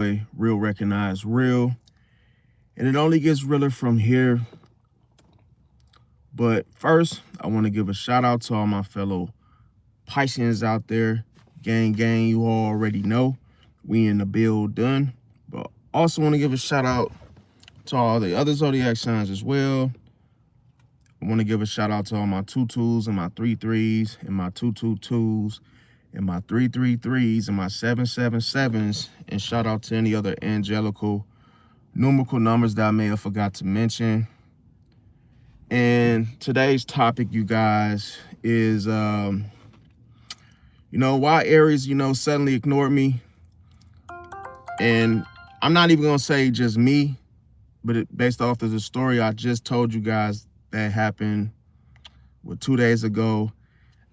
Real recognize real, and it only gets realer from here. But first, I want to give a shout out to all my fellow Pisces out there. Gang, you all already know we in the build done. But also want to give a shout out to all the other zodiac signs as well. I want to give a shout out to all my 2-2s and my 3-3s and my 2-2-2s and my 3-3-3s and my 7-7-7s, and shout out to any other angelical numerical numbers that I may have forgot to mention. And today's topic, you guys, is why Aries, suddenly ignored me. And I'm not even gonna say just me, but based off of the story I just told you guys that happened 2 days ago.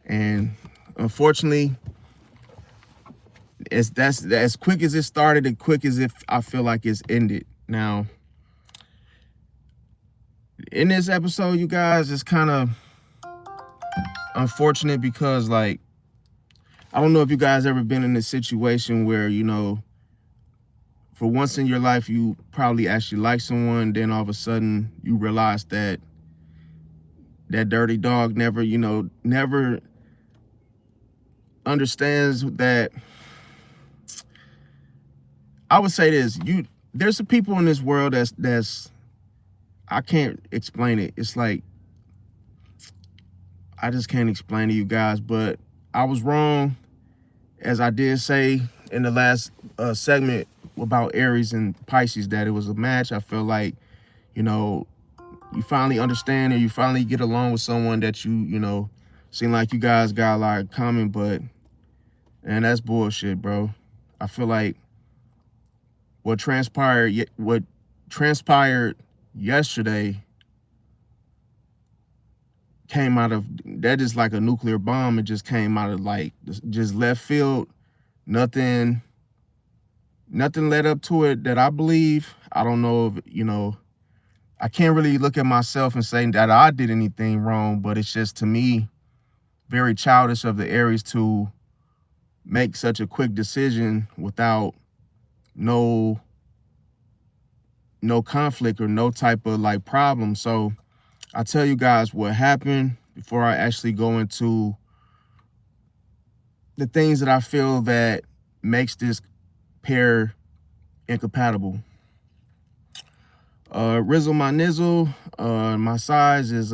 And unfortunately, that's as quick as it started and quick as if I feel like it's ended. Now, in this episode, you guys, it's kind of unfortunate because, like, I don't know if you guys ever been in a situation where, for once in your life, you probably actually like someone, then all of a sudden you realize that that dirty dog never understands that. I would say this, there's some people in this world that's I can't explain it. It's like, I just can't explain to you guys, but I was wrong, as I did say in the last segment about Aries and Pisces, that it was a match. I feel like, you finally understand, and you finally get along with someone that you seem like you guys got a lot in common, but, and that's bullshit, bro. I feel like what transpired yesterday came out of, that is like a nuclear bomb. It just came out of, like, just left field. Nothing led up to it that I believe. I don't know if, I can't really look at myself and say that I did anything wrong, but it's just, to me, very childish of the Aries to make such a quick decision without no conflict or no type of, like, problem. So I'll tell you guys what happened before I actually go into the things that I feel that makes this pair incompatible. Rizzle my nizzle, my size is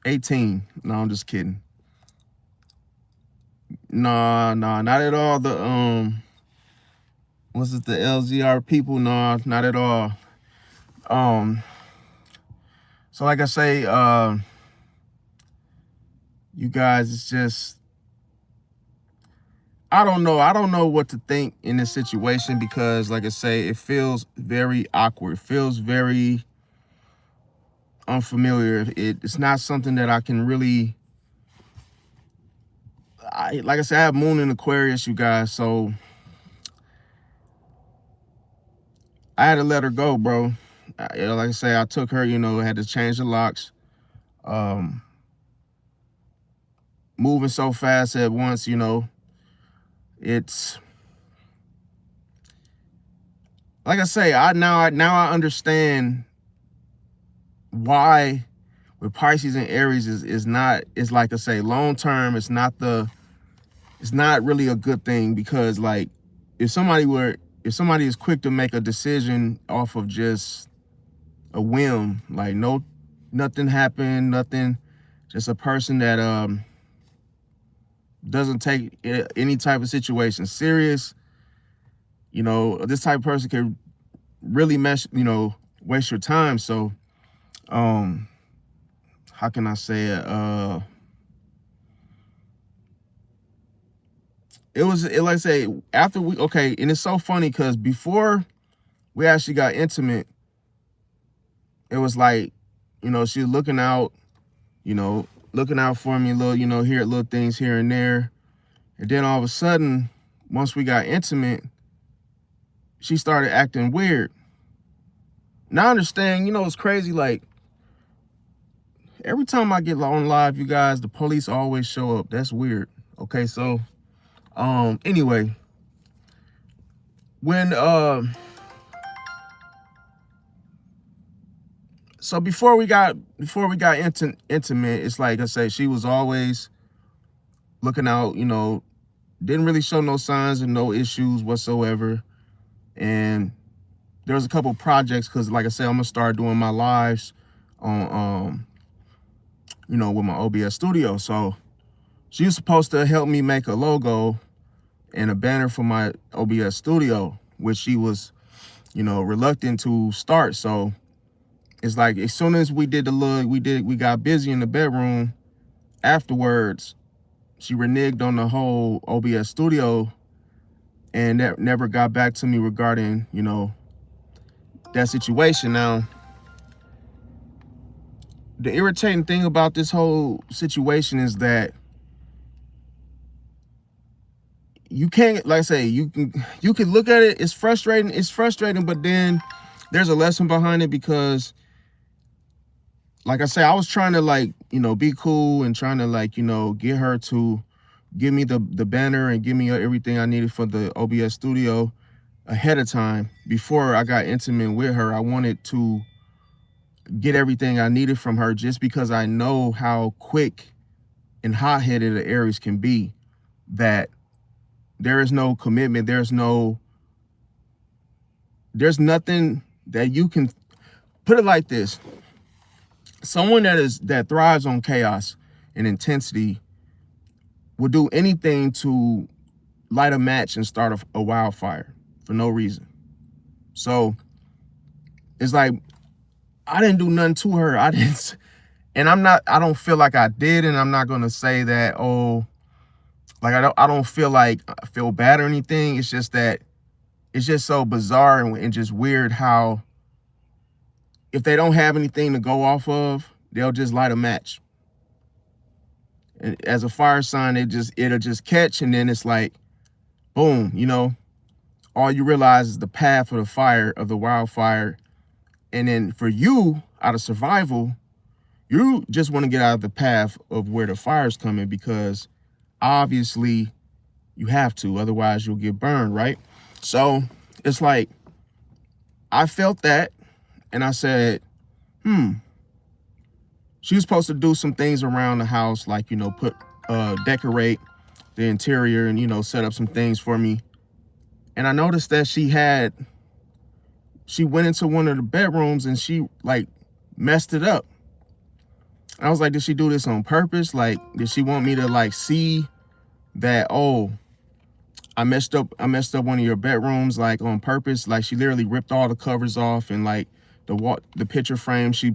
18. No, I'm just kidding. Nah, not at all. The was it the LZR people? No, not at all. So like I say, you guys, it's just, I don't know what to think in this situation, because, like I say, it feels very awkward. It feels very unfamiliar. It's not something that I can really, like I said, I have moon in Aquarius, you guys, so I had to let her go, bro. Like I say, I took her, had to change the locks. Moving so fast at once, it's, like I say, now I understand why with Pisces and Aries is like I say, long term, it's not really a good thing, because, like, if somebody is quick to make a decision off of just a whim, like nothing happened, just a person that doesn't take any type of situation serious, this type of person can really waste your time. So how can I say it? Like I say, after and it's so funny because before we actually got intimate, it was like, she was looking out for me a little, hear little things here and there. And then all of a sudden, once we got intimate, she started acting weird. Now I understand, it's crazy, like, every time I get on live, you guys, the police always show up. That's weird. Okay, so anyway, when so before we got intimate, it's like I say, she was always looking out, you know, didn't really show no signs of no issues whatsoever. And there was a couple projects, because like I said, I'm gonna start doing my lives on you know, with my OBS studio. So she was supposed to help me make a logo and a banner for my OBS studio, which she was, you know, reluctant to start. So it's like, as soon as we did the look, we got busy in the bedroom. Afterwards, she reneged on the whole OBS studio, and that never got back to me regarding, you know, that situation. Now, the irritating thing about this whole situation is that you can't, like I say, you can look at it, it's frustrating, but then there's a lesson behind it, because like I say, I was trying to, like, you know, be cool and trying to, like, you know, get her to give me the banner and give me everything I needed for the OBS studio ahead of time. Before I got intimate with her, I wanted to get everything I needed from her, just because I know how quick and hot-headed an Aries can be, that there is no commitment, there's nothing that you can, put it like this. Someone that thrives on chaos and intensity will do anything to light a match and start a wildfire for no reason. So it's like, I didn't do nothing to her. I don't feel like I did, and I'm not gonna say that, oh, like I don't feel like I feel bad or anything. It's just that it's just so bizarre and just weird how, if they don't have anything to go off of, they'll just light a match. And as a fire sign, it'll just catch, and then it's like, boom, you know, all you realize is the path of the fire, of the wildfire. And then for you, out of survival, you just want to get out of the path of where the fire's coming, because obviously you have to, otherwise you'll get burned, right? So it's like, I felt that, and I said, she was supposed to do some things around the house, like, you know, decorate the interior and, you know, set up some things for me. And I noticed that she went into one of the bedrooms and she, like, messed it up. And I was like, did she do this on purpose? Like, did she want me to, like, see that, oh, I messed up one of your bedrooms, like, on purpose? Like, she literally ripped all the covers off, and, like, the picture frame, she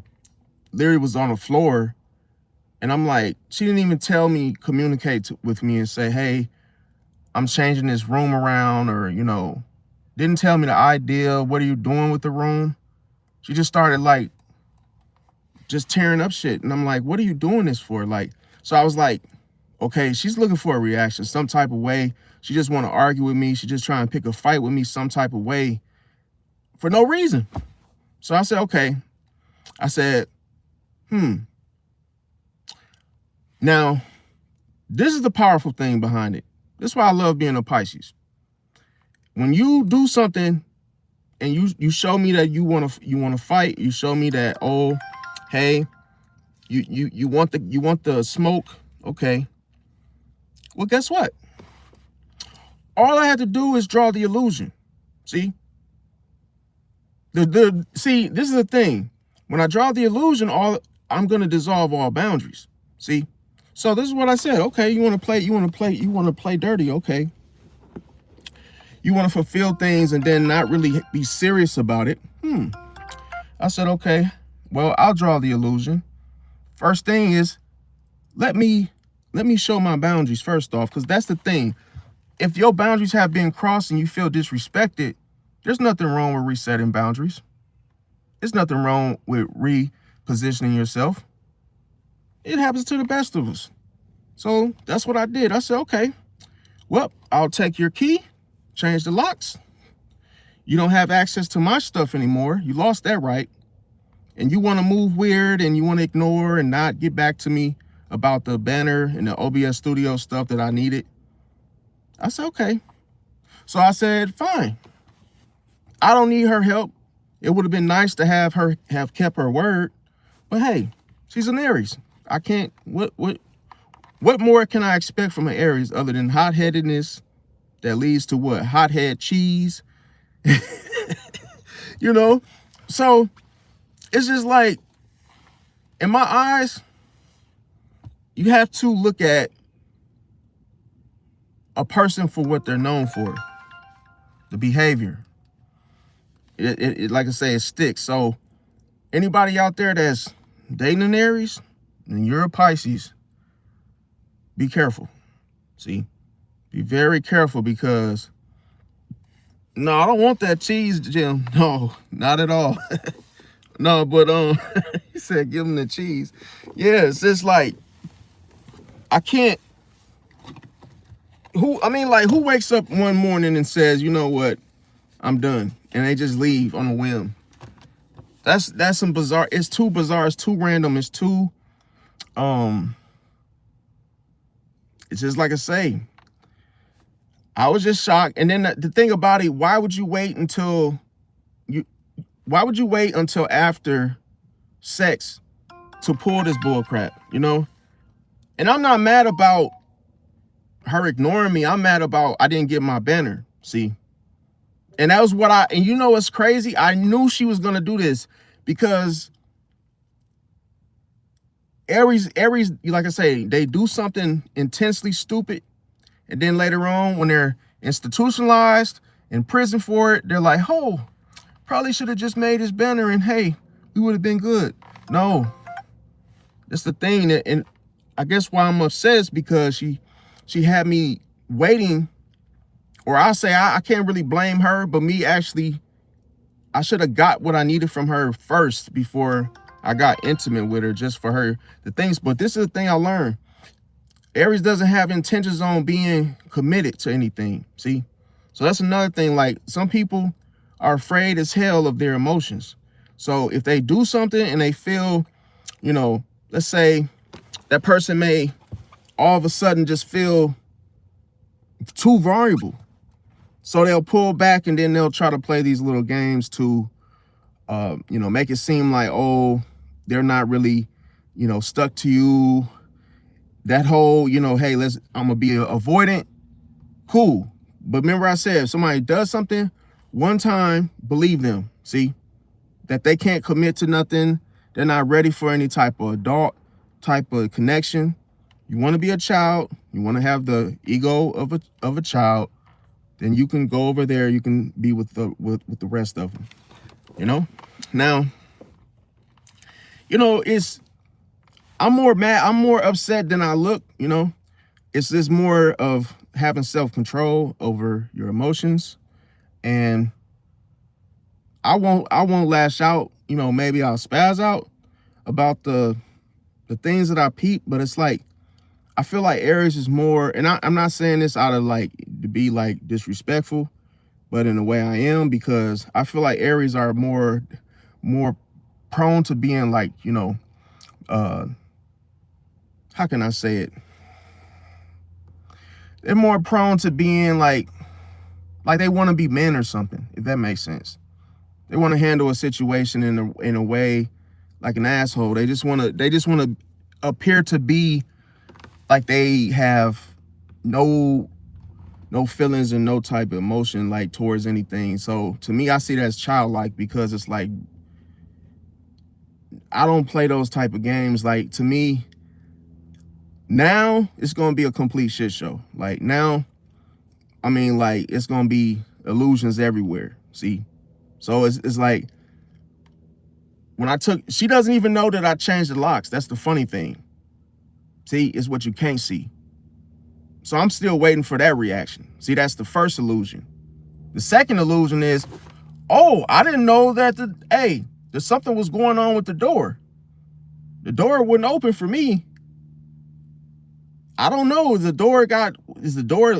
literally was on the floor. And I'm like, she didn't even communicate with me and say, hey, I'm changing this room around, or, you know, didn't tell me the idea. What are you doing with the room? She just started, like, just tearing up shit. And I'm like, what are you doing this for? Like, so I was like, okay, she's looking for a reaction some type of way. She just want to argue with me. She just trying to pick a fight with me some type of way for no reason. So I said, okay. I said, Now, this is the powerful thing behind it. This is why I love being a Pisces. When you do something and you show me that you want to fight, you show me that, oh, hey, you want the smoke, okay. Well, guess what? All I had to do is draw the illusion. See? See, this is the thing. When I draw the illusion, I'm gonna dissolve all boundaries. See? So this is what I said. Okay, you want to play dirty, okay. You want to fulfill things and then not really be serious about it. I said, okay, well, I'll draw the illusion. First thing is, let me show my boundaries first off, because that's the thing. If your boundaries have been crossed and you feel disrespected, there's nothing wrong with resetting boundaries. There's nothing wrong with repositioning yourself. It happens to the best of us. So that's what I did. I said, okay, well, I'll take your key, change the locks. You don't have access to my stuff anymore. You lost that right. And you want to move weird and you want to ignore and not get back to me about the banner and the OBS studio stuff that I needed. I said, okay. So I said, fine. I don't need her help. It would have been nice to have her have kept her word. But hey, she's an Aries. I can't, what more can I expect from an Aries other than hot-headedness that leads to what? Hothead cheese. You know? So it's just like, in my eyes, you have to look at a person for what they're known for, the behavior. It like I say, it sticks. So anybody out there that's dating an Aries and you're a Pisces, be careful. See, be very careful, because no, I don't want that cheese, Jim. No, not at all. No, but he said give him the cheese. Yeah, it's just like, I can't. Who wakes up one morning and says, you know what, I'm done, and they just leave on a whim? That's some bizarre. It's too bizarre. It's too random. It's too it's just like I say. I was just shocked. And then the thing about it, why would you wait until after sex to pull this bull crap, you know? And I'm not mad about her ignoring me. I'm mad about I didn't get my banner, see? And that was and you know what's crazy? I knew she was gonna do this, because Aries, like I say, they do something intensely stupid, and then later on, when they're institutionalized in prison for it, they're like, oh, probably should have just made his banner, and hey, we would have been good. No, that's the thing. And I guess why I'm upset is because she had me waiting, or I'll say I can't really blame her, but me actually, I should have got what I needed from her first before I got intimate with her, just for her, the things. But this is the thing I learned. Aries doesn't have intentions on being committed to anything, see? So that's another thing. Like, some people are afraid as hell of their emotions. So if they do something and they feel, you know, let's say that person may all of a sudden just feel too vulnerable. So they'll pull back, and then they'll try to play these little games to, you know, make it seem like, oh, they're not really, you know, stuck to you. That whole, you know, hey, I'm gonna be avoidant. Cool. But remember I said, if somebody does something one time, believe them. See, that they can't commit to nothing. They're not ready for any type of adult type of connection. You want to be a child. You want to have the ego of a child. Then you can go over there. You can be with the rest of them. You know. Now, you know, I'm more mad. I'm more upset than I look. You know, it's just more of having self-control over your emotions, and I won't lash out. You know, maybe I'll spaz out about the things that I peep, but it's like, I feel like Aries is more, and I'm not saying this out of like to be like disrespectful, but in a way I am, because I feel like Aries are more prone to being like, you know, how can I say it? They're more prone to being like they want to be men or something, if that makes sense. They want to handle a situation in a way like an asshole. They just want to appear to be like they have no feelings and no type of emotion like towards anything. So to me, I see that as childlike, because it's like, I don't play those type of games. Like, to me, now it's gonna be a complete shit show. Like, now, I mean, like, it's gonna be illusions everywhere. See, so it's like, when she doesn't even know that I changed the locks. That's the funny thing. See, it's what you can't see. So I'm still waiting for that reaction. See, that's the first illusion. The second illusion is, oh, I didn't know that there's something was going on with the door. The door wouldn't open for me. I don't know. Is the door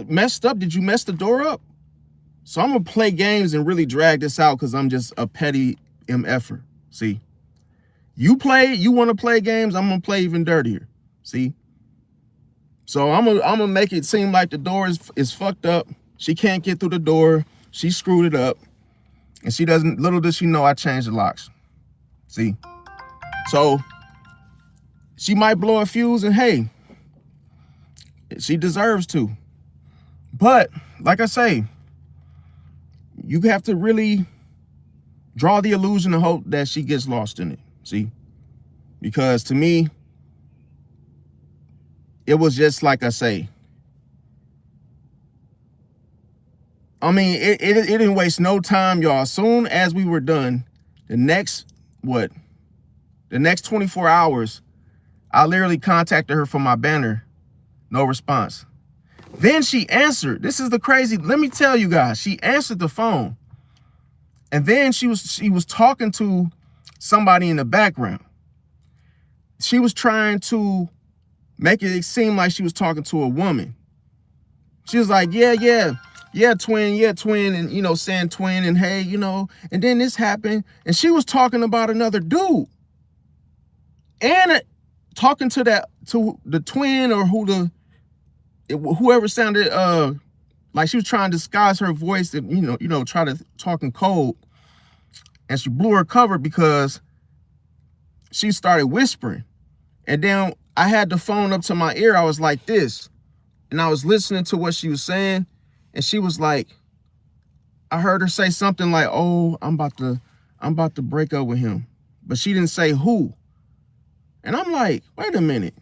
messed up? Did you mess the door up? So I'm gonna play games and really drag this out, because I'm just a petty MFer. See, you want to play games, I'm gonna play even dirtier. See, so I'm gonna make it seem like the door is fucked up. She can't get through the door. She screwed it up, And she doesn't, little does she know I changed the locks. See? So she might blow a fuse, and hey, she deserves to. But like I say, you have to really draw the illusion and hope that she gets lost in it. See? Because to me, it was just like I say. I mean, it didn't waste no time, y'all. As soon as we were done, the next 24 hours, I literally contacted her from my banner. No response. Then she answered. This is the crazy. Let me tell you guys. She answered the phone. And then she was talking to somebody in the background. She was trying to make it seem like she was talking to a woman. She was like, yeah, twin, and, you know, saying twin, and hey, you know, and then this happened. And she was talking about another dude. And talking to the twin, or whoever sounded like she was trying to disguise her voice and, you know, try to talk in code. And she blew her cover because she started whispering. And then I had the phone up to my ear. I was like this. And I was listening to what she was saying. And she was like, I heard her say something like, oh, I'm about to break up with him. But she didn't say who. And I'm like, wait a minute.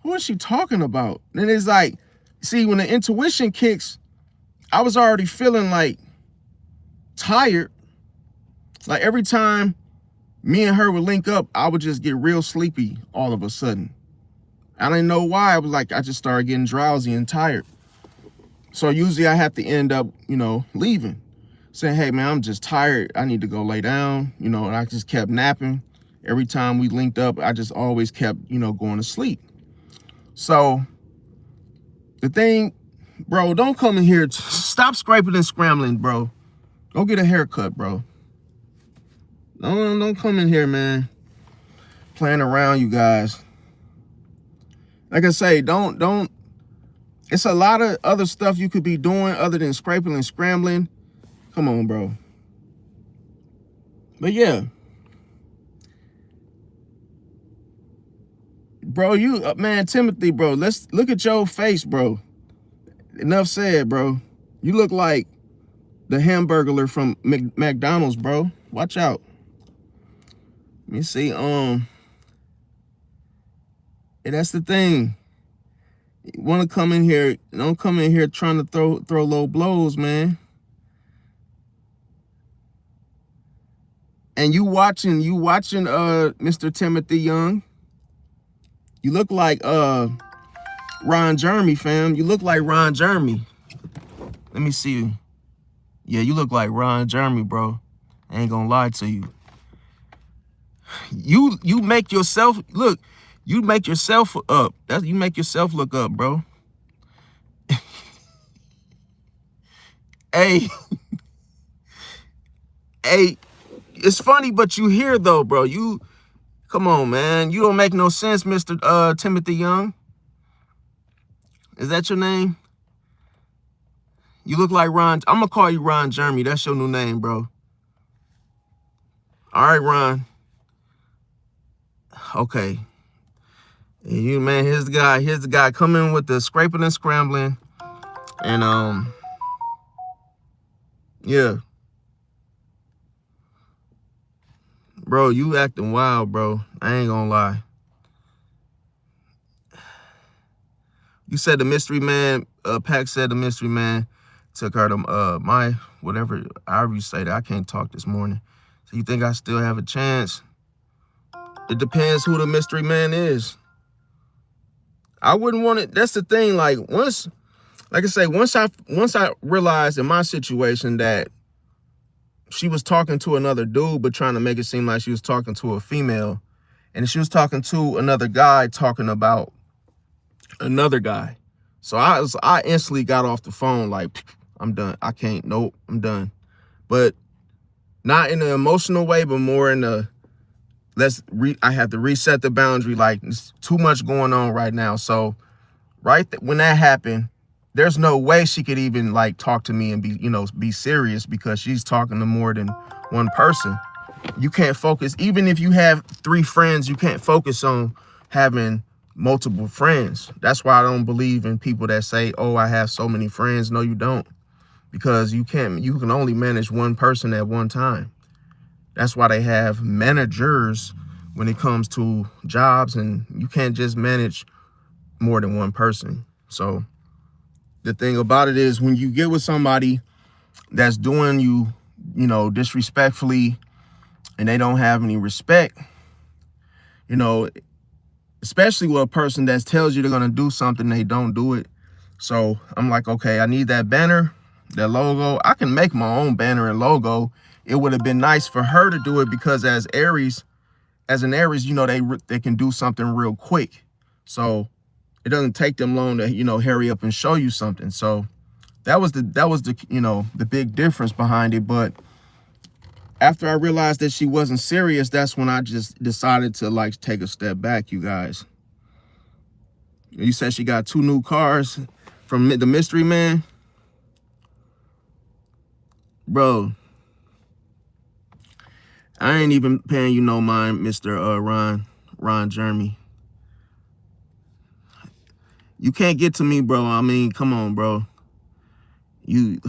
Who is she talking about? And it's like, see, when the intuition kicks, I was already feeling like tired. Like every time me and her would link up, I would just get real sleepy all of a sudden. I didn't know why. I was like, I just started getting drowsy and tired. So usually I have to end up, you know, leaving. Saying, hey, man, I'm just tired. I need to go lay down. You know, and I just kept napping. Every time we linked up, I just always kept, you know, going to sleep. So the thing, bro, don't come in here. Stop scraping and scrambling, bro. Go get a haircut, bro. Don't come in here, man, playing around, you guys. Like I say, don't. It's a lot of other stuff you could be doing other than scraping and scrambling. Come on, bro. But yeah. Bro, man, Timothy, bro, let's look at your face, bro. Enough said, bro. You look like the hamburglar from McDonald's, bro. Watch out. Let me see. And that's the thing. You want to come in here, don't come in here trying to throw low blows, man. And you watching Mr. Timothy Young. You look like Ron Jeremy, fam. You look like Ron Jeremy. Let me see you. Yeah, you look like Ron Jeremy, bro. I ain't gonna lie to you. You make yourself look. You make yourself up. You make yourself look up, bro. Hey, hey, it's funny, but you here though, bro. Come on, man. You don't make no sense, Mr. Timothy Young. Is that your name? You look like Ron. I'm gonna call you Ron Jeremy. That's your new name, bro. All right, Ron. Okay. You, man, here's the guy coming with the scraping and scrambling. And yeah. Bro, you acting wild, bro. I ain't gonna lie. You said the mystery man, Pac said the mystery man took her to my whatever, however you say that. I can't talk this morning. So you think I still have a chance? It depends who the mystery man is. I wouldn't want it. That's the thing. Like once I realized in my situation that she was talking to another dude, but trying to make it seem like she was talking to a female, and she was talking to another guy talking about another guy. So I instantly got off the phone like, I'm done. I can't. Nope, I'm done. But not in an emotional way, but more in a I have to reset the boundary. Like, there's too much going on right now. So when that happened, there's no way she could even like talk to me and be, be serious, because she's talking to more than one person. You can't focus. Even if you have 3 friends, you can't focus on having multiple friends. That's why I don't believe in people that say, oh, I have so many friends. No, you don't. Because you can only manage one person at one time. That's why they have managers when it comes to jobs, and you can't just manage more than one person. So the thing about it is, when you get with somebody that's doing you, disrespectfully, and they don't have any respect, especially with a person that tells you they're going to do something, they don't do it. So I'm like, okay, I need that banner, that logo. I can make my own banner and logo. It would have been nice for her to do it, because as an Aries, they can do something real quick. So it doesn't take them long to, hurry up and show you something. So that was the the big difference behind it. But after I realized that she wasn't serious, that's when I just decided to like take a step back, you guys. You said she got 2 new cars from the mystery man. Bro, I ain't even paying you no mind, Mr. Ron Jeremy. You can't get to me, bro. I mean, come on, bro. You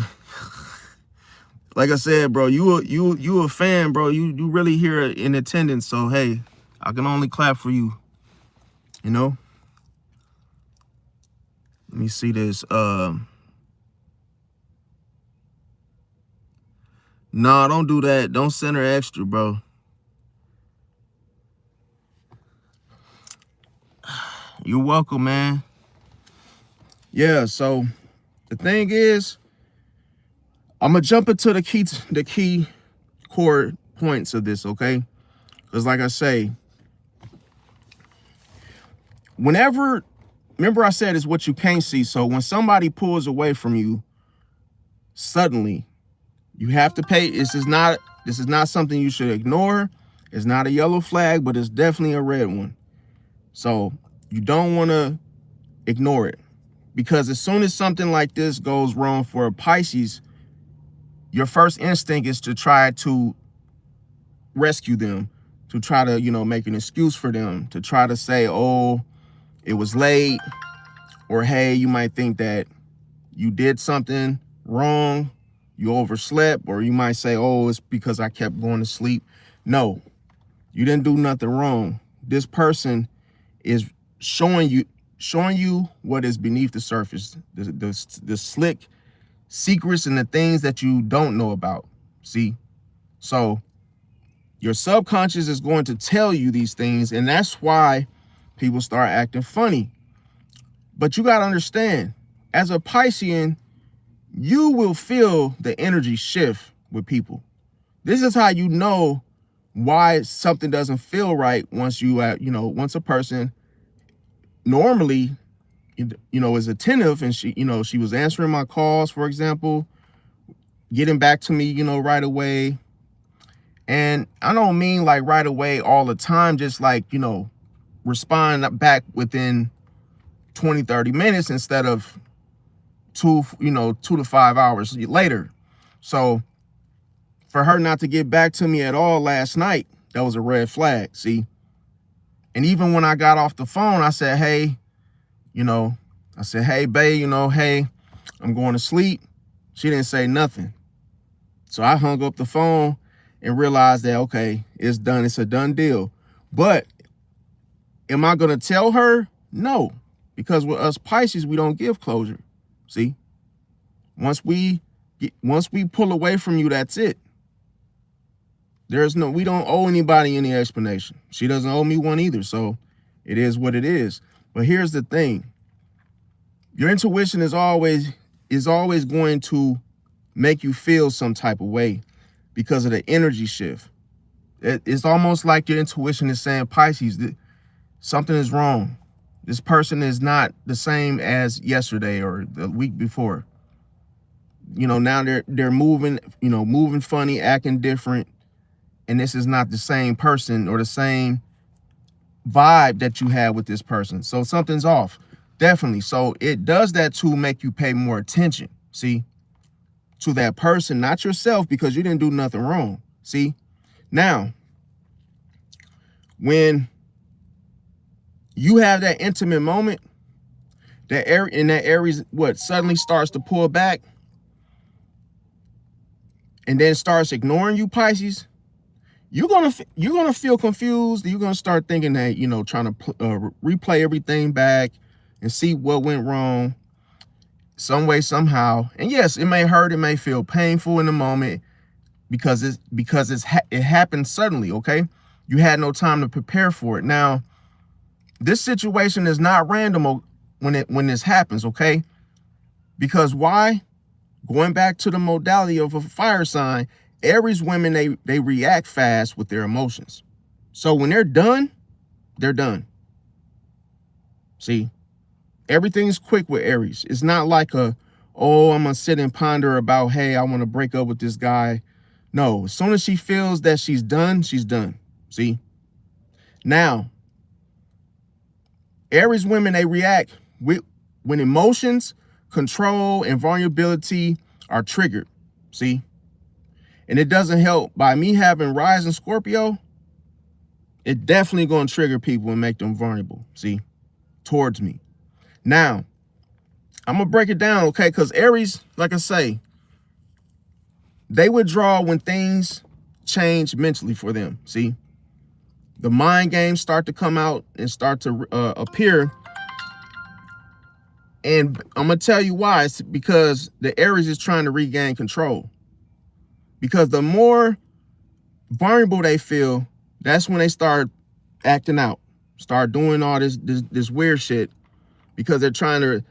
like I said, bro, you a fan, bro. You really here in attendance. So hey, I can only clap for you. Let me see this. Nah, don't do that. Don't send her extra, bro. You're welcome, man. Yeah, so the thing is, I'm gonna jump into the key core points of this, okay? Because like I say, remember I said it's what you can't see. So when somebody pulls away from you suddenly, you have to pay. This is not something you should ignore. It's not a yellow flag, but it's definitely a red one. So you don't want to ignore it, because as soon as something like this goes wrong for a Pisces, your first instinct is to try to rescue them, to try to, make an excuse for them, to try to say, oh, it was late, or hey, you might think that you did something wrong, you overslept, or you might say, oh, it's because I kept going to sleep. No, you didn't do nothing wrong. This person is showing you what is beneath the surface, the slick secrets and the things that you don't know about. See? So your subconscious is going to tell you these things, and that's why people start acting funny. But you got to understand, as a Piscean, you will feel the energy shift with people. This is how you know why something doesn't feel right once once a person normally, is attentive, and she was answering my calls, for example, getting back to me, right away. And I don't mean like right away all the time, just like, respond back within 20-30 minutes instead of 2 to 5 hours later. So for her not to get back to me at all last night, that was a red flag. See? And even when I got off the phone, I said, hey, hey, babe, hey, I'm going to sleep. She didn't say nothing. So I hung up the phone and realized that, okay, it's done. It's a done deal. But am I going to tell her? No, because with us Pisces, we don't give closure. See, once we pull away from you, that's it. We don't owe anybody any explanation. She doesn't owe me one either. So it is what it is. But here's the thing. Your intuition is always going to make you feel some type of way because of the energy shift. It's almost like your intuition is saying, Pisces, that something is wrong. This person is not the same as yesterday or the week before. Now they're moving, moving funny, acting different. And this is not the same person or the same vibe that you had with this person. So something's off. Definitely. So it does that to make you pay more attention, see, to that person, not yourself, because you didn't do nothing wrong. See, now, when you have that intimate moment, that Aries, what, suddenly starts to pull back and then starts ignoring you, Pisces, you're gonna feel confused. You're gonna start thinking that, you know, trying to replay everything back and see what went wrong some way, somehow. And yes, it may hurt, it may feel painful in the moment because it happened suddenly. Okay, you had no time to prepare for it. Now, this situation is not random when this happens. Okay, because why? Going back to the modality of a fire sign, Aries women, they react fast with their emotions. So when they're done, they're done. See, everything's quick with Aries. It's not like oh, I'm gonna sit and ponder about, hey, I want to break up with this guy. No, as soon as she feels that she's done, she's done. See, now, Aries women, they react when emotions, control, and vulnerability are triggered. See, and it doesn't help by me having Rise in Scorpio. It definitely going to trigger people and make them vulnerable, see, towards me. Now, I'm going to break it down, okay? Because Aries, like I say, they withdraw when things change mentally for them, see? The mind games start to come out and start to appear. And I'm going to tell you why. It's because the Aries is trying to regain control. Because the more vulnerable they feel, that's when they start acting out, start doing all this weird shit, because they're trying to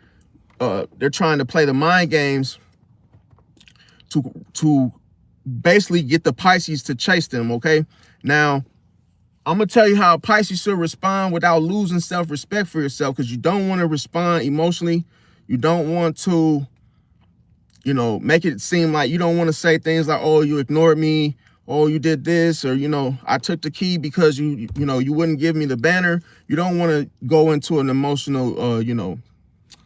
play the mind games to basically get the Pisces to chase them. Okay, now I'm gonna tell you how Pisces should respond without losing self-respect for yourself, because you don't want to respond emotionally. You don't want to, you know, make it seem like, you don't want to say things like, oh, you ignored me, oh, you did this, or, you know, I took the key because you wouldn't give me the banner. You don't want to go into an emotional,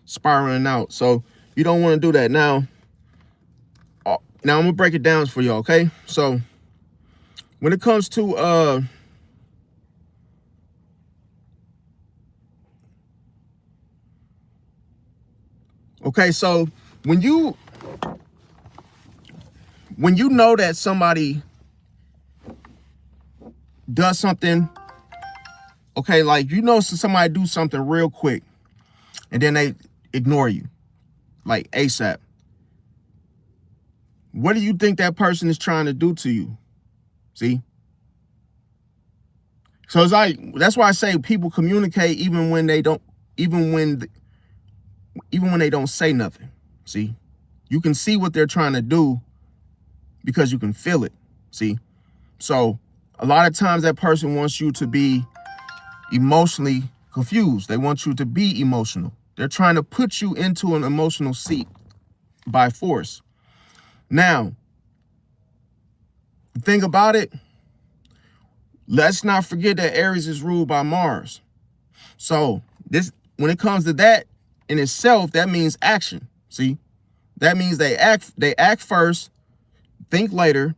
spiraling out. So you don't want to do that. Now I'm gonna break it down for y'all. Okay, so when it comes to okay, so when you know that somebody does something, okay, like, you know, somebody do something real quick and then they ignore you, like ASAP. What do you think that person is trying to do to you? See? So it's like, that's why I say people communicate even when they don't, even when they don't say nothing. See? You can see what they're trying to do because you can feel it. See? So a lot of times that person wants you to be emotionally confused. They want you to be emotional. They're trying to put you into an emotional seat by force. Now, the thing about it, let's not forget that Aries is ruled by Mars. So this, when it comes to that in itself, that means action. See, that means they act first, think later,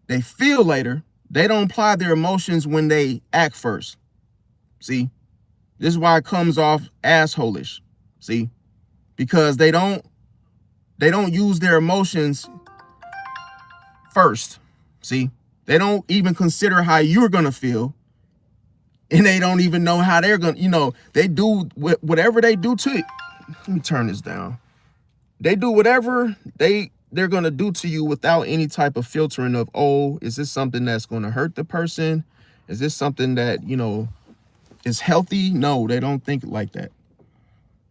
they feel later. They don't apply their emotions when they act first. See, this is why it comes off asshole-ish. See, because they don't use their emotions first. See, they don't even consider how you're gonna feel, and they don't even know how they're gonna, you know, they do whatever they do to it. Let me turn this down. They do whatever they're gonna do to you without any type of filtering of, oh, is this something that's gonna hurt the person? Is this something that, you know, is healthy? No, they don't think like that.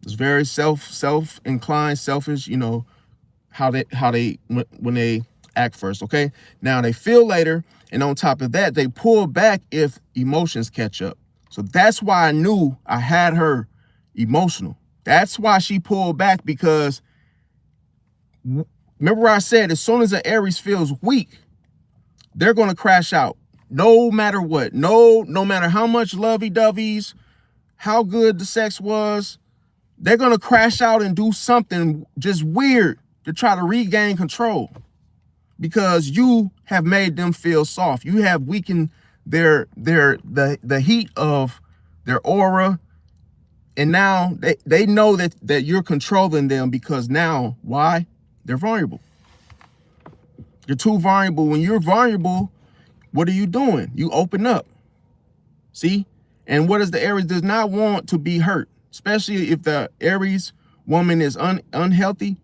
It's very self-inclined, selfish, you know, how they when they act first. Okay, now they feel later, and on top of that, they pull back if emotions catch up. So that's why I knew I had her emotional. That's why she pulled back, because remember I said, as soon as an Aries feels weak, they're going to crash out, no matter what. No matter how much lovey-dovey's, how good the sex was, they're going to crash out and do something just weird to try to regain control, because you have made them feel soft. You have weakened the heat of their aura. And now they know that you're controlling them, because now, why? They're vulnerable. You're too vulnerable. When you're vulnerable, what are you doing? You open up. See? And what is the Aries does not want to be hurt, especially if the Aries woman is unhealthy.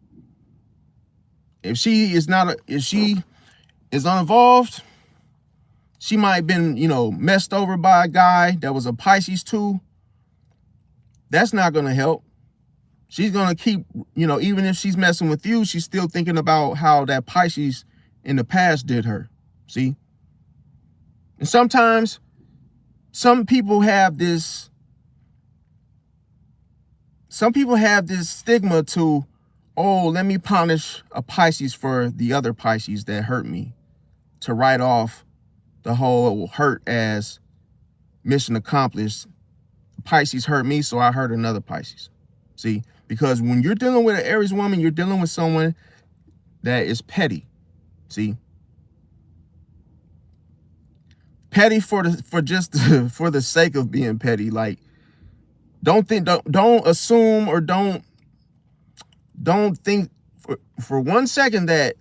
If she is uninvolved, she might have been, messed over by a guy that was a Pisces too. That's not going to help. She's going to keep, even if she's messing with you, she's still thinking about how that Pisces in the past did her. See? And sometimes some people have this stigma to, oh, let me punish a Pisces for the other Pisces that hurt me, to write off the whole hurt as mission accomplished. Pisces hurt me, so I hurt another Pisces. See, because when you're dealing with an Aries woman, you're dealing with someone that is petty. See, petty for the sake of being petty. Like, don't assume, or don't think for 1 second that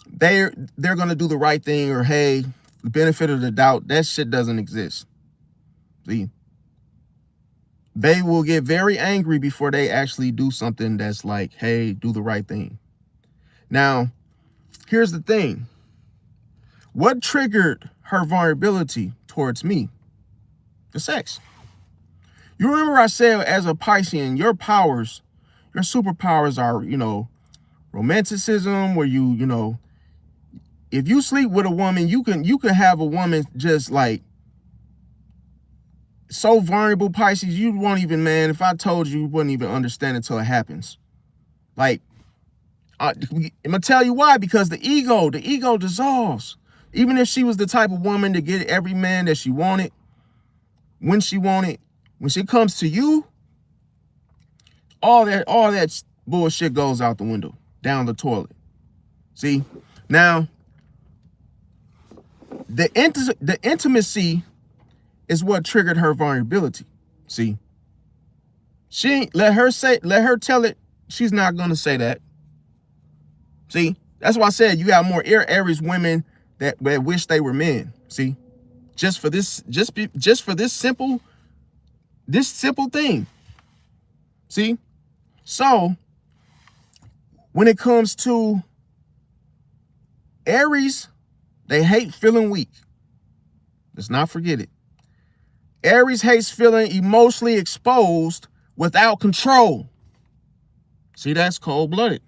they're gonna do the right thing, or hey, the benefit of the doubt. That shit doesn't exist. See. They will get very angry before they actually do something that's like, hey, do the right thing. Now, here's the thing. What triggered her vulnerability towards me? The sex. You remember I said, as a Piscean, your superpowers are, romanticism, where if you sleep with a woman, you can have a woman just like, so vulnerable, Pisces, you won't even, man, if I told you, you wouldn't even understand until it happens. Like, I'm gonna tell you why, because the ego dissolves. Even if she was the type of woman to get every man that she wanted, when she comes to you, all that bullshit goes out the window, down the toilet. See, now the intimacy is what triggered her vulnerability. See, she ain't let her tell it. She's not gonna say that. See, that's why I said you got more Aries women that wish they were men. See, just for this simple thing. See, so when it comes to Aries, they hate feeling weak. Let's not forget it. Aries hates feeling emotionally exposed without control. See, that's cold-blooded.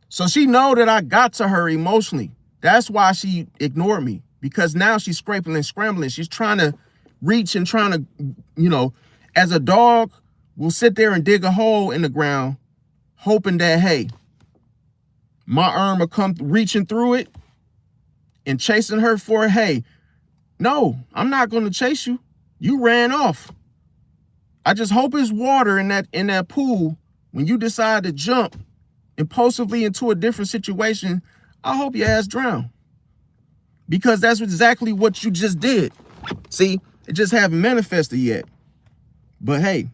So she know that I got to her emotionally. That's why she ignored me, because now she's scraping and scrambling. She's trying to reach and trying to, as a dog will sit there and dig a hole in the ground, hoping that, hey, my arm will come reaching through it and chasing her for, hey, no, I'm not going to chase you. You ran off. I just hope it's water in that pool when you decide to jump impulsively into a different situation. I hope your ass drown, because that's exactly what you just did. See, it just haven't manifested yet. But hey,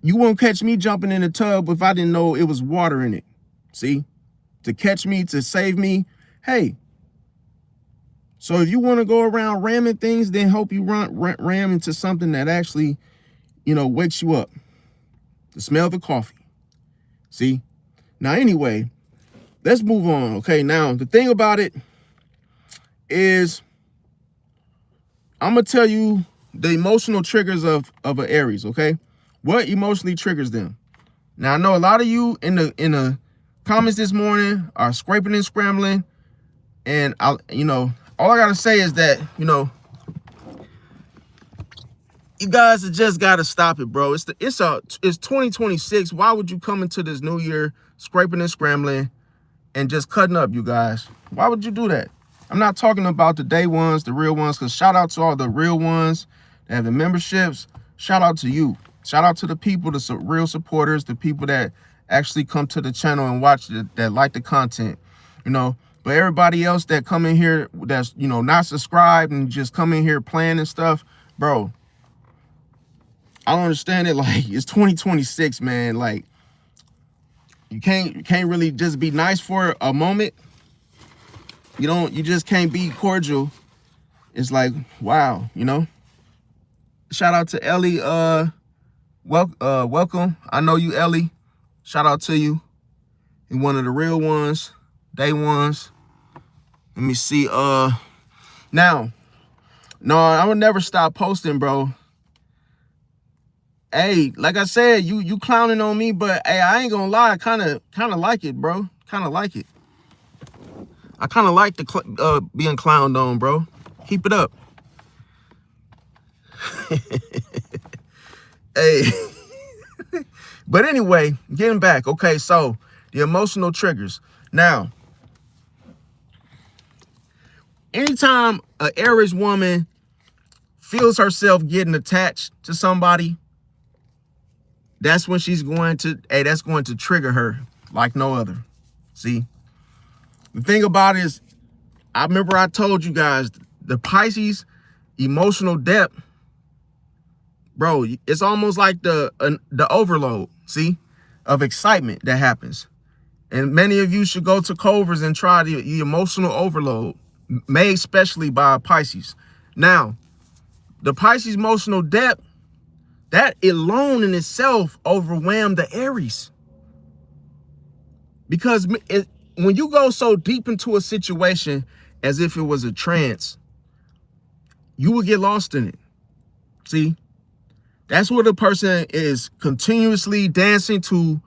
you won't catch me jumping in the tub if I didn't know it was water in it. See, to catch me, to save me. Hey, so if you want to go around ramming things, then hope you ram into something that actually, wakes you up. The smell of the coffee. See? Now, anyway, let's move on. Okay, now, the thing about it is, I'm going to tell you the emotional triggers of an Aries, okay? What emotionally triggers them? Now, I know a lot of you in the comments this morning are scraping and scrambling, and all I gotta say is that, you guys have just gotta stop it, bro. It's 2026. Why would you come into this new year scraping and scrambling and just cutting up, you guys? Why would you do that? I'm not talking about the day ones, the real ones, because shout out to all the real ones that have the memberships. Shout out to you. Shout out to the people, the real supporters, the people that actually come to the channel and watch it, that like the content, you know. But everybody else that come in here that's, you know, not subscribed and just come in here playing and stuff, bro, I don't understand it. Like, it's 2026, man. Like, you can't really just be nice for a moment. You just can't be cordial. It's like, wow, you know. Shout out to Ellie. Welcome. I know you, Ellie. Shout out to you. You're one of the real ones, day ones. Let me see. Now, no, I would never stop posting, bro. Hey, like I said, you clowning on me, but hey, I ain't gonna lie, I kind of like it, bro. Kind of like it. I kind of like the being clowned on, bro. Keep it up. Hey. But anyway, getting back. Okay, so the emotional triggers. Now, anytime an Aries woman feels herself getting attached to somebody, that's when she's going to, hey, that's going to trigger her like no other. See, the thing about it is, I remember I told you guys, the Pisces emotional depth, bro, it's almost like the overload, see, of excitement that happens. And many of you should go to Culver's and try the emotional overload made especially by Pisces. Now, the Pisces emotional depth, that alone in itself overwhelmed the Aries. Because when you go so deep into a situation as if it was a trance, you will get lost in it. See, that's where the person is continuously dancing to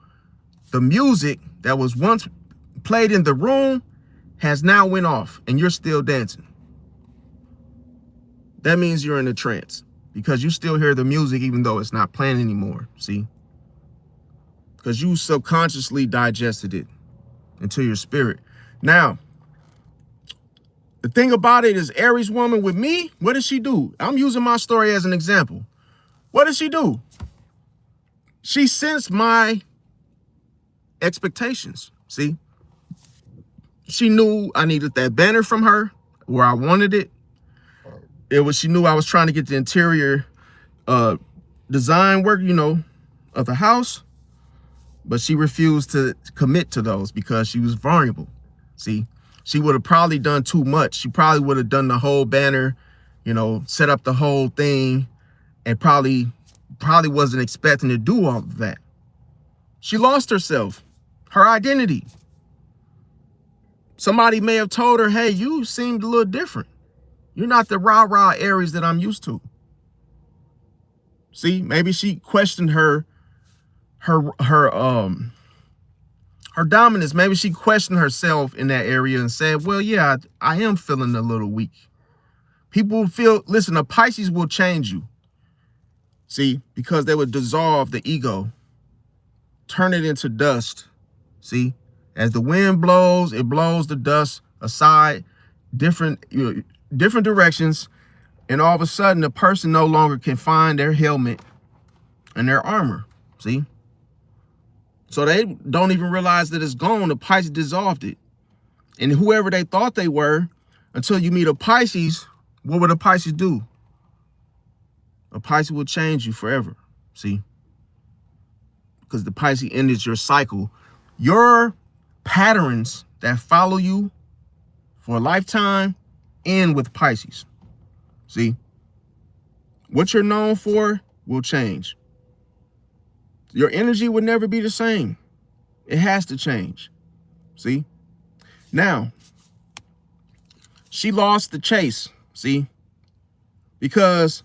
the music that was once played in the room, has now went off, and you're still dancing. That means you're in a trance, because you still hear the music even though it's not playing anymore, see? Because you subconsciously digested it into your spirit. Now, the thing about it is, Aries woman with me, what does she do? I'm using my story as an example. What does she do? She sensed my expectations, see? She knew I needed that banner from her where I wanted it. She knew I was trying to get the interior design work, you know, of the house, but she refused to commit to those because she was vulnerable. See, she would have probably done too much. She probably would have done the whole banner, you know, set up the whole thing, and probably wasn't expecting to do all of that. She lost herself, her identity. Somebody may have told her, hey, you seemed a little different. You're not the rah-rah Aries that I'm used to. See, maybe she questioned her dominance. Maybe she questioned herself in that area and said, well, yeah, I am feeling a little weak. People feel, listen, a Pisces will change you. See, because they would dissolve the ego, turn it into dust. See, as the wind blows, it blows the dust aside, different directions, and all of a sudden the person no longer can find their helmet and their armor. See, so they don't even realize that it's gone. The Pisces dissolved it, and whoever they thought they were, until you meet a Pisces, what would a Pisces do? A Pisces will change you forever. See, because the Pisces ended your cycle. Your patterns that follow you for a lifetime end with Pisces. See, what you're known for will change. Your energy would never be the same. It has to change. See, now she lost the chase. See, because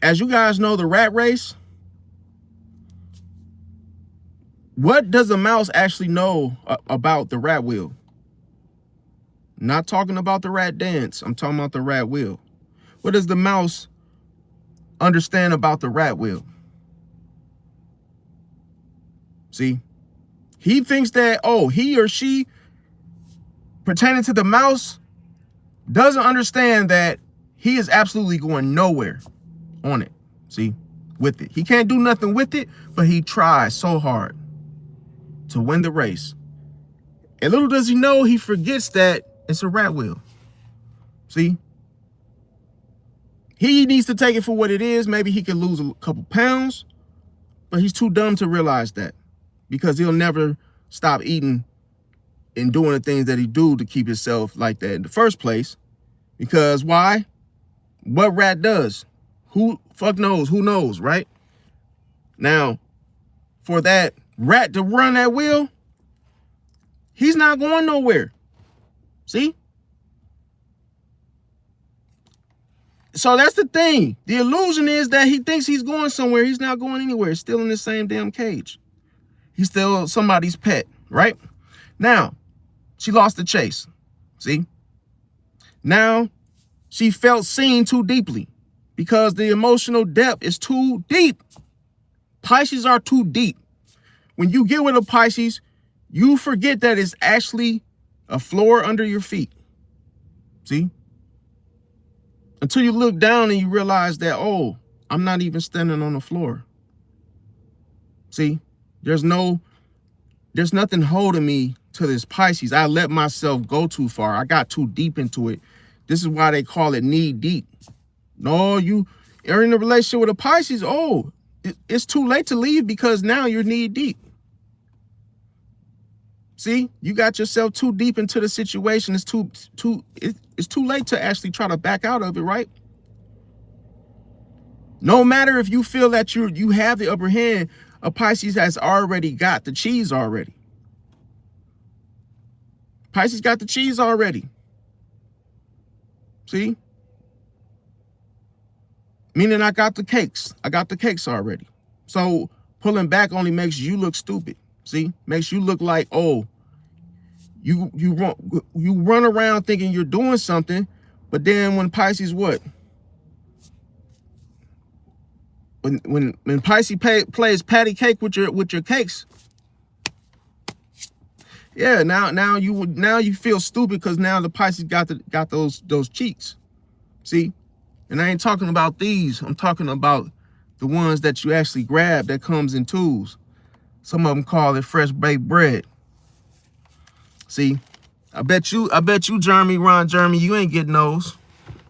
as you guys know, the rat race, what does a mouse actually know about the rat wheel? Not talking about the rat dance. I'm talking about the rat wheel. What does the mouse understand about the rat wheel? See, he thinks that, oh, he or she pertaining to the mouse doesn't understand that he is absolutely going nowhere on it. See, with it. He can't do nothing with it, but he tries so hard to win the race. And little does he know, he forgets that it's a rat wheel. See? He needs to take it for what it is. Maybe he could lose a couple pounds, but he's too dumb to realize that, because he'll never stop eating and doing the things that he do to keep himself like that in the first place. Because why? What rat does? Who fuck knows? Who knows, right? Now, for that rat to run that wheel, he's not going nowhere. See? So that's the thing. The illusion is that he thinks he's going somewhere. He's not going anywhere. He's still in the same damn cage. He's still somebody's pet, right? Now, she lost the chase. See? Now, she felt seen too deeply because the emotional depth is too deep. Pisces are too deep. When you get with a Pisces, you forget that it's actually a floor under your feet. See? Until you look down and you realize that, oh, I'm not even standing on the floor. See? There's nothing holding me to this Pisces. I let myself go too far. I got too deep into it. This is why they call it knee deep. No, you are in a relationship with a Pisces. Oh, it's too late to leave because now you're knee deep. See, you got yourself too deep into the situation. It's too late to actually try to back out of it, right? No matter if you feel that you have the upper hand, a Pisces has already got the cheese already. Pisces got the cheese already. See? Meaning I got the cakes. I got the cakes already. So pulling back only makes you look stupid. See? Makes you look like, oh, you run around thinking you're doing something, but then when Pisces what? When Pisces plays patty cake with your cakes, yeah, now you feel stupid because now the Pisces got those cheeks. See? And I ain't talking about these. I'm talking about the ones that you actually grab that comes in tubes. Some of them call it fresh baked bread. See, I bet you, Jeremy, you ain't getting those.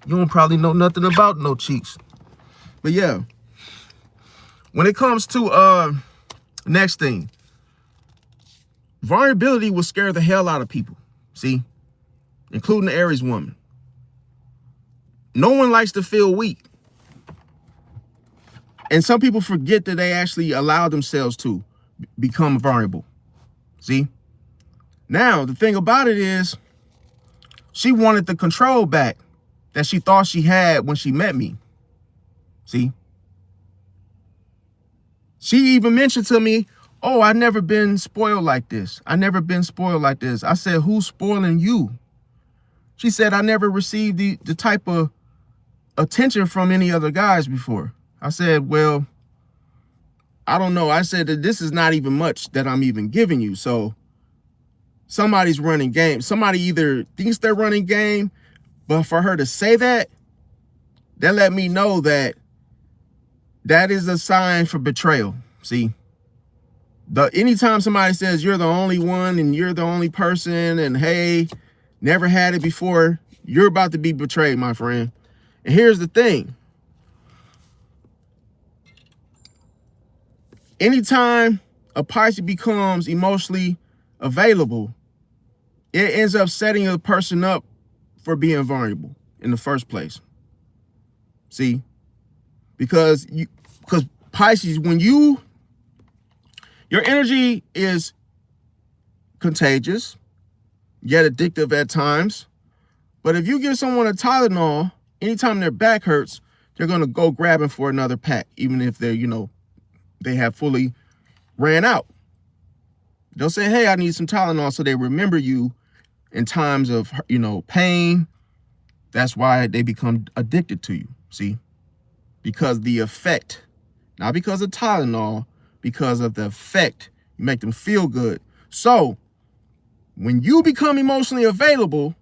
You don't probably know nothing about no cheeks. But yeah, when it comes to next thing, vulnerability will scare the hell out of people. See, including the Aries woman. No one likes to feel weak. And some people forget that they actually allow themselves to become vulnerable. See? Now, the thing about it is, she wanted the control back that she thought she had when she met me. See? She even mentioned to me, oh, I've never been spoiled like this. I never been spoiled like this. I said, who's spoiling you? She said, I never received the type of attention from any other guys before. I said, well, I don't know. I said that this is not even much that I'm even giving you. So somebody's running game. Somebody either thinks they're running game, but for her to say that let me know that that is a sign for betrayal. See, anytime somebody says you're the only one and you're the only person and hey, never had it before, you're about to be betrayed, my friend. And here's the thing. Anytime a Pisces becomes emotionally available, it ends up setting a person up for being vulnerable in the first place. See? Because Pisces, when your energy is contagious, yet addictive at times. But if you give someone a Tylenol, anytime their back hurts, they're going to go grabbing for another pack, even if they're, they have fully ran out. They'll say, hey, I need some Tylenol, so they remember you in times of, pain. That's why they become addicted to you, see? Because the effect, not because of Tylenol, because of the effect, you make them feel good. So when you become emotionally available,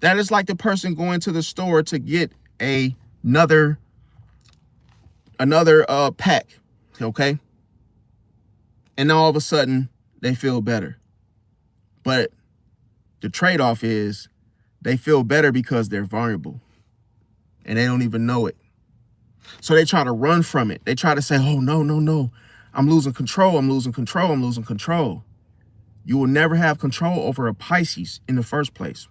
that is like the person going to the store to get another another pack, okay? And all of a sudden, they feel better. But the trade-off is they feel better because they're vulnerable. And they don't even know it. So they try to run from it. They try to say, oh, no, no, no. I'm losing control. I'm losing control. I'm losing control. You will never have control over a Pisces in the first place.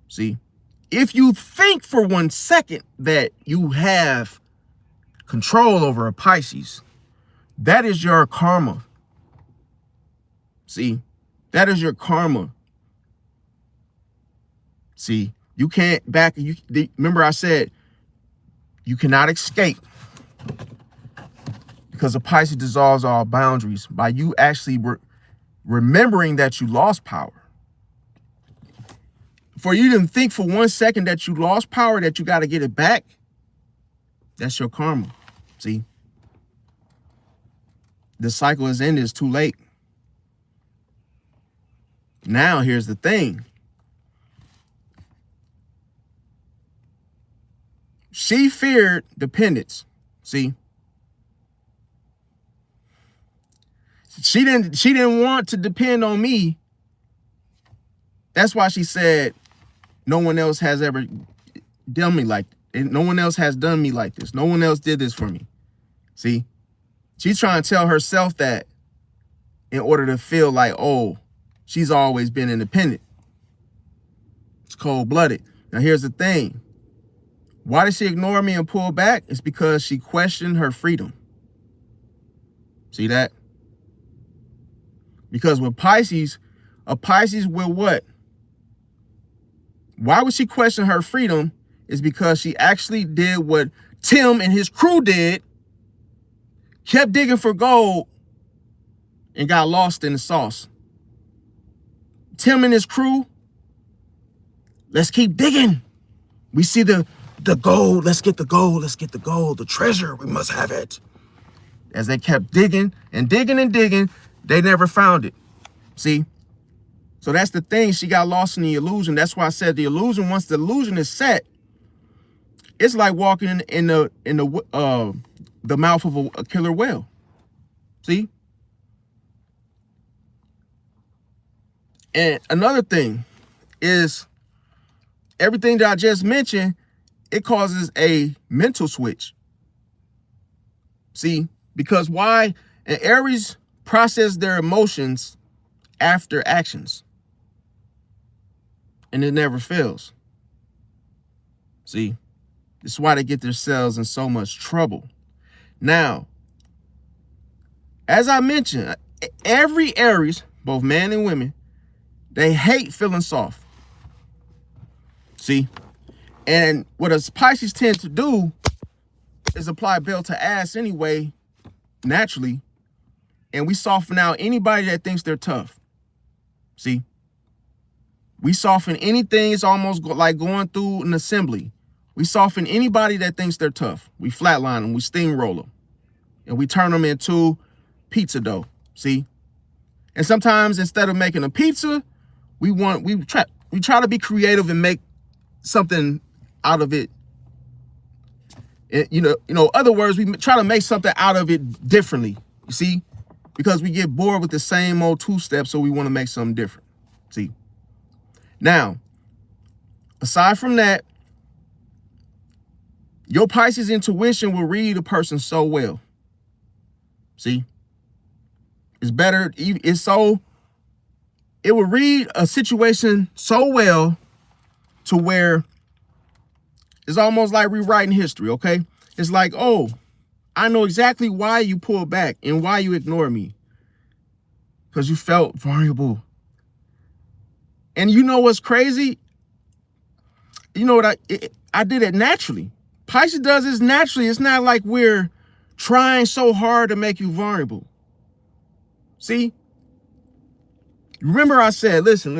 See, if you think for 1 second that you have control over a Pisces, that is your karma. See, that is your karma. See, you can't remember I said you cannot escape, because a Pisces dissolves all boundaries by you actually remembering that you lost power. For you to think for 1 second that you lost power, that you got to get it back, that's your karma. See, the cycle is ended. It's too late. Now, here's the thing. She feared dependence. See, she didn't want to depend on me. That's why she said, no one else has ever done me like, no one else has done me like this. No one else did this for me. See, she's trying to tell herself that in order to feel like, oh, she's always been independent. It's cold-blooded. Now, here's the thing. Why did she ignore me and pull back? It's because she questioned her freedom. See that? Because with Pisces, a Pisces will what? Why would she question her freedom? Is because she actually did what Tim and his crew did, kept digging for gold, and got lost in the sauce. Tim and his crew, let's keep digging. We see the gold, let's get the gold, let's get the gold, the treasure, we must have it. As they kept digging and digging and digging, they never found it. See? So that's the thing. She got lost in the illusion. That's why I said the illusion, once the illusion is set, it's like walking in the mouth of a killer whale. See? And another thing is everything that I just mentioned, it causes a mental switch. See? Because why? And Aries process their emotions after actions. And it never fails. See? This is why they get themselves in so much trouble. Now, as I mentioned, every Aries, both men and women, they hate feeling soft. See? And what us Pisces tend to do is apply belt to ass anyway, naturally. And we soften out anybody that thinks they're tough. See? We soften anything. It's almost like going through an assembly. We soften anybody that thinks they're tough. We flatline them. We steamroll them. And we turn them into pizza dough. See? And sometimes instead of making a pizza, we try to be creative and make something out of it. Other words, we try to make something out of it differently. You see? Because we get bored with the same old two steps, so we want to make something different. See? Now, aside from that, your Pisces intuition will read a person so well. See? It's better. It will read a situation so well to where it's almost like rewriting history, okay? It's like, oh, I know exactly why you pulled back and why you ignored me. Because you felt vulnerable. And you know what's crazy? You know what? I did it naturally. Pisces does this naturally. It's not like we're trying so hard to make you vulnerable. See? Remember I said, listen.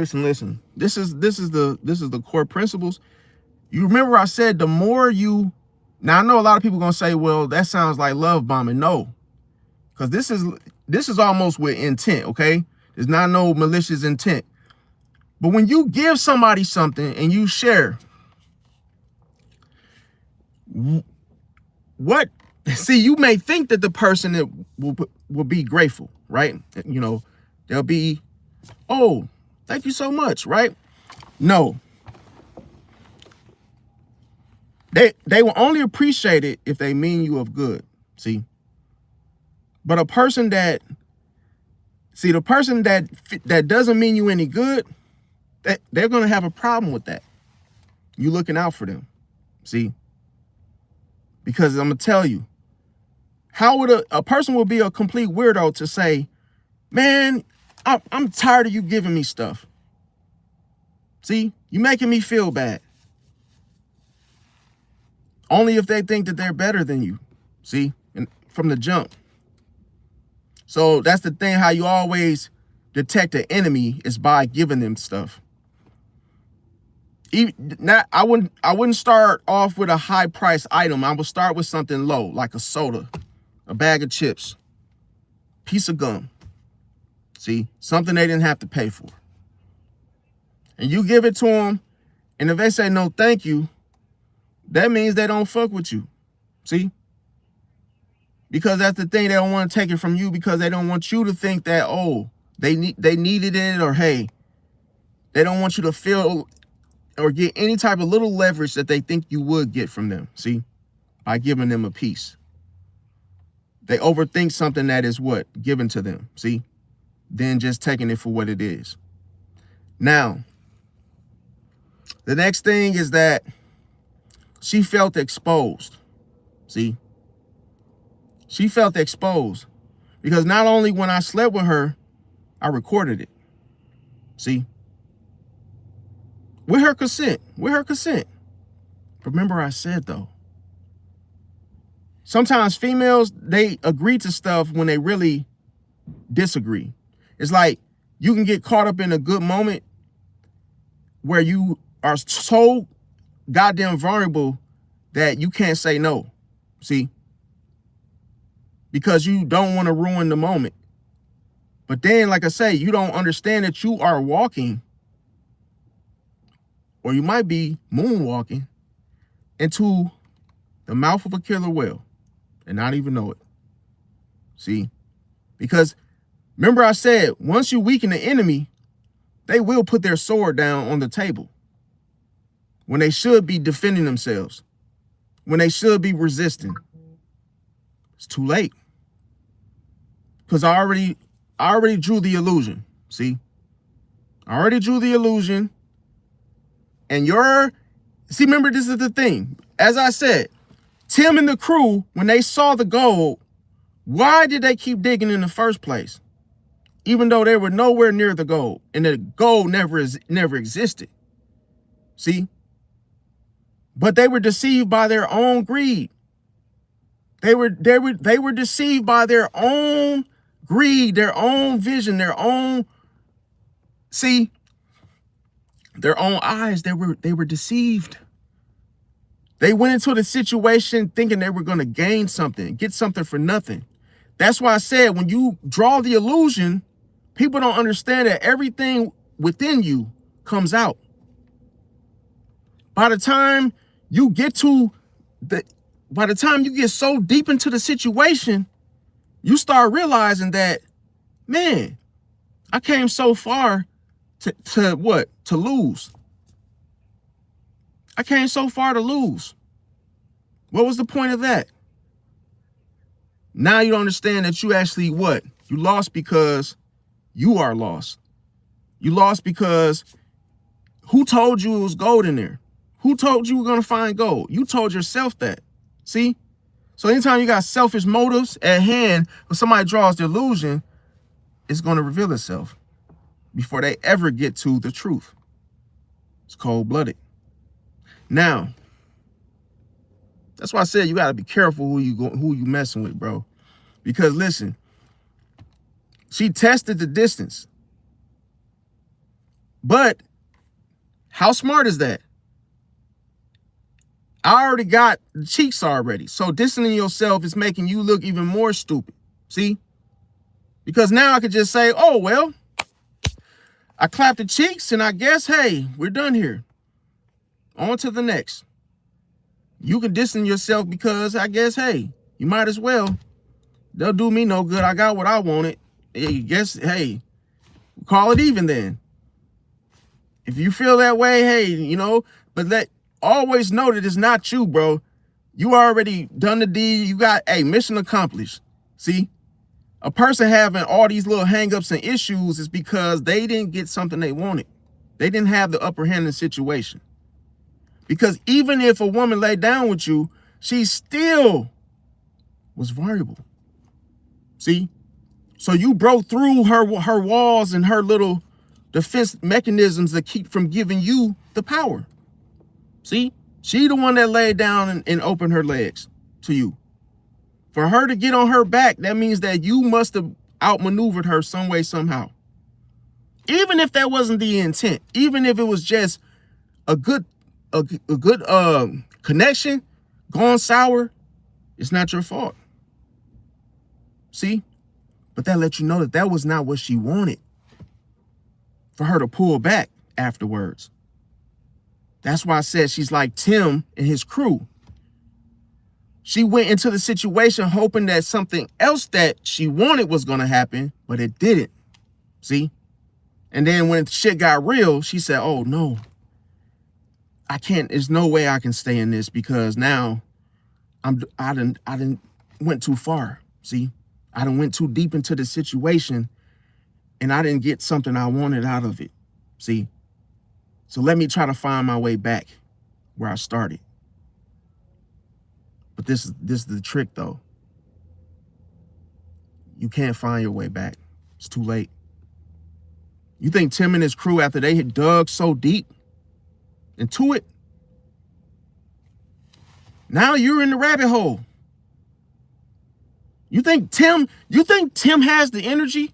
This is the core principles. You remember I said the more you, now I know a lot of people gonna say, well, that sounds like love bombing. No, because this is almost with intent, okay? There's not no malicious intent. But when you give somebody something and you share, what See, you may think that the person that will be grateful, right? You know, they'll be, oh, thank you so much, right? No. They will only appreciate it if they mean you of good, see? But a person that, see, the person that doesn't mean you any good, they're going to have a problem with that. You looking out for them, see? Because I'm going to tell you, how would a person would be a complete weirdo to say, man, I'm tired of you giving me stuff. See, you making me feel bad. Only if they think that they're better than you, see, and from the jump. So that's the thing, how you always detect an enemy is by giving them stuff. I wouldn't start off with a high price item. I would start with something low, like a soda, a bag of chips, piece of gum. See, something they didn't have to pay for. And you give it to them, and if they say no thank you, that means they don't fuck with you. See? Because that's the thing, they don't want to take it from you because they don't want you to think that, oh, they needed it, or hey, they don't want you to feel or get any type of little leverage that they think you would get from them, see, by giving them a piece. They overthink something that is what? Given to them, see, then just taking it for what it is. Now, the next thing is that she felt exposed, see. She felt exposed because not only when I slept with her, I recorded it. See? With her consent. With her consent. Remember I said, though, sometimes females, they agree to stuff when they really disagree. It's like you can get caught up in a good moment where you are so goddamn vulnerable that you can't say no. See? Because you don't want to ruin the moment. But then, like I say, you don't understand that you are walking, or you might be moonwalking, into the mouth of a killer whale and not even know it. See? Because remember I said, once you weaken the enemy, they will put their sword down on the table when they should be defending themselves, when they should be resisting. It's too late. Because I already drew the illusion. See? I already drew the illusion. And see, remember, this is the thing. As I said, Tim and the crew, when they saw the gold, why did they keep digging in the first place? Even though they were nowhere near the gold, and the gold never existed. See? But they were deceived by their own greed. They were deceived by their own greed, their own vision, their own, see, their own eyes. They were deceived. They went into the situation thinking they were going to gain something, get something for nothing. That's why I said, when you draw the illusion, people don't understand that everything within you comes out. By the time you get so deep into the situation, you start realizing that, man, I came so far to what? To lose. I came so far to lose. What was the point of that? Now you don't understand that you actually what? You lost because you are lost. You lost because who told you it was gold in there? Who told you were going to find gold? You told yourself that. See? So anytime you got selfish motives at hand, when somebody draws the illusion, it's going to reveal itself before they ever get to the truth. It's cold-blooded. Now, that's why I said you got to be careful who you messing with, bro. Because listen, she tested the distance. But how smart is that? I already got the cheeks already. So distancing yourself is making you look even more stupid. See? Because now I could just say, oh, well, I clapped the cheeks and I guess, hey, we're done here. On to the next. You can distance yourself because I guess, hey, You might as well. They'll do me no good. I got what I wanted. Hey, hey, call it even then. If you feel that way, hey, you know, but always know that it's not you, bro. You already done the deed. You got, hey, mission accomplished. See, a person having all these little hangups and issues is because they didn't get something they wanted. They didn't have the upper hand in the situation. Because even if a woman laid down with you, she still was vulnerable. See? So you broke through her walls and her little defense mechanisms that keep from giving you the power. See? She the one that laid down and opened her legs to you. For her to get on her back, that means that you must have outmaneuvered her some way, somehow. Even if that wasn't the intent, even if it was just a good connection gone sour, it's not your fault. See? But that lets you know that that was not what she wanted. For her to pull back afterwards. That's why I said she's like Tim and his crew. She went into the situation hoping that something else that she wanted was going to happen, but it didn't. See? And then when shit got real, she said, oh, no. I can't. There's no way I can stay in this because now I didn't went too far. See? I done went too deep into the situation and I didn't get something I wanted out of it. See? So let me try to find my way back where I started. But this is the trick, though. You can't find your way back. It's too late. You think Tim and his crew, after they had dug so deep into it, now you're in the rabbit hole. You think Tim has the energy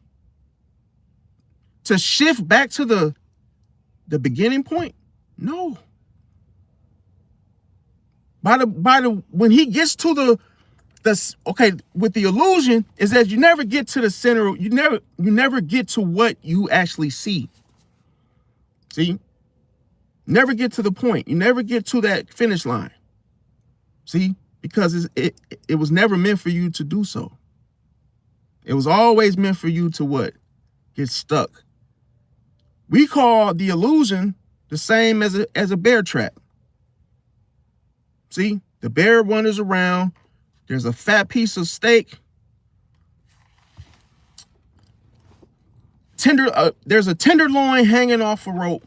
to shift back to the beginning point? No. When he gets to with the illusion is that you never get to the center. You never get to what you actually see. See? Never get to the point. You never get to that finish line. See? Because it was never meant for you to do so. It was always meant for you to what? Get stuck. We call the illusion the same as a bear trap. See? The bear wanders around. There's a fat piece of steak. There's a tenderloin hanging off a rope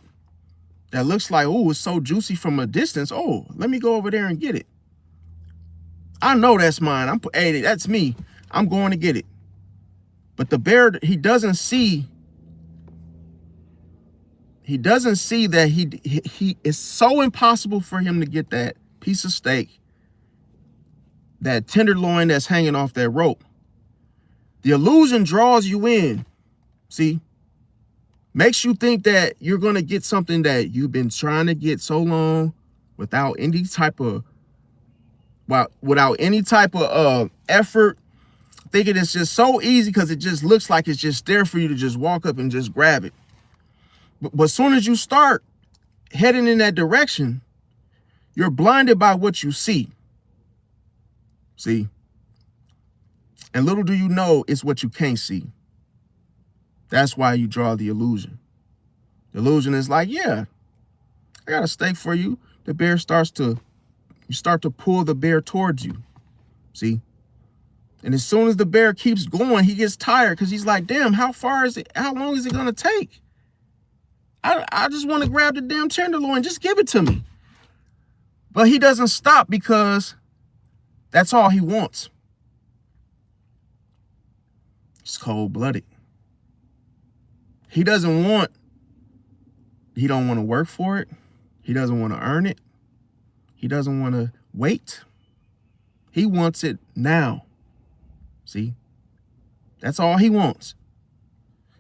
that looks like, oh, it's so juicy from a distance. Oh, let me go over there and get it. I know that's mine. Hey, that's me. I'm going to get it. But the bear, he doesn't see that he is so impossible for him to get that piece of steak, that tenderloin that's hanging off that rope. The illusion draws you in. See? Makes you think that you're going to get something that you've been trying to get so long without any type of effort, thinking it's just so easy because it just looks like it's just there for you to just walk up and just grab it. But as soon as you start heading in that direction, you're blinded by what you see. See? And little do you know, it's what you can't see. That's why you draw the illusion. The illusion is like, yeah, I got a steak for you. The bear you start to pull the bear towards you. See? And as soon as the bear keeps going, he gets tired because he's like, damn, how long is it going to take? I just want to grab the damn tenderloin. Just give it to me. But he doesn't stop because that's all he wants. It's cold-blooded. He don't want to work for it. He doesn't want to earn it. He doesn't want to wait. He wants it now. See? That's all he wants.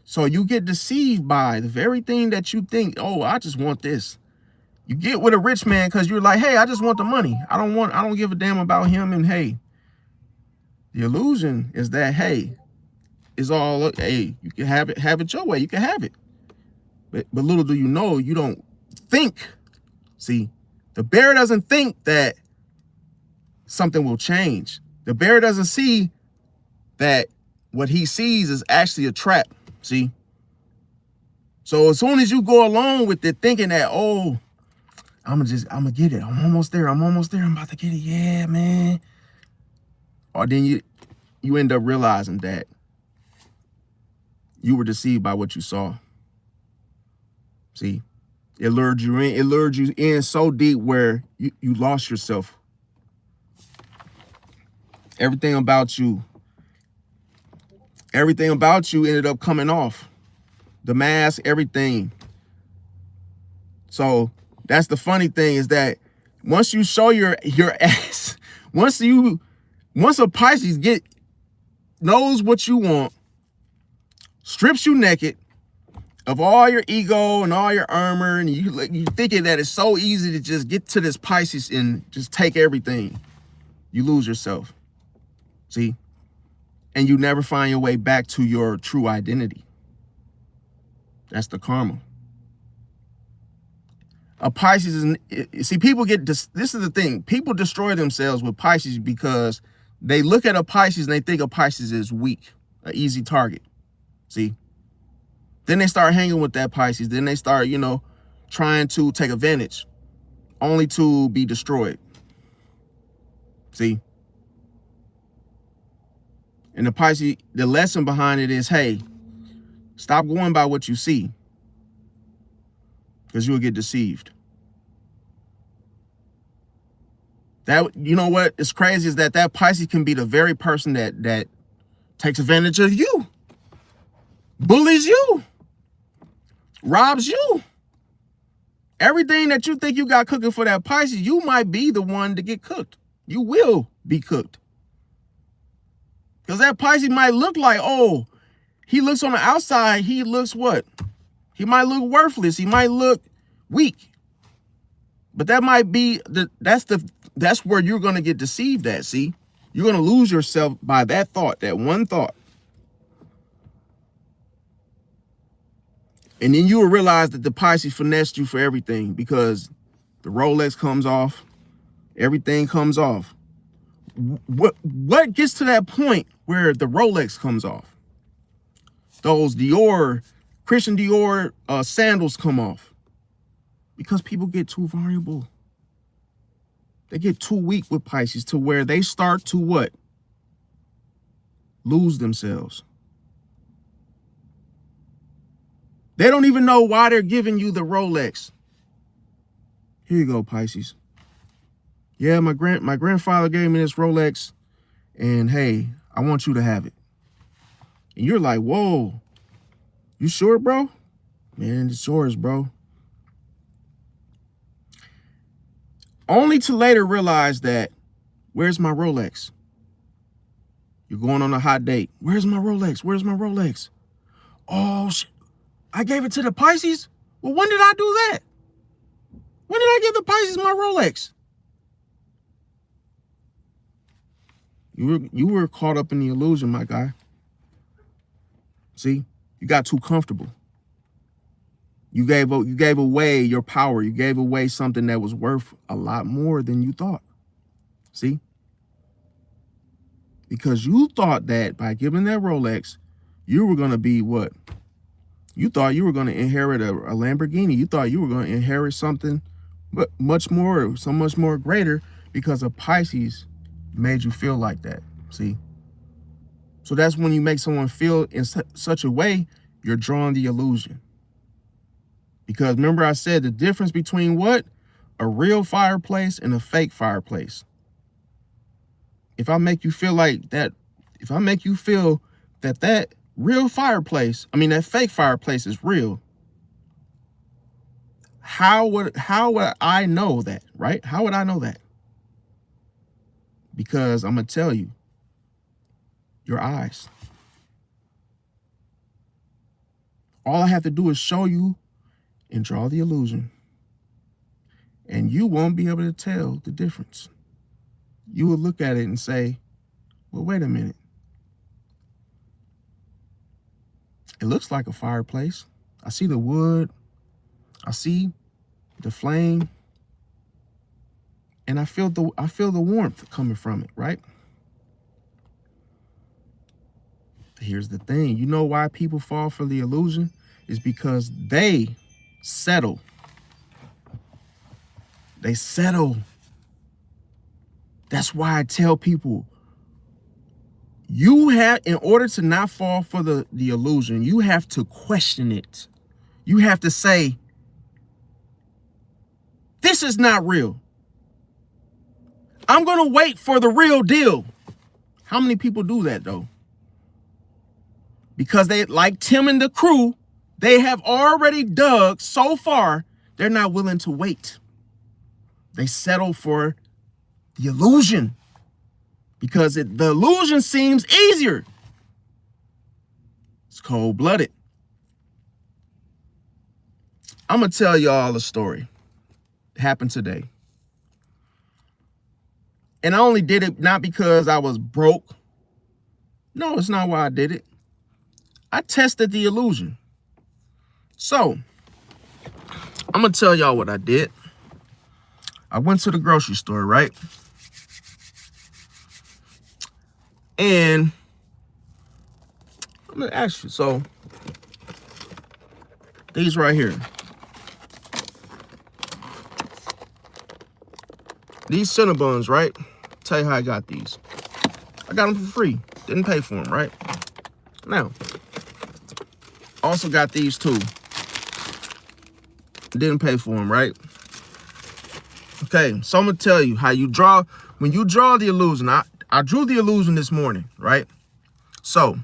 So you get deceived by the very thing that you think, oh, I just want this. You get with a rich man because you're like, hey, I just want the money. I don't give a damn about him. And hey, the illusion is that, hey, it's all, hey, you can have it your way. You can have it. But little do you know, you don't think. See, the bear doesn't think that something will change. The bear doesn't see that what he sees is actually a trap, see? So as soon as you go along with it thinking that, oh, I'm gonna get it. I'm almost there. I'm about to get it. Yeah, man. Or then you end up realizing that you were deceived by what you saw. See, it lured you in. It lured you in so deep where you lost yourself. Everything about you ended up coming off. The mask, everything. So that's the funny thing, is that once you show your ass, once a Pisces knows what you want, strips you naked of all your ego and all your armor, and you thinking that it's so easy to just get to this Pisces and just take everything, you lose yourself. See? And you never find your way back to your true identity. That's the karma. A Pisces is, see, people get this is the thing. People destroy themselves with Pisces because they look at a Pisces and they think a Pisces is weak, an easy target. See? Then they start hanging with that Pisces. Then they start, trying to take advantage, only to be destroyed. See? And the Pisces, the lesson behind it is, hey, stop going by what you see, because you'll get deceived. That, you know what is crazy is that Pisces can be the very person that takes advantage of you, bullies you, robs you. Everything that you think you got cooking for that Pisces, you might be the one to get cooked. You will be cooked. Because that Pisces might look like, oh, he looks on the outside, he looks what? He might look worthless. He might look weak. But that might be, that's where you're going to get deceived at, see? You're going to lose yourself by that thought, that one thought. And then you will realize that the Pisces finessed you for everything, because the Rolex comes off, everything comes off. What gets to that point where the Rolex comes off? Those Christian Dior sandals come off. Because people get too vulnerable. They get too weak with Pisces to where they start to what? Lose themselves. They don't even know why they're giving you the Rolex. Here you go, Pisces. Yeah, my grandfather gave me this Rolex, and hey, I want you to have it. And you're like, whoa, you sure, bro? Man, it's yours, bro. Only to later realize that, where's my Rolex? You're going on a hot date. Where's my Rolex? Where's my Rolex? Oh, shit. I gave it to the Pisces? Well, when did I do that? When did I give the Pisces my Rolex? You were caught up in the illusion, my guy. See? You got too comfortable. You gave away your power. You gave away something that was worth a lot more than you thought. See? Because you thought that by giving that Rolex, you were going to be what? You thought you were going to inherit a Lamborghini. You thought you were going to inherit something but much more greater, because a Pisces made you feel like that. See? So that's when you make someone feel in such a way, you're drawing the illusion. Because remember I said the difference between what? A real fireplace and a fake fireplace. If I make you feel like that, if I make you feel that real fireplace, that fake fireplace is real, how would I know that, right? How would I know that? Because I'm going to tell you, your eyes. All I have to do is show you and draw the illusion, and you won't be able to tell the difference. You will look at it and say, well, wait a minute. It looks like a fireplace. I see the wood. I see the flame. And I feel the warmth coming from it, right? Here's the thing. You know why people fall for the illusion? Is because they settle. They settle. That's why I tell people, you have, in order to not fall for the illusion, you have to question it. You have to say, this is not real. I'm going to wait for the real deal. How many people do that though? Because they, like Tim and the crew, they have already dug so far, they're not willing to wait. They settle for the illusion because the illusion seems easier. It's cold-blooded. I'm going to tell y'all a story. It happened today. And I only did it not because I was broke. No, it's not why I did it. I tested the illusion. So, I'm going to tell y'all what I did. I went to the grocery store, right? And I'm going to ask you, so these right here. These Cinnabons, right? Tell you how I got these. I got them for free. Didn't pay for them, right? Now, also got these too. Didn't pay for them, right? Okay, so I'm gonna tell you how you draw. When you draw the illusion, I drew the illusion this morning, right? So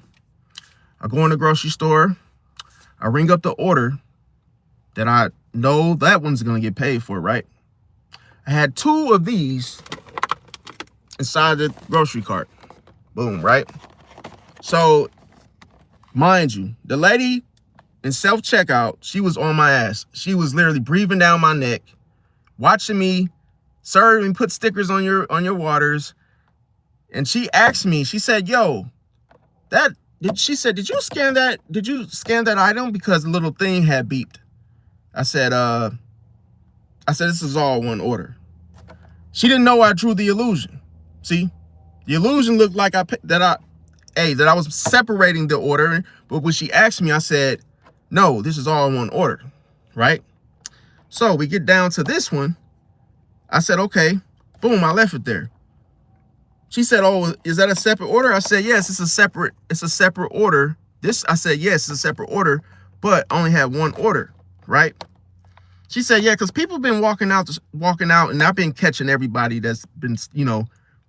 I go in the grocery store. I ring up the order that I know that one's gonna get paid for, right? I had 2 of these inside the grocery cart. Boom, right? So, mind you, the lady in self-checkout, she was on my ass. She was literally breathing down my neck, watching me, sir, and put stickers on your waters. And she asked me, she said, yo, she said, did you scan that item? Because the little thing had beeped. I said, this is all one order. She didn't know I drew the illusion. See, the illusion looked like that I was separating the order. But when she asked me, I said, no, this is all one order, right? So we get down to this one. I said, okay, boom, I left it there. She said, oh, is that a separate order? I said, yes, it's a separate order. I said, yes, it's a separate order, but I only had one order, right? She said, yeah, because people have been walking out, and I've been catching everybody that's been,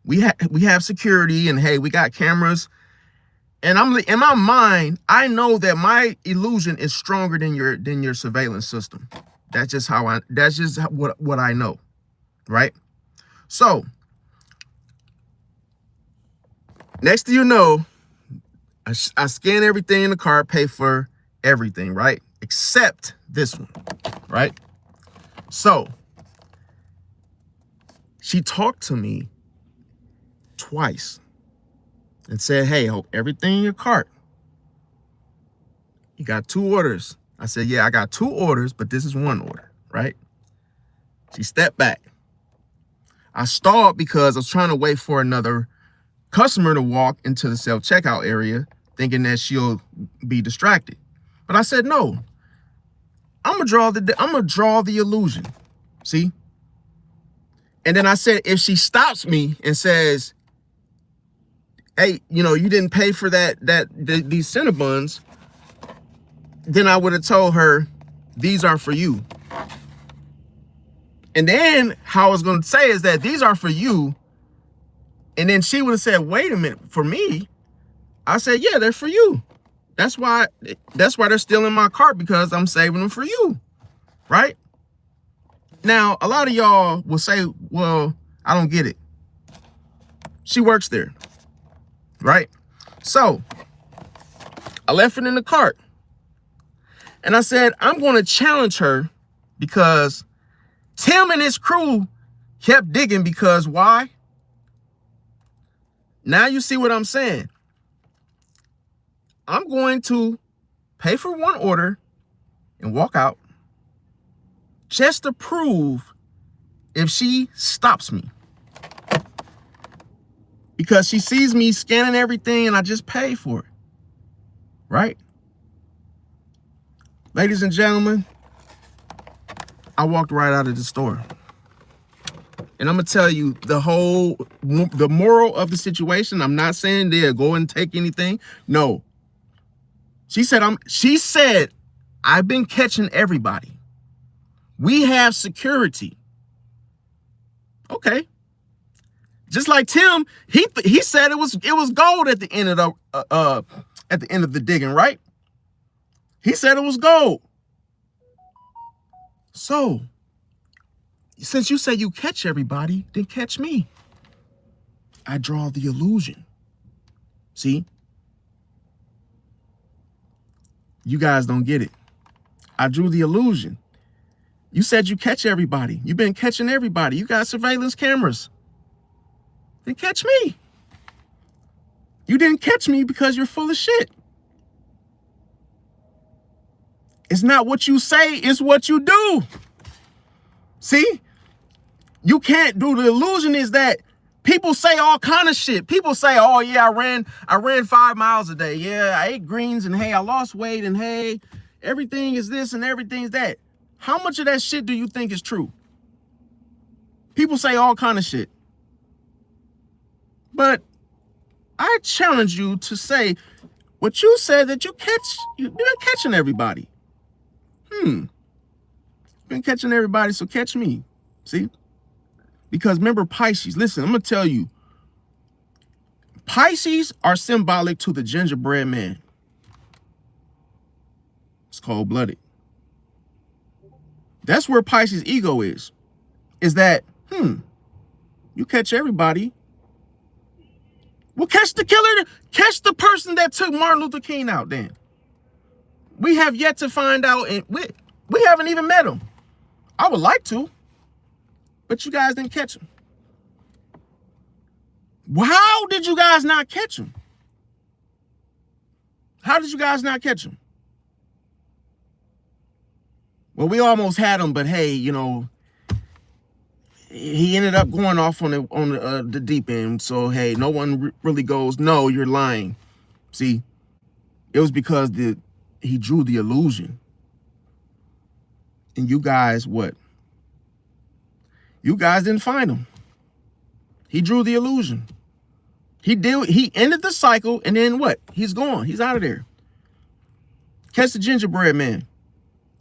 we have security, and hey, we got cameras. And in my mind, I know that my illusion is stronger than your surveillance system. That's just what I know, right? So next thing you know, I scan everything in the cart, pay for everything, right? Except this one, right? So she talked to me twice and said, hey, hope everything in your cart. You got 2 orders. I said, yeah, I got 2 orders, but this is one order, right? She stepped back. I stalled because I was trying to wait for another customer to walk into the self-checkout area, thinking that she'll be distracted. But I said, no, I'm gonna draw the illusion. See? And then I said, if she stops me and says, hey, you didn't pay for these Cinnabons, then I would have told her, these are for you. And then how I was going to say is that these are for you. And then she would have said, wait a minute, for me? I said, yeah, they're for you. That's why they're still in my cart, because I'm saving them for you, right? Now, a lot of y'all will say, well, I don't get it. She works there, right? So I left it in the cart. And I said, I'm going to challenge her, because Tim and his crew kept digging. Because why? Now you see what I'm saying. I'm going to pay for one order and walk out just to prove if she stops me. Because she sees me scanning everything and I just paid for it. right? Ladies and gentlemen, I walked right out of the store. And I'm going to tell you the moral of the situation. I'm not saying there, go and take anything. No. She said, I've been catching everybody. We have security. Okay. Just like Tim, he said it was gold at the end of the digging, right? He said it was gold. So, since you say you catch everybody, then catch me. I draw the illusion. See? You guys don't get it. I drew the illusion. You said you catch everybody. You've been catching everybody. You got surveillance cameras. Then catch me. You didn't catch me because you're full of shit. It's not what you say, it's what you do. See? You can't do the illusion is that people say all kind of shit. People say, oh yeah, I ran 5 miles a day. Yeah, I ate greens and hey, I lost weight and hey, everything is this and everything's that. How much of that shit do you think is true? People say all kind of shit. But I challenge you to say what you said that you've been catching everybody. Been catching everybody, so catch me. See? Because remember Pisces, listen, I'm going to tell you. Pisces are symbolic to the gingerbread man. It's cold-blooded. That's where Pisces' ego is that, you catch everybody. Well, catch the killer, catch the person that took Martin Luther King out then. We have yet to find out, and we haven't even met him. I would like to, but you guys didn't catch him. Well, how did you guys not catch him? How did you guys not catch him? Well, we almost had him, but hey, you know, he ended up going off on the deep end. So hey, no one really goes, no, you're lying. See, it was because he drew the illusion. And you guys, what? You guys didn't find him. He drew the illusion. He ended the cycle, and then what? He's gone. He's out of there. Catch the gingerbread man.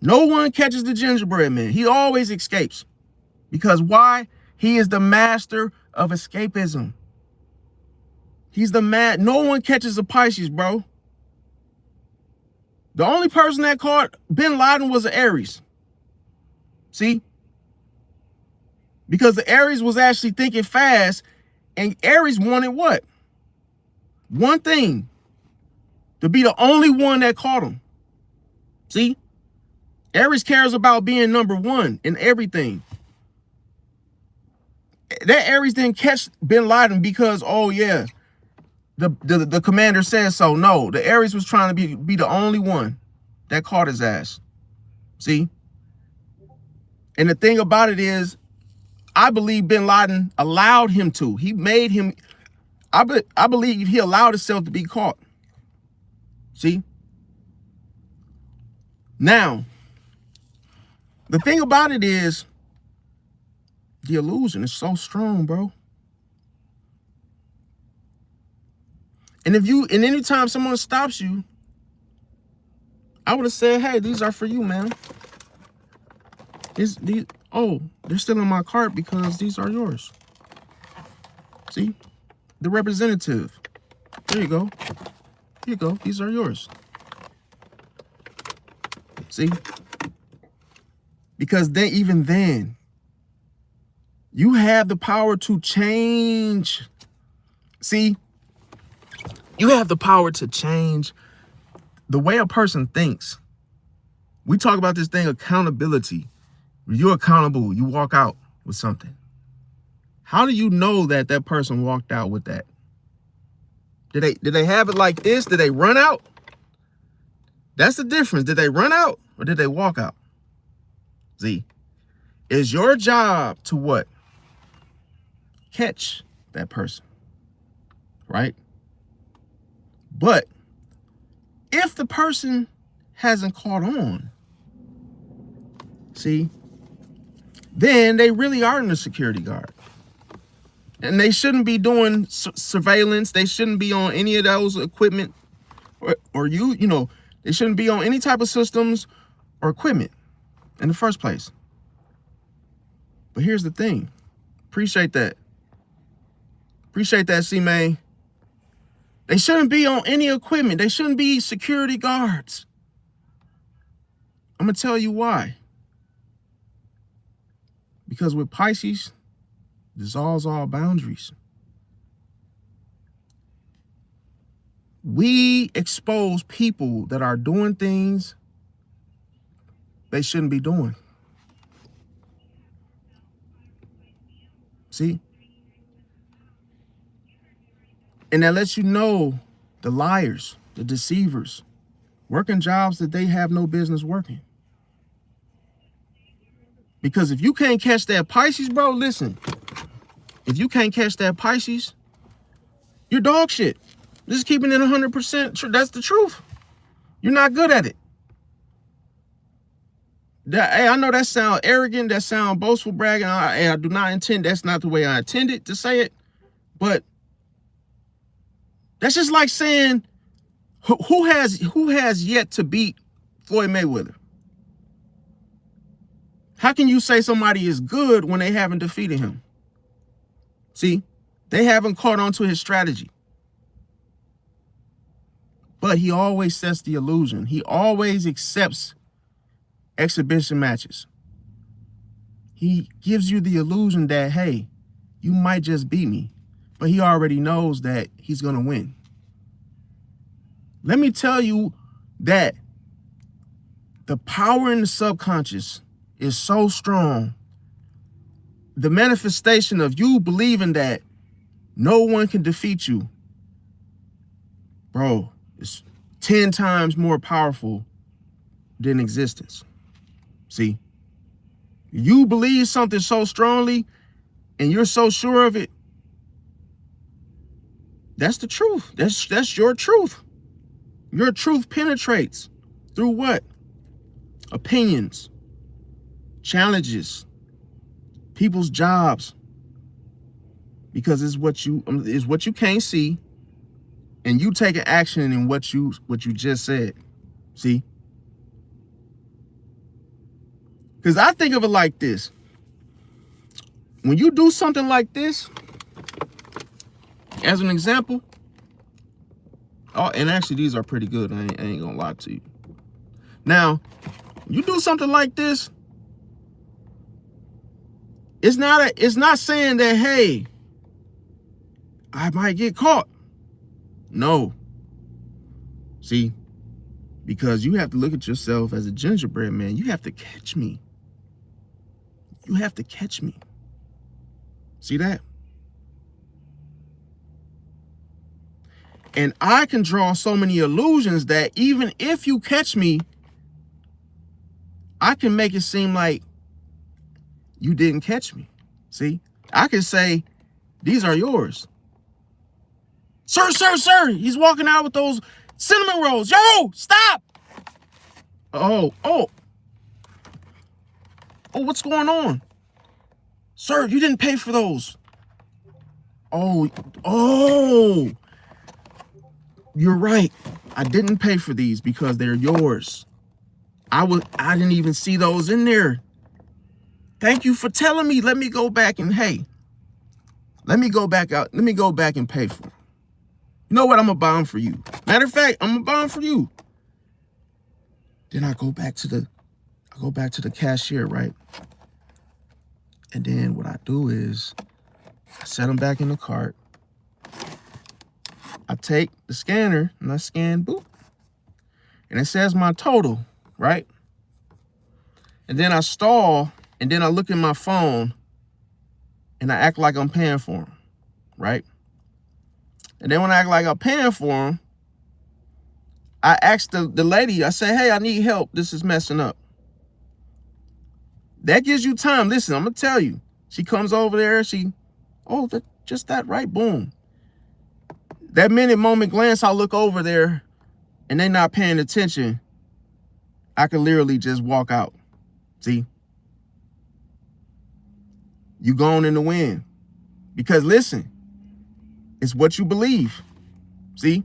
No one catches the gingerbread man. He always escapes. Because why? He is the master of escapism. He's no one catches a Pisces, bro. The only person that caught bin Laden was an Aries. See? Because the Aries was actually thinking fast, and Aries wanted what? One thing. To be the only one that caught him. See? Aries cares about being number one in everything. That Aries didn't catch bin Laden because, oh yeah, the commander said so. No, the Aries was trying to be the only one that caught his ass. See? And the thing about it is, I believe bin Laden allowed him to. He made him, I believe he allowed himself to be caught. See? Now, the thing about it is, the illusion is so strong, bro. And anytime someone stops you, I would have said, hey, these are for you, man. They're still in my cart because these are yours. See? The representative. There you go. Here you go. These are yours. See? Because even then, you have the power to change. See? You have the power to change the way a person thinks. We talk about this thing, accountability. When you're accountable, you walk out with something. How do you know that that person walked out with that? Did they have it like this? Did they run out? That's the difference. Did they run out or did they walk out? See, it's your job to what? Catch that person, right? But if the person hasn't caught on, see, then they really are in the security guard. And they shouldn't be doing surveillance. They shouldn't be on any of those equipment or they shouldn't be on any type of systems or equipment in the first place. But here's the thing. Appreciate that. Appreciate that, C-May. They shouldn't be on any equipment. They shouldn't be security guards. I'm going to tell you why. Because with Pisces, dissolves all boundaries. We expose people that are doing things they shouldn't be doing. See? And that lets you know the liars, the deceivers, working jobs that they have no business working. Because if you can't catch that Pisces, bro, listen. If you can't catch that Pisces, you're dog shit. Just keeping it 100% true. That's the truth. You're not good at it. Hey, I know that sound arrogant, that sound boastful, bragging. I do not intend, that's not the way I intended to say it. But that's just like saying, who has yet to beat Floyd Mayweather? How can you say somebody is good when they haven't defeated him? See, they haven't caught on to his strategy. But he always sets the illusion. He always accepts exhibition matches. He gives you the illusion that, hey, you might just beat me. But he already knows that he's going to win. Let me tell you that the power in the subconscious is so strong. The manifestation of you believing that no one can defeat you, bro, is 10 times more powerful than existence. See, you believe something so strongly and you're so sure of it. That's the truth. That's your truth. Your truth penetrates through what? Opinions, challenges, people's jobs, because it's what you can't see, and you taking action in what you just said. See? Because I think of it like this. When you do something like this, as an example, oh, and actually these are pretty good. I ain't gonna lie to you. Now, you do something like this, it's not saying that, hey, I might get caught. No. See, because you have to look at yourself as a gingerbread man. You have to catch me. You have to catch me. See that? And I can draw so many illusions that even if you catch me, I can make it seem like you didn't catch me. See? I can say, these are yours. Sir, he's walking out with those cinnamon rolls. Yo, stop! Oh, what's going on? Sir, you didn't pay for those. Oh, you're right. I didn't pay for these because they're yours. I didn't even see those in there. Thank you for telling me. Let me go back and, hey, let me go back out. Let me go back and pay for them. You know what? I'm going to buy them for you. Matter of fact, I'm going to buy them for you. Then I go back to the cashier, right? And then what I do is I set them back in the cart. I take the scanner and I scan, boop. And it says my total, right? And then I stall and then I look at my phone and I act like I'm paying for them, right? And then when I act like I'm paying for them, I ask the lady, I say, hey, I need help. This is messing up. That gives you time. Listen, I'm going to tell you. She comes over there. Just that, right? Boom. That moment glance, I look over there and they not paying attention, I could literally just walk out. See? You going in the wind. Because listen, it's what you believe. See?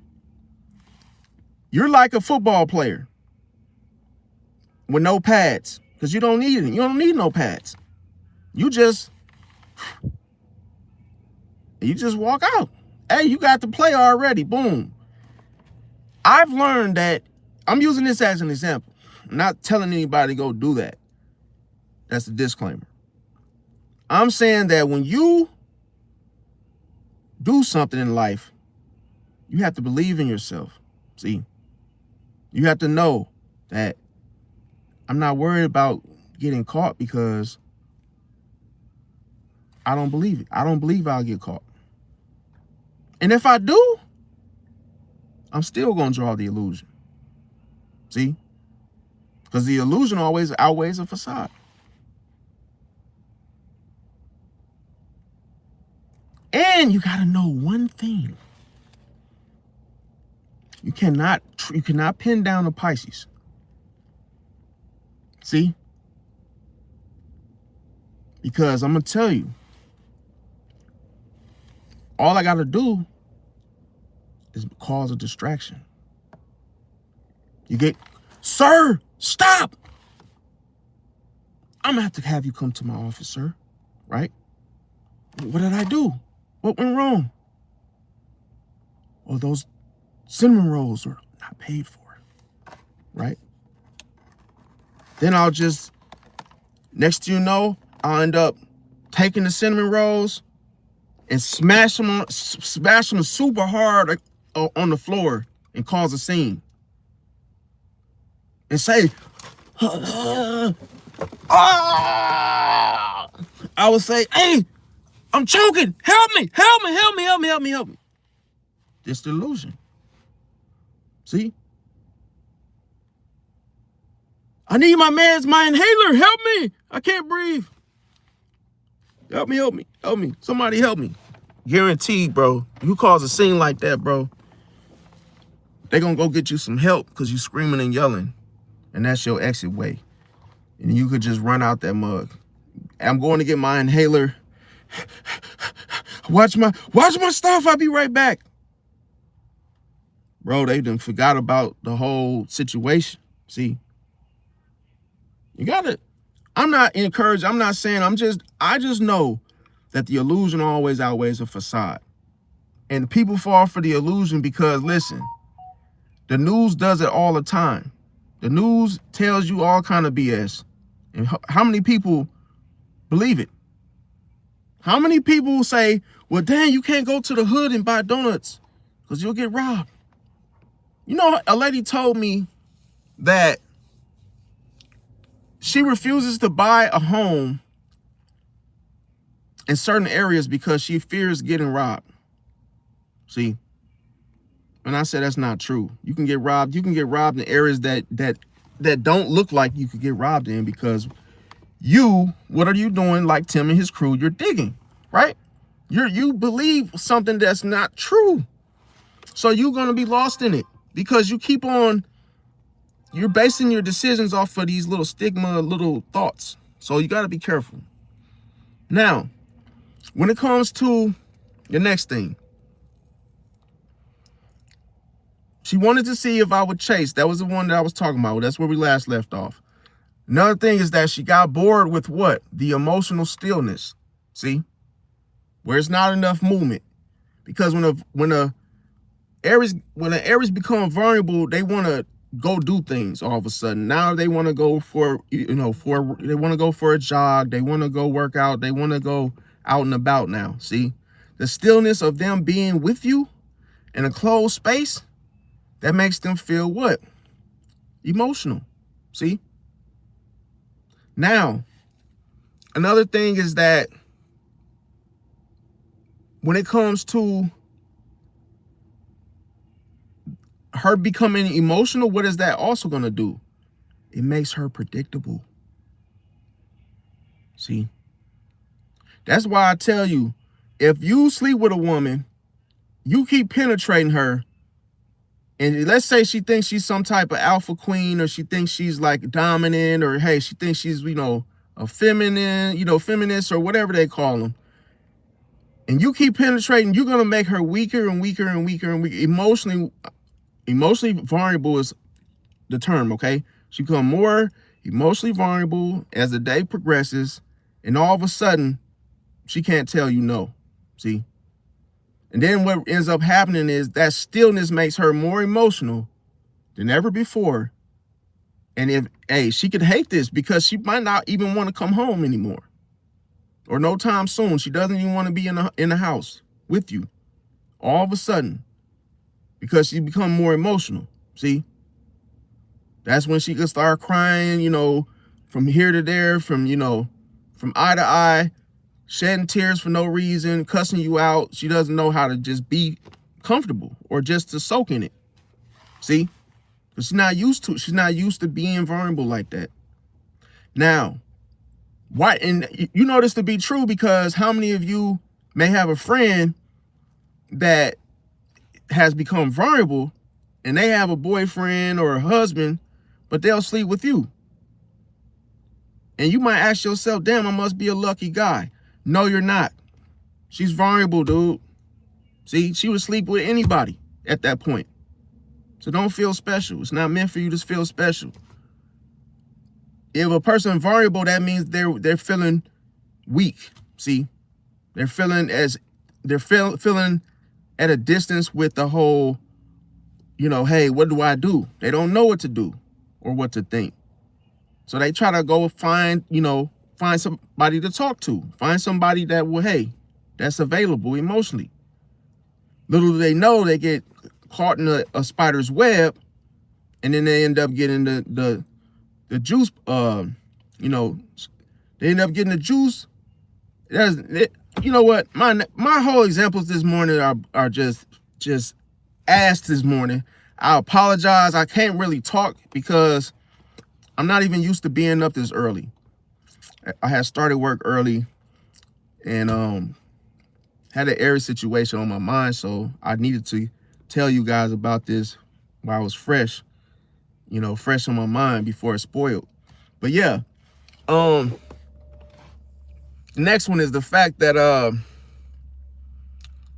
You're like a football player with no pads, because you don't need it. You don't need no pads. You just walk out. Hey, you got the play already. Boom. I've learned that, I'm using this as an example. I'm not telling anybody to go do that. That's a disclaimer. I'm saying that when you do something in life, you have to believe in yourself. See? You have to know that I'm not worried about getting caught because I don't believe it. I don't believe I'll get caught. And if I do, I'm still going to draw the illusion. See? Because the illusion always outweighs a facade. And you got to know one thing. You cannot pin down the Pisces. See? Because I'm going to tell you, all I got to do is cause a distraction. You get, sir, stop. I'm going to have you come to my office, sir. Right? What did I do? What went wrong? Well, those cinnamon rolls are not paid for. Right? Then I'll just, next thing you know, I'll end up taking the cinnamon rolls and smash them super hard on the floor and cause a scene. And say, I would say, hey, I'm choking. Help me, help me, help me, help me, help me, help me. This delusion. See? I need my meds, my inhaler. Help me. I can't breathe. Help me, help me, help me. Somebody help me. Guaranteed, bro. You cause a scene like that, bro, they gonna go get you some help because you screaming and yelling. And that's your exit way. And you could just run out that mug. I'm going to get my inhaler. Watch my stuff. I'll be right back. Bro, they done forgot about the whole situation. See? You gotta, I'm not encouraged. I'm not saying, I just know that the illusion always outweighs a facade. And people fall for the illusion because, listen, the news does it all the time. The news tells you all kind of BS. And how many people believe it? How many people say, well, dang, you can't go to the hood and buy donuts because you'll get robbed? You know, a lady told me that she refuses to buy a home in certain areas because she fears getting robbed. See? And I said that's not true. You can get robbed. You can get robbed in areas that don't look like you could get robbed in because what are you doing like Tim and his crew? You're digging, right? You believe something that's not true. So you're going to be lost in it because you're basing your decisions off of these little thoughts. So you got to be careful. Now, when it comes to the next thing, she wanted to see if I would chase. That was the one that I was talking about. That's where we last left off. Another thing is that she got bored with what? The emotional stillness. See? Where it's not enough movement. Because when an Aries become vulnerable, they want to go do things all of a sudden. Now they want to go for a jog. They want to go work out. They want to go out and about now. See? The stillness of them being with you in a closed space, that makes them feel what? Emotional. See? Now, another thing is that when it comes to her becoming emotional, what is that also going to do? It makes her predictable. See? That's why I tell you, if you sleep with a woman, you keep penetrating her, And let's say she thinks she's some type of alpha queen, or she thinks she's like dominant, or hey, she thinks she's, you know, a feminine, you know, feminist, or whatever they call them. And you keep penetrating, you're going to make her weaker and weaker and weaker and weaker. Emotionally vulnerable is the term, okay? She become more emotionally vulnerable as the day progresses, and all of a sudden, she can't tell you no, see? And then what ends up happening is that stillness makes her more emotional than ever before. And if, hey, she could hate this because she might not even want to come home anymore. Or no time soon. She doesn't even want to be in the house with you. All of a sudden. Because she become more emotional. See? That's when she could start crying, you know, from here to there, from, you know, from eye to eye, shedding tears for no reason, cussing you out. She doesn't know how to just be comfortable or just to soak in it. See? But she's not used to being vulnerable like that. Now, why? And you know this to be true because how many of you may have a friend that has become vulnerable and they have a boyfriend or a husband, but they'll sleep with you. And you might ask yourself, damn, I must be a lucky guy. No, you're not. She's vulnerable, dude. See, she would sleep with anybody at that point. So don't feel special. It's not meant for you to feel special. If a person vulnerable, that means they're feeling weak. See, they're feeling feeling at a distance with the whole, you know, hey, what do I do? They don't know what to do or what to think. So they try to go find somebody to talk to, find somebody that will, hey, that's available emotionally. Little do they know, they get caught in a spider's web, and then they end up getting the juice. They end up getting the juice. You know what? My whole examples this morning are just ass this morning. I apologize. I can't really talk because I'm not even used to being up this early. I had started work early and had an Aries situation on my mind, so I needed to tell you guys about this while I was fresh, fresh on my mind before it spoiled. But yeah, the next one is the fact that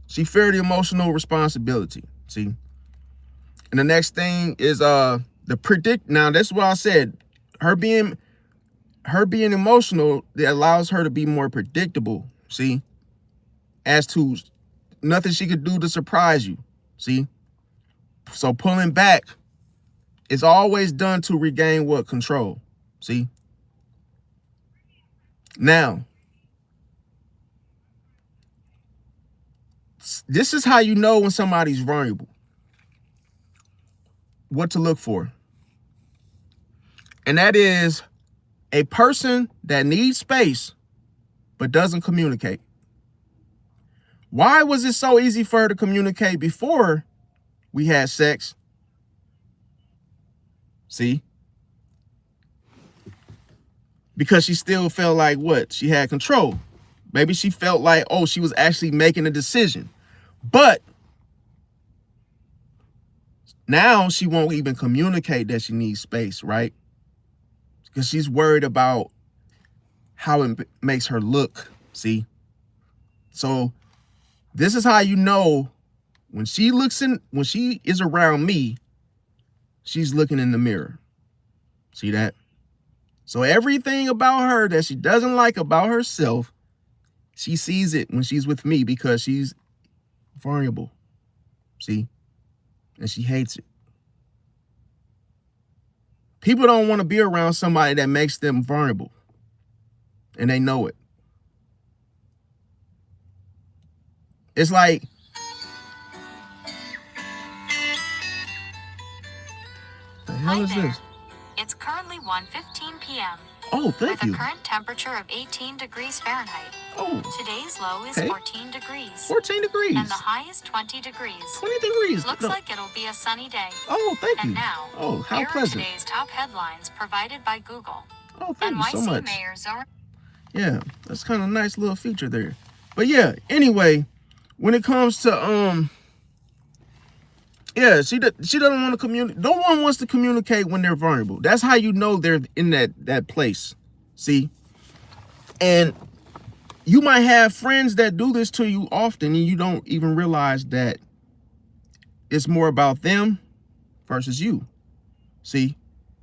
she feared the emotional responsibility. See, and the next thing is the predict. Now that's what I said. Her being emotional, that allows her to be more predictable. See, as to nothing she could do to surprise you. See, so pulling back is always done to regain what? Control. See, now this is how you know when somebody's vulnerable. What to look for. And that is a person that needs space but doesn't communicate. Why was it so easy for her to communicate before we had sex? See? Because she still felt like what? She had control. Maybe she felt like, oh, she was actually making a decision. But now she won't even communicate that she needs space, right? Because she's worried about how it makes her look, see? So this is how you know when she is around me, she's looking in the mirror. See that? So everything about her that she doesn't like about herself, she sees it when she's with me because she's vulnerable. See? And she hates it. People don't want to be around somebody that makes them vulnerable. And they know it. It's like, the hell is this? It's currently 1:15 p.m. Oh, thank you. With a current temperature of 18 degrees Fahrenheit. Oh. Today's low is 14 degrees. 14 degrees. And the high is 20 degrees. 20 degrees. Looks like it'll be a sunny day. Oh, thank you. And now, oh, how here pleasant. are today's top headlines provided by Google. Oh, thank NYC you so much. Mayor Yeah, that's kind of a nice little feature there. But yeah, anyway, when it comes to Yeah, she doesn't want to communicate. No one wants to communicate when they're vulnerable. That's how you know they're in that place. See? And you might have friends that do this to you often, and you don't even realize that it's more about them versus you. See?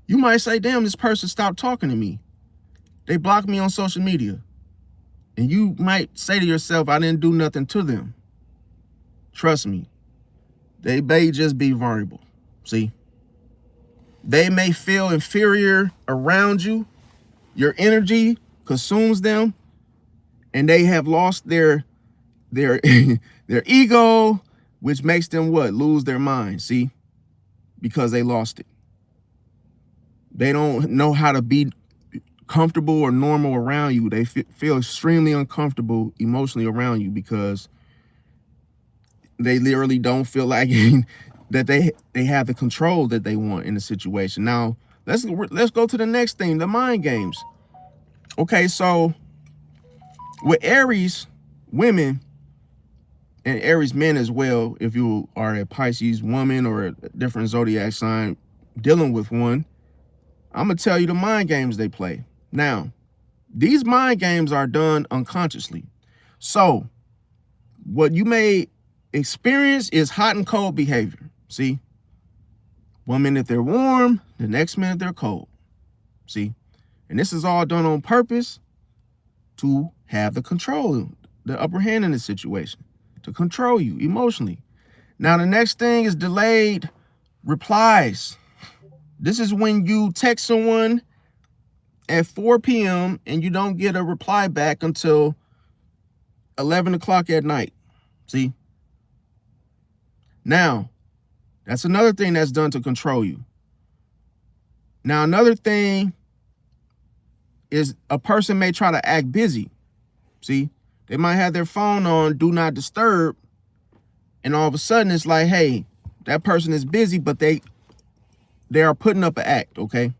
You might say, damn, this person stopped talking to me. They blocked me on social media. And you might say to yourself, I didn't do nothing to them. Trust me. They may just be vulnerable. See? They may feel inferior around you. Your energy consumes them. And they have lost their their ego, which makes them what? Lose their mind. See? Because they lost it. They don't know how to be comfortable or normal around you. They feel extremely uncomfortable emotionally around you because they literally don't feel like that they have the control that they want in the situation. Now, let's go to the next thing, the mind games. Okay, so with Aries women and Aries men as well, if you are a Pisces woman or a different zodiac sign dealing with one, I'm going to tell you the mind games they play. Now, these mind games are done unconsciously. So, what you may experience is hot and cold behavior. See? 1 minute they're warm, the next minute they're cold. See? And this is all done on purpose to have the control, the upper hand in the situation, to control you emotionally. Now, the next thing is delayed replies. This is when you text someone at 4 p.m. and you don't get a reply back until 11 o'clock at night. See? Now, that's another thing that's done to control you. Now, another thing is a person may try to act busy. See? They might have their phone on do not disturb, and all of a sudden it's like, hey, that person is busy, but they are putting up an act, okay?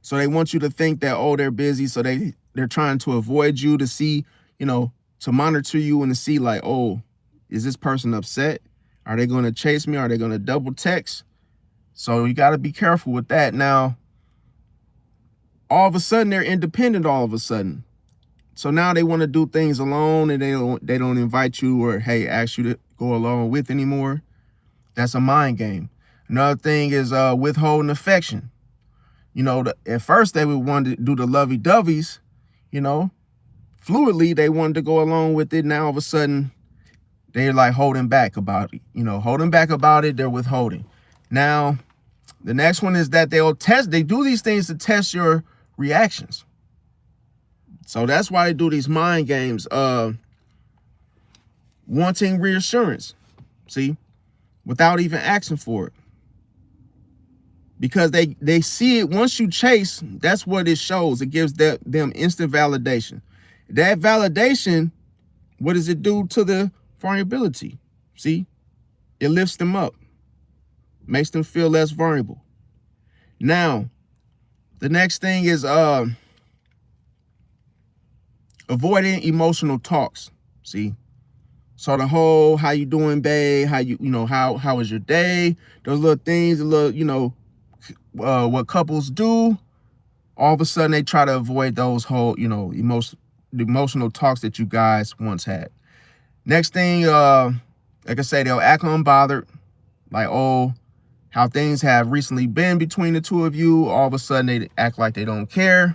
So they want you to think that, oh, they're busy, so they're trying to avoid you, to see, to monitor you and to see like, oh, is this person upset? Are they going to chase me? Are they going to double text? So you got to be careful with that. Now, all of a sudden they're independent all of a sudden. So now they want to do things alone, and they don't invite you or, hey, ask you to go along with anymore. That's a mind game. Another thing is withholding affection. At first they would want to do the lovey-doveys, fluidly they wanted to go along with it. Now all of a sudden they're like holding back about it, holding back about it. They're withholding. Now, the next one is that they do these things to test your reactions. So that's why they do these mind games, wanting reassurance, see, without even asking for it. Because they see it, once you chase, that's what it shows. It gives them instant validation. That validation, what does it do to the vulnerability? See, it lifts them up, makes them feel less vulnerable. Now, the next thing is avoiding emotional talks. See, so the whole, how you doing, babe? How was your day? Those little things, what couples do, all of a sudden they try to avoid those whole, emotional talks that you guys once had. Next thing, like I say, they'll act unbothered, like, oh, how things have recently been between the two of you. All of a sudden they act like they don't care.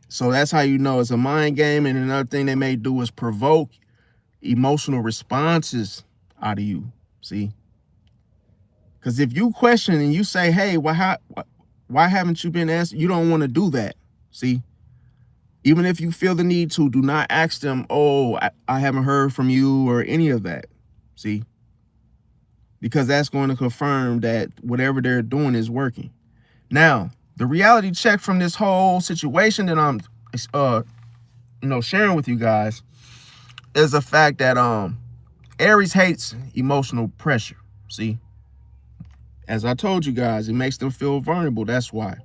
So that's how you know it's a mind game. And another thing they may do is provoke emotional responses out of you. See? Because if you question and you say, hey, why haven't you been answered? You don't want to do that. See? Even if you feel the need to, do not ask them, oh, I haven't heard from you or any of that. See? Because that's going to confirm that whatever they're doing is working. Now, the reality check from this whole situation that I'm sharing with you guys is the fact that Aries hates emotional pressure. See? As I told you guys, it makes them feel vulnerable. That's why.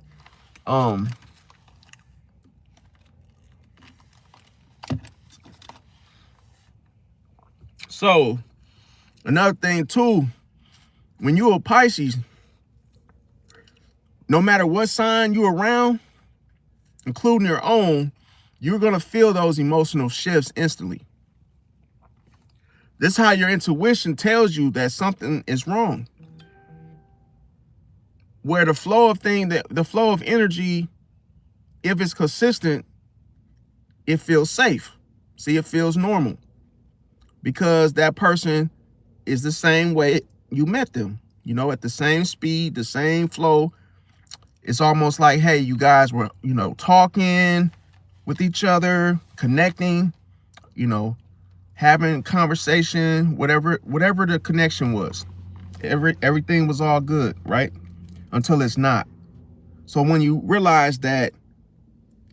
So Another thing too, when you're a Pisces, no matter what sign you're around, including your own, you're going to feel those emotional shifts instantly. This is how your intuition tells you that something is wrong. Where the flow of the flow of energy, if it's consistent, it feels safe. See, it feels normal. Because that person is the same way you met them. You know, at the same speed, the same flow. It's almost like, hey, you guys were, you know, talking with each other, connecting, you know, having conversation, whatever the connection was. Everything was all good, right? Until it's not. So when you realize that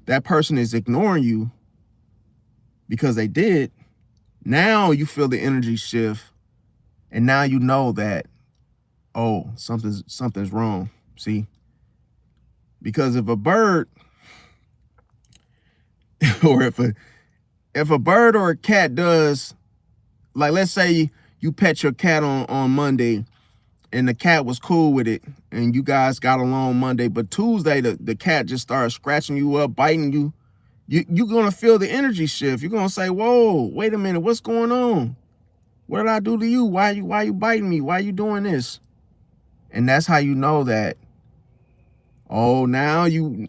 that person is ignoring you because they did, now you feel the energy shift, and now you know that, oh, something's wrong. See? Because if a bird or if a bird or a cat does, like, let's say you pet your cat on Monday and the cat was cool with it and you guys got along Monday, but Tuesday the cat just started scratching you up, biting you, you're going to feel the energy shift. You're going to say, whoa, wait a minute, what's going on? What did I do to you? Why you biting me? Why you doing this? And that's how you know that, oh, now you're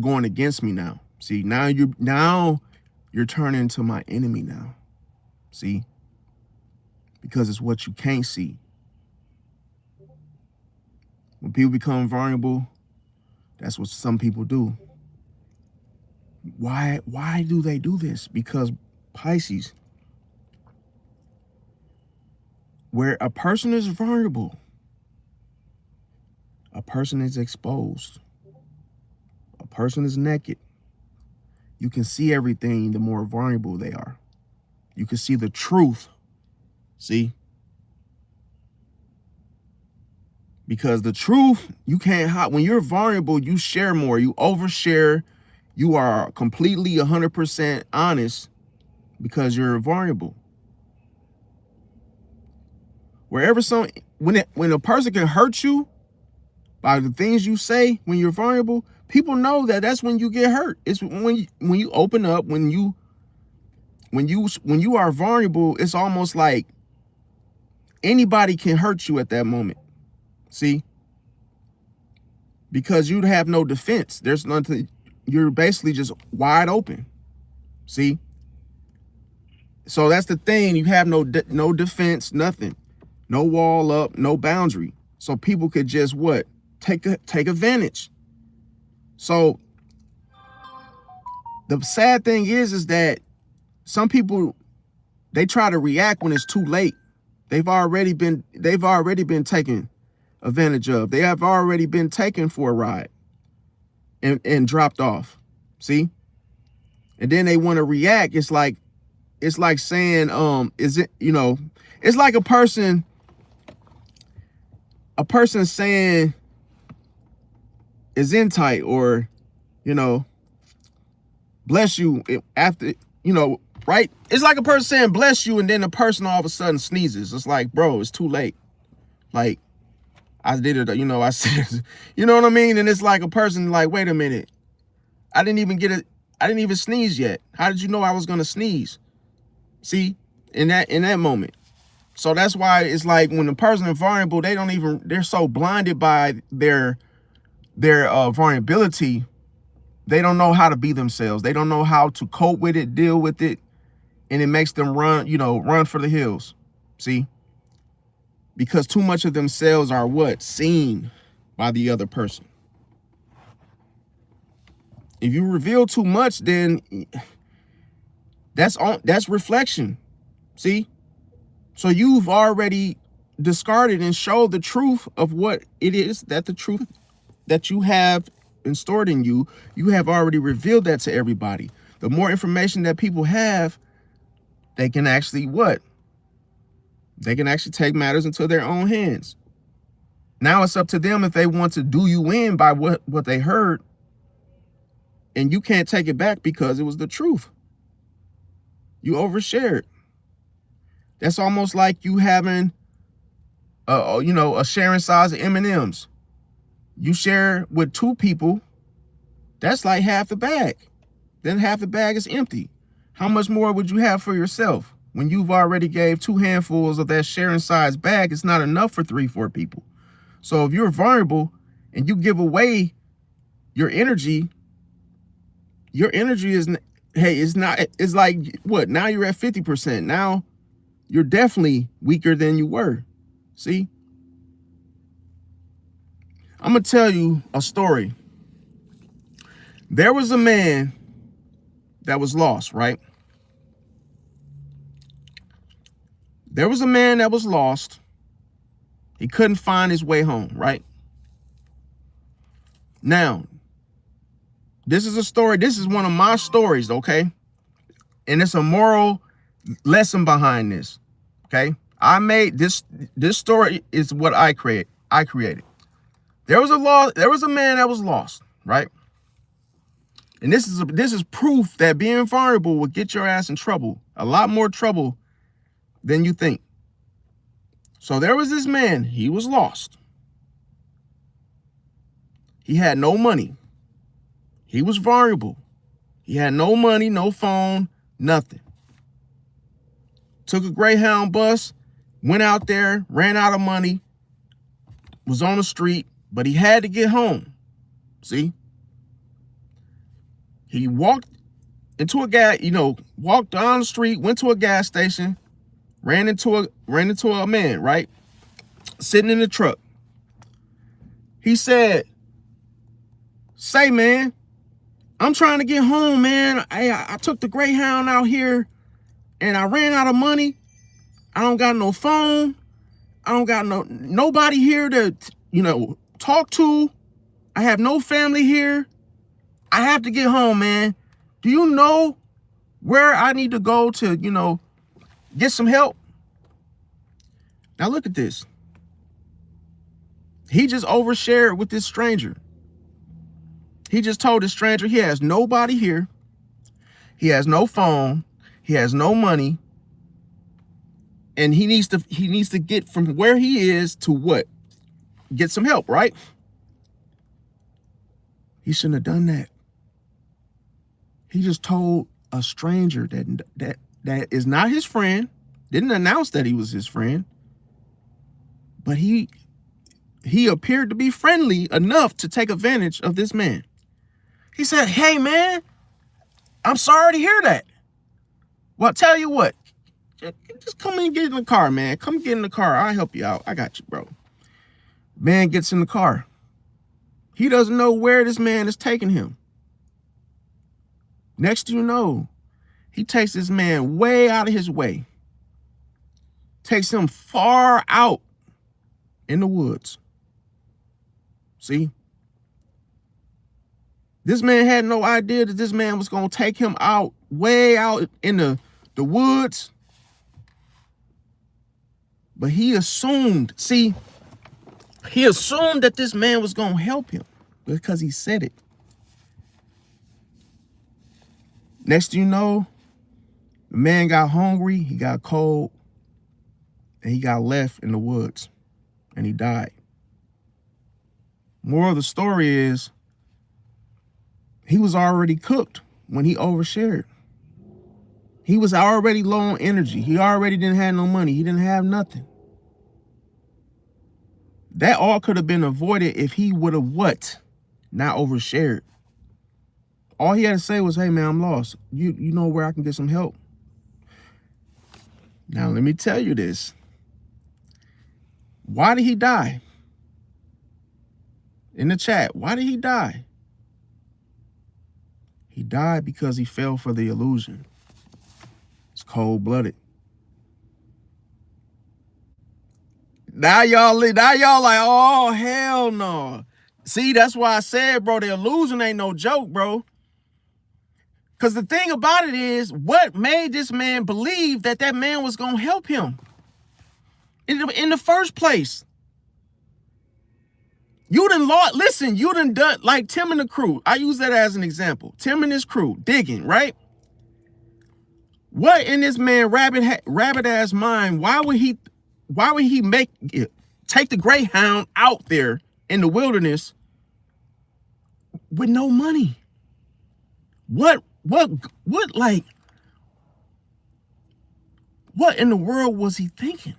going against me now. See, now you're turning into my enemy now. See? Because it's what you can't see. When people become vulnerable, that's what some people do. Why do they do this? Because Pisces, where a person is vulnerable, a person is exposed, a person is naked, you can see everything the more vulnerable they are. You can see the truth. See? Because the truth, you can't hide. When you're vulnerable, you share more, you overshare, you are completely 100% honest because you're vulnerable. When a person can hurt you by the things you say when you're vulnerable, people know that that's when you get hurt. It's when you open up, when you are vulnerable, it's almost like anybody can hurt you at that moment. See? Because you'd have no defense. There's nothing. You're basically just wide open. See? So that's the thing. You have no defense, nothing. No wall up, no boundary. So people could just what? Take advantage. So the sad thing is that some people, they try to react when it's too late. They've already been taken advantage of. They have already been taken for a ride and dropped off. See? And then they want to react. It's like saying, is it, you know, it's like a person saying is in tight, or, you know, bless you after, you know, right? It's like a person saying bless you, and then the person all of a sudden sneezes. It's like, bro, it's too late. Like, I did it, you know, I said, you know what I mean? And it's like a person like, wait a minute, I didn't even sneeze yet. How did you know I was gonna sneeze? See, in that moment. So that's why it's like when the person is vulnerable, they're so blinded by their vulnerability, they don't know how to be themselves. They don't know how to cope with it, deal with it, and it makes them run for the hills. See? Because too much of themselves are what? Seen by the other person. If you reveal too much, then that's reflection. See? So you've already discarded and showed the truth of what it is, that the truth that you have stored in you, you have already revealed that to everybody. The more information that people have, they can actually what? They can actually take matters into their own hands. Now it's up to them if they want to do you in by what they heard, and you can't take it back because it was the truth. You overshared. That's almost like you having, a sharing size of M&Ms. You share with 2 people, that's like half the bag. Then half the bag is empty. How much more would you have for yourself? When you've already gave 2 handfuls of that sharing size bag, it's not enough for 3, 4 people. So if you're vulnerable and you give away your energy is, hey, it's like, what? Now you're at 50%. Now you're definitely weaker than you were. See? I'm going to tell you a story. There was a man that was lost, right? There was a man that was lost. He couldn't find his way home, right? Now, this is a story. This is one of my stories, okay? And it's a moral lesson behind this, okay? I made this story is what I created. There was a man that was lost, right? And this is proof that being vulnerable will get your ass in trouble. A lot more trouble than you think. So there was this man, he was lost. He had no money. He was vulnerable. He had no money, no phone, nothing. Took a Greyhound bus, went out there, ran out of money, was on the street, but he had to get home. See? He walked into walked down the street, went to a gas station, ran into a man, right? Sitting in the truck. He said, "Say, man, I'm trying to get home, man. I took the Greyhound out here and I ran out of money. I don't got no phone. I don't got nobody here to, talk to. I have no family here. I have to get home, man. Do you know where I need to go to, get some help?" Now look at this. He just overshared with this stranger. He just told this stranger he has nobody here. He has no phone. He has no money. And he needs to get from where he is to what? Get some help, right? He shouldn't have done that. He just told a stranger that is not his friend, didn't announce that he was his friend, but he appeared to be friendly enough to take advantage of this man. He said, "Hey, man, I'm sorry to hear that. Well, tell you what, just come and get in the car, man. Come get in the car. I'll help you out. I got you, bro." Man gets in the car. He doesn't know where this man is taking him. Next you know, he takes this man way out of his way. Takes him far out in the woods. See? This man had no idea that this man was going to take him out, way out in the woods. But he assumed that this man was going to help him because he said it. Next thing you know, the man got hungry, he got cold, and he got left in the woods, and he died. Moral of the story is, he was already cooked when he overshared. He was already low on energy. He already didn't have no money. He didn't have nothing. That all could have been avoided if he would have what? Not overshared. All he had to say was, "Hey, man, I'm lost. You know where I can get some help?" Now, let me tell you this. Why did he die? In the chat, why did he die? He died because he fell for the illusion. It's cold-blooded. Now y'all like, oh, hell no. See, that's why I said, bro, the illusion ain't no joke, bro. Because the thing about it is, what made this man believe that man was going to help him in the first place? You done done, like Tim and the crew. I use that as an example. Tim and his crew, digging, right? What in this man rabbit ass mind? Why would he take the Greyhound out there in the wilderness with no money? What like what in the world was he thinking?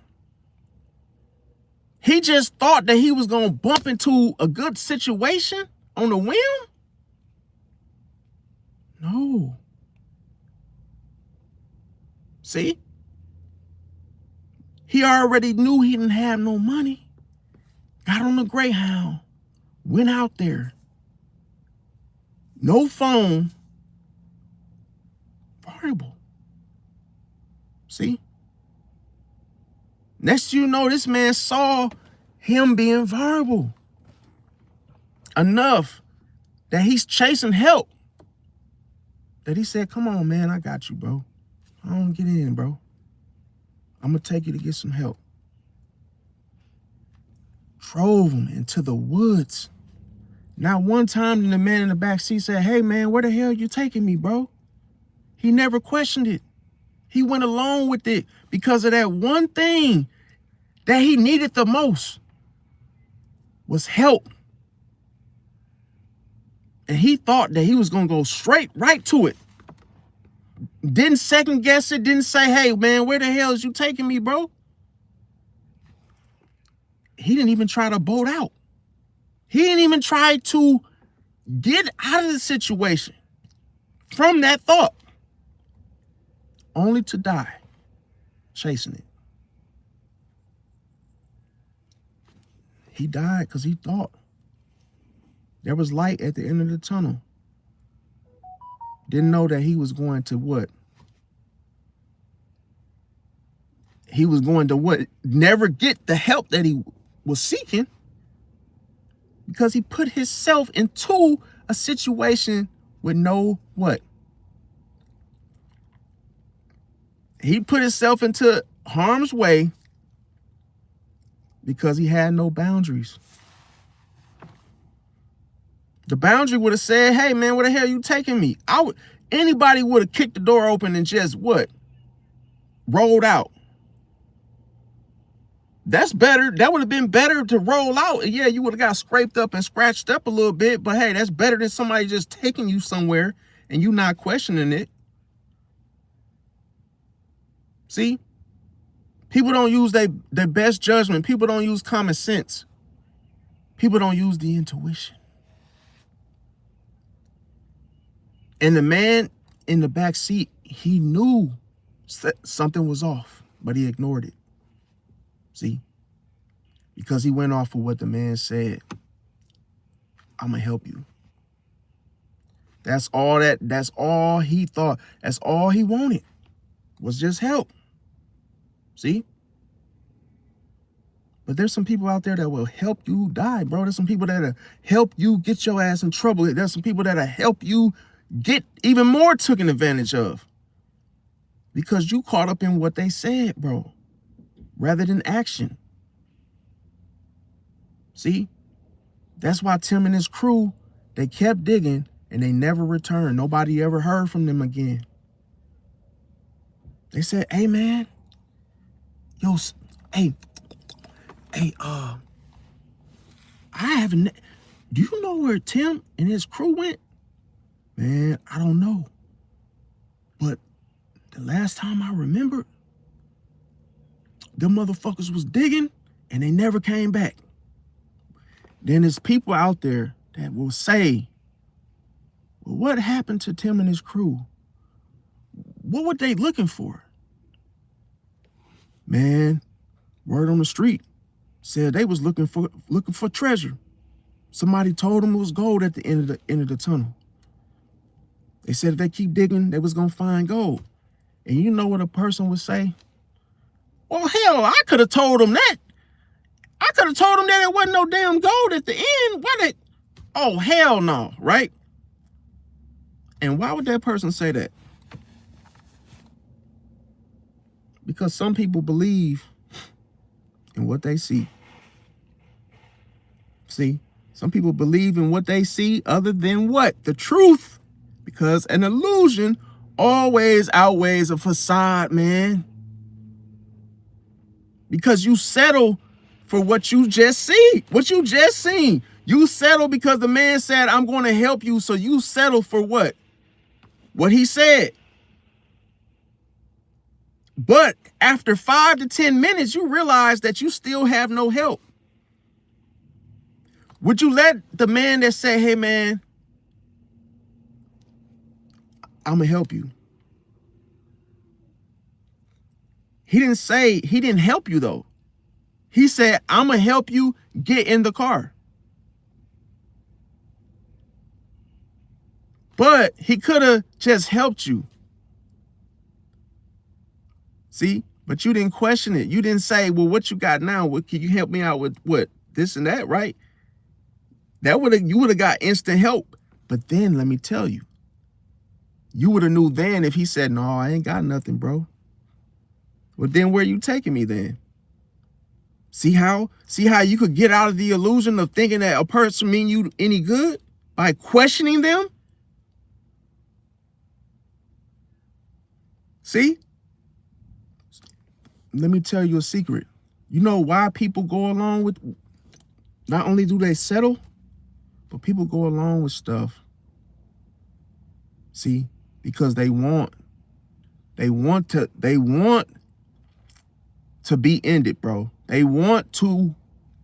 He just thought that he was gonna bump into a good situation on a whim? No. See? He already knew he didn't have no money. Got on the Greyhound. Went out there. No phone. Vulnerable. See? Next you know, this man saw him being vulnerable enough that he's chasing help. That he said, come on, man, I got you, bro. I don't get in, bro. I'm going to take you to get some help. Drove him into the woods. Not one time did the man in the back seat say, hey, man, where the hell you taking me, bro? He never questioned it. He went along with it because of that one thing that he needed the most was help. And he thought that he was going to go straight right to it. Didn't second guess it. Didn't say, hey, man, where the hell is you taking me, bro? He didn't even try to boat out. He didn't even try to get out of the situation from that thought. Only to die chasing it. He died because he thought there was light at the end of the tunnel. Didn't know that he was going to what? He was going to what? Never get the help that he was seeking because he put himself into a situation with no what? He put himself into harm's way because he had no boundaries. The boundary would have said, hey, man, where the hell you taking me? Anybody would have kicked the door open and just what? Rolled out. That's better. That would have been better to roll out. Yeah, you would have got scraped up and scratched up a little bit, but hey, that's better than somebody just taking you somewhere and you not questioning it. See? People don't use their best judgment. People don't use common sense. People don't use the intuition. And the man in the back seat, he knew something was off, but he ignored it. See? Because he went off of what the man said. I'm going to help you. That's all he thought. That's all he wanted was just help. See? But there's some people out there that will help you die, bro. There's some people that'll help you get your ass in trouble. There's some people that'll help you get even more taken advantage of because you caught up in what they said, bro, rather than action. See? That's why Tim and his crew, they kept digging and they never returned. Nobody ever heard from them again. They said, hey, man, yo, hey, I haven't, do you know where Tim and his crew went? Man, I don't know. But the last time I remember, them motherfuckers was digging and they never came back. Then there's people out there that will say, well, what happened to Tim and his crew? What were they looking for? Man, word on the street said they was looking for treasure. Somebody told them it was gold at the end of the tunnel. They said if they keep digging, they was gonna find gold. And you know what a person would say? Well, hell, I could have told them that. I could have told them that there wasn't no damn gold at the end. Oh, hell no, right? And why would that person say that? Because some people believe in what they see. See, some people believe in what they see other than what? The truth. Because an illusion always outweighs a facade, man. Because you settle for what you just see, what you just seen. You settle because the man said, I'm going to help you. So you settle for what? What he said. But after 5 to 10 minutes, you realize that you still have no help. Would you let the man that said, hey, man, I'm going to help you? He didn't help you, though. He said, I'm going to help you get in the car. But he could have just helped you. See? But you didn't question it. You didn't say, well, what you got now? What can you help me out with? What? This and that, right? You would have got instant help. But then let me tell you, you would have knew then if he said, no, I ain't got nothing, bro. Well, then where you taking me then? See how you could get out of the illusion of thinking that a person mean you any good by questioning them? See? Let me tell you a secret. You know why people go along with, not only do they settle, but people go along with stuff. See? Because they want to be ended, bro. They want to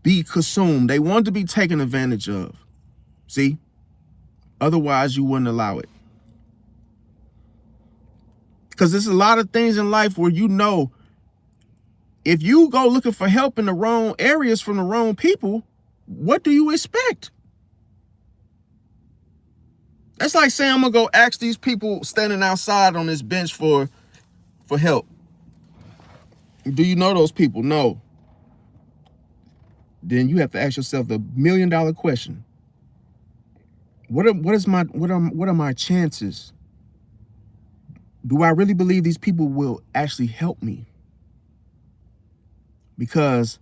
be consumed. They want to be taken advantage of. See? Otherwise, you wouldn't allow it. Because there's a lot of things in life where you know, if you go looking for help in the wrong areas from the wrong people, what do you expect? That's like saying I'm going to go ask these people standing outside on this bench for help. Do you know those people? No. Then you have to ask yourself the $1 million question. What are my chances? Do I really believe these people will actually help me? Because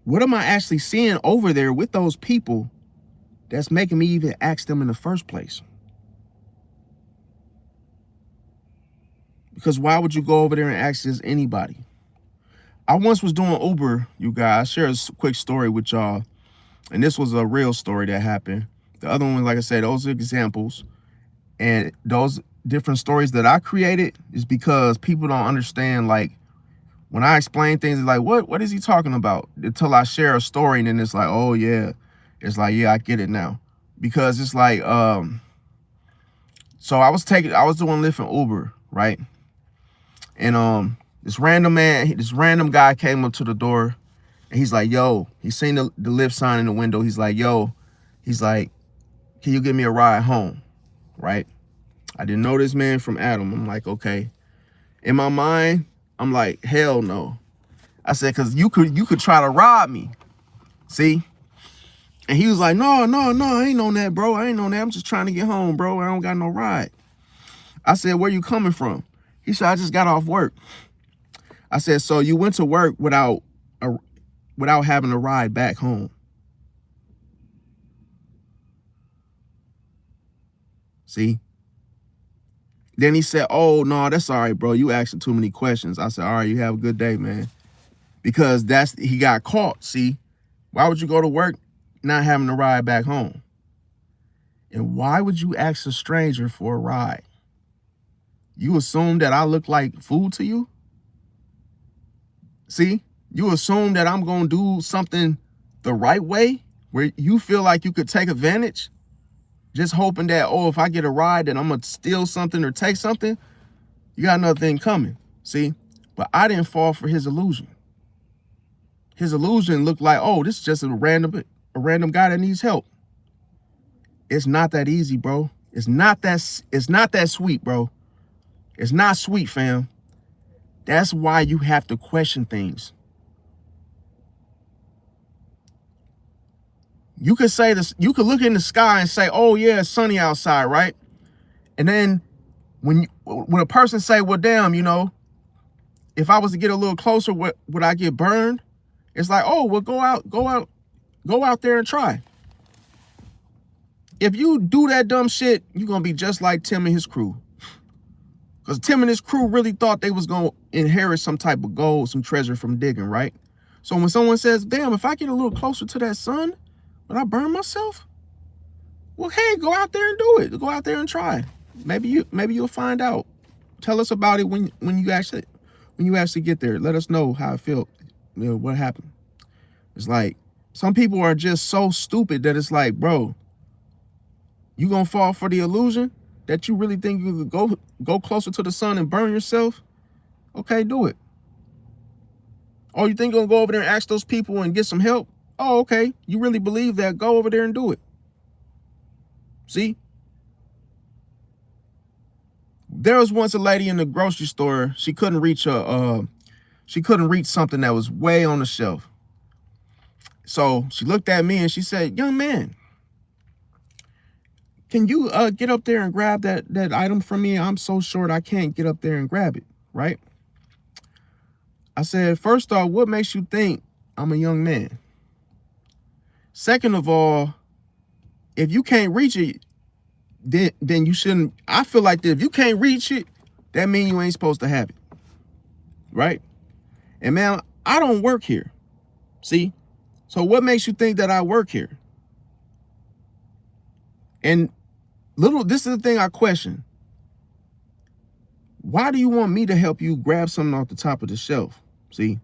what am I actually seeing over there with those people that's making me even ask them in the first place? Because why would you go over there and ask this anybody? I once was doing Uber, you guys. I'll share a quick story with y'all. And this was a real story that happened. The other one, like I said, those are examples. And those different stories that I created is because people don't understand, like, when I explain things, it's like, what is he talking about? Until I share a story, and then it's like, oh, yeah. It's like, yeah, I get it now. Because it's like, so I was doing Lyft and Uber, right? And this random guy came up to the door, and he's like, yo, he seen the Lyft sign in the window. He's like, yo, he's like, can you give me a ride home? Right? I didn't know this man from Adam. I'm like, okay. In my mind, I'm like, hell no. I said, because you could try to rob me. See? And he was like, no, I ain't on that, bro. I ain't on that. I'm just trying to get home, bro. I don't got no ride. I said, where you coming from? He said, I just got off work. I said, so you went to work without having a ride back home? See? Then he said, oh, no, that's all right, bro. You asking too many questions. I said, all right, you have a good day, man. Because he got caught, see? Why would you go to work not having a ride back home? And why would you ask a stranger for a ride? You assume that I look like food to you? See? You assume that I'm going to do something the right way where you feel like you could take advantage? Just hoping that, oh, if I get a ride, then I'm going to steal something or take something. You got another thing coming, see? But I didn't fall for his illusion. His illusion looked like, oh, this is just a random guy that needs help. It's not that easy, bro. It's not that sweet, bro. It's not sweet, fam. That's why you have to question things. You could say this, you could look in the sky and say, oh yeah, it's sunny outside, right? And then when a person say, well, damn, you know, if I was to get a little closer, would I get burned? It's like, oh, well, go out there and try. if you do that dumb shit, you're gonna be just like Tim and his crew. Because Tim and his crew really thought they was gonna inherit some type of gold, some treasure from digging, right? So when someone says, damn, if I get a little closer to that sun, would I burn myself? Well, hey, go out there and do it. Go out there and try. Maybe you'll find out. Tell us about it when you actually get there. Let us know how it felt. You know, what happened. It's like some people are just so stupid that it's like, bro, you gonna fall for the illusion that you really think you could go closer to the sun and burn yourself? Okay, do it. Oh, you think you're gonna go over there and ask those people and get some help? Oh, okay. You really believe that? Go over there and do it. See? There was once a lady in the grocery store. She couldn't reach something that was way on the shelf. So she looked at me and she said, young man, can you get up there and grab that item from me? I'm so short I can't get up there and grab it, right? I said, first off, what makes you think I'm a young man? Second of all, if you can't reach it, then you shouldn't. I feel like that if you can't reach it, that means you ain't supposed to have it, right? And man, I don't work here. See? So what makes you think that I work here? And this is the thing I question. Why do you want me to help you grab something off the top of the shelf? See?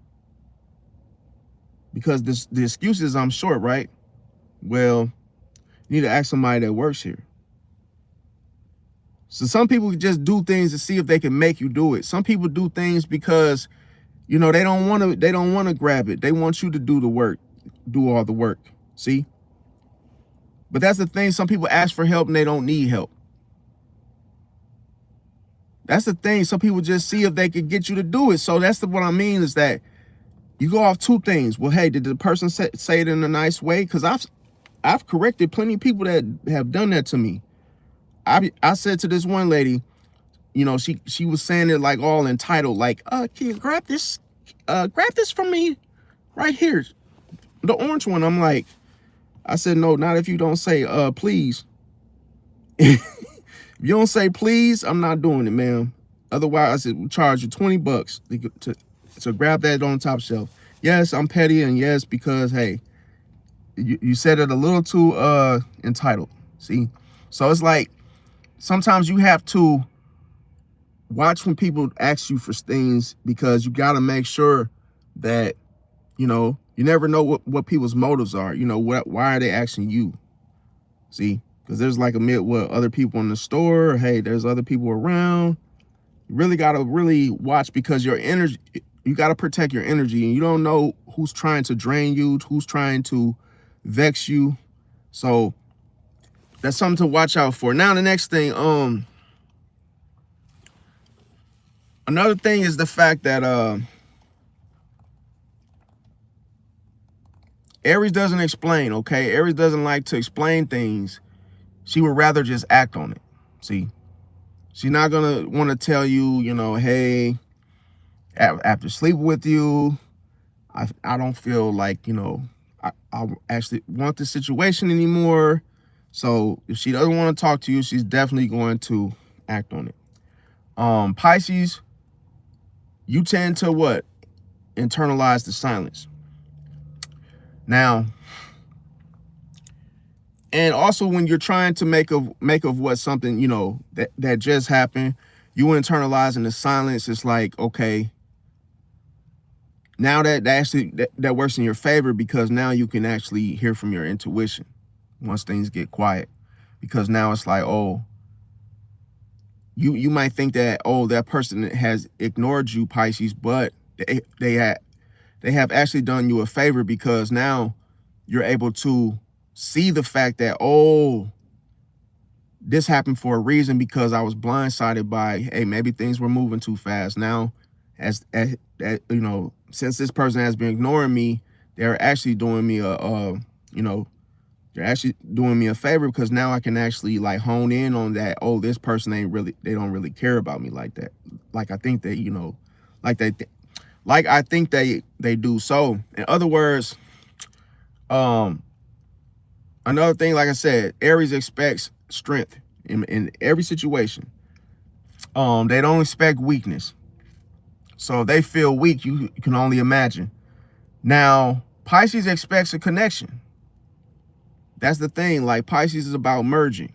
Because the excuse is I'm short, right? Well, you need to ask somebody that works here. So some people just do things to see if they can make you do it. Some people do things because, you know, they don't want to grab it. They want you to do the work, do all the work. See? But that's the thing. Some people ask for help and they don't need help. That's the thing. Some people just see if they could get you to do it. So that's what I mean is that you go off two things. Well, hey, did the person say it in a nice way? Because I've corrected plenty of people that have done that to me. I said to this one lady, you know, she was saying it like all entitled, like, can you grab this from me right here, the orange one. I'm like, I said, no, not if you don't say please. If you don't say please, I'm not doing it, ma'am. Otherwise, I said, we'll charge you $20 to grab that on the top shelf. Yes, I'm petty, and yes, because hey, you said it a little too entitled. See? So it's like sometimes you have to watch when people ask you for things, because you got to make sure that, you know, you never know what people's motives are. You know, why are they asking you? See? Because there's like other people in the store. Hey, there's other people around. You really got to watch, because your energy, you got to protect your energy, and you don't know who's trying to drain you, who's trying to vex you. So that's something to watch out for. Now, the next thing, another thing is the fact that Aries doesn't explain, okay? Aries doesn't like to explain things. She would rather just act on it. See? She's not going to want to tell you, you know, hey, after sleeping with you, I don't feel like, you know, I actually want this situation anymore. So if she doesn't want to talk to you, she's definitely going to act on it. Pisces, you tend to what? Internalize the silence. Now, and also when you're trying to make of what something, you know, that just happened, you internalizing the silence. It's like, okay, now that works in your favor, because now you can actually hear from your intuition once things get quiet. Because now it's like, oh, you might think that, oh, that person has ignored you, Pisces, but they have actually done you a favor, because now you're able to see the fact that, oh, this happened for a reason, because I was blindsided by, hey, maybe things were moving too fast. Now, as you know, since this person has been ignoring me, they're actually doing me they're actually doing me a favor, because now I can actually like hone in on that. Oh, this person they don't really care about me like that. Like I think that, you know, like I think they do. So in other words, Another thing, like I said, Aries expects strength in every situation. They don't expect weakness. So if they feel weak, you can only imagine. Now, Pisces expects a connection. That's the thing. Like, Pisces is about merging,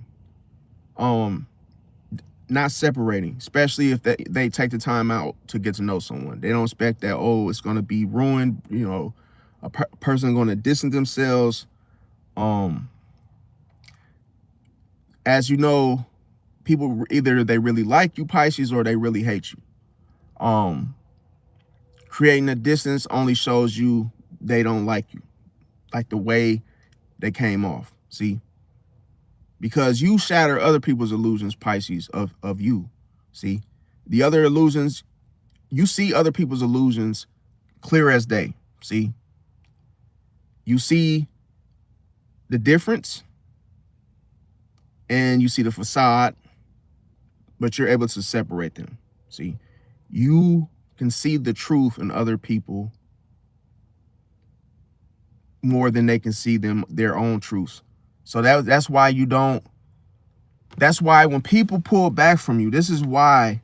not separating, especially if they take the time out to get to know someone. They don't expect that, oh, it's going to be ruined, you know, a person going to distance themselves. As you know, people either they really like you, Pisces, or they really hate you. Creating a distance only shows you they don't like you, like the way they came off. See, because you shatter other people's illusions, Pisces, of you. See, the other illusions, you see other people's illusions clear as day. See, you see the difference and you see the facade, but you're able to separate them. See, you can see the truth in other people more than they can see their own truths. So that's why you don't, that's why when people pull back from you, this is why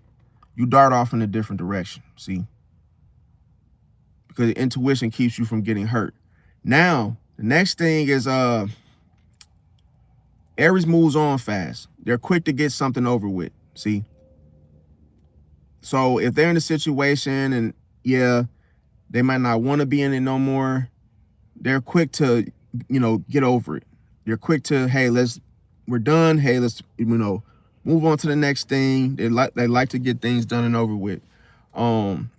you dart off in a different direction. See, because intuition keeps you from getting hurt. Now, the next thing is Aries moves on fast. They're quick to get something over with. See, so if they're in a situation and yeah, they might not want to be in it no more, they're quick to, you know, get over it. They're quick to, hey, we're done. Hey, let's, you know, move on to the next thing. They like to get things done and over with. And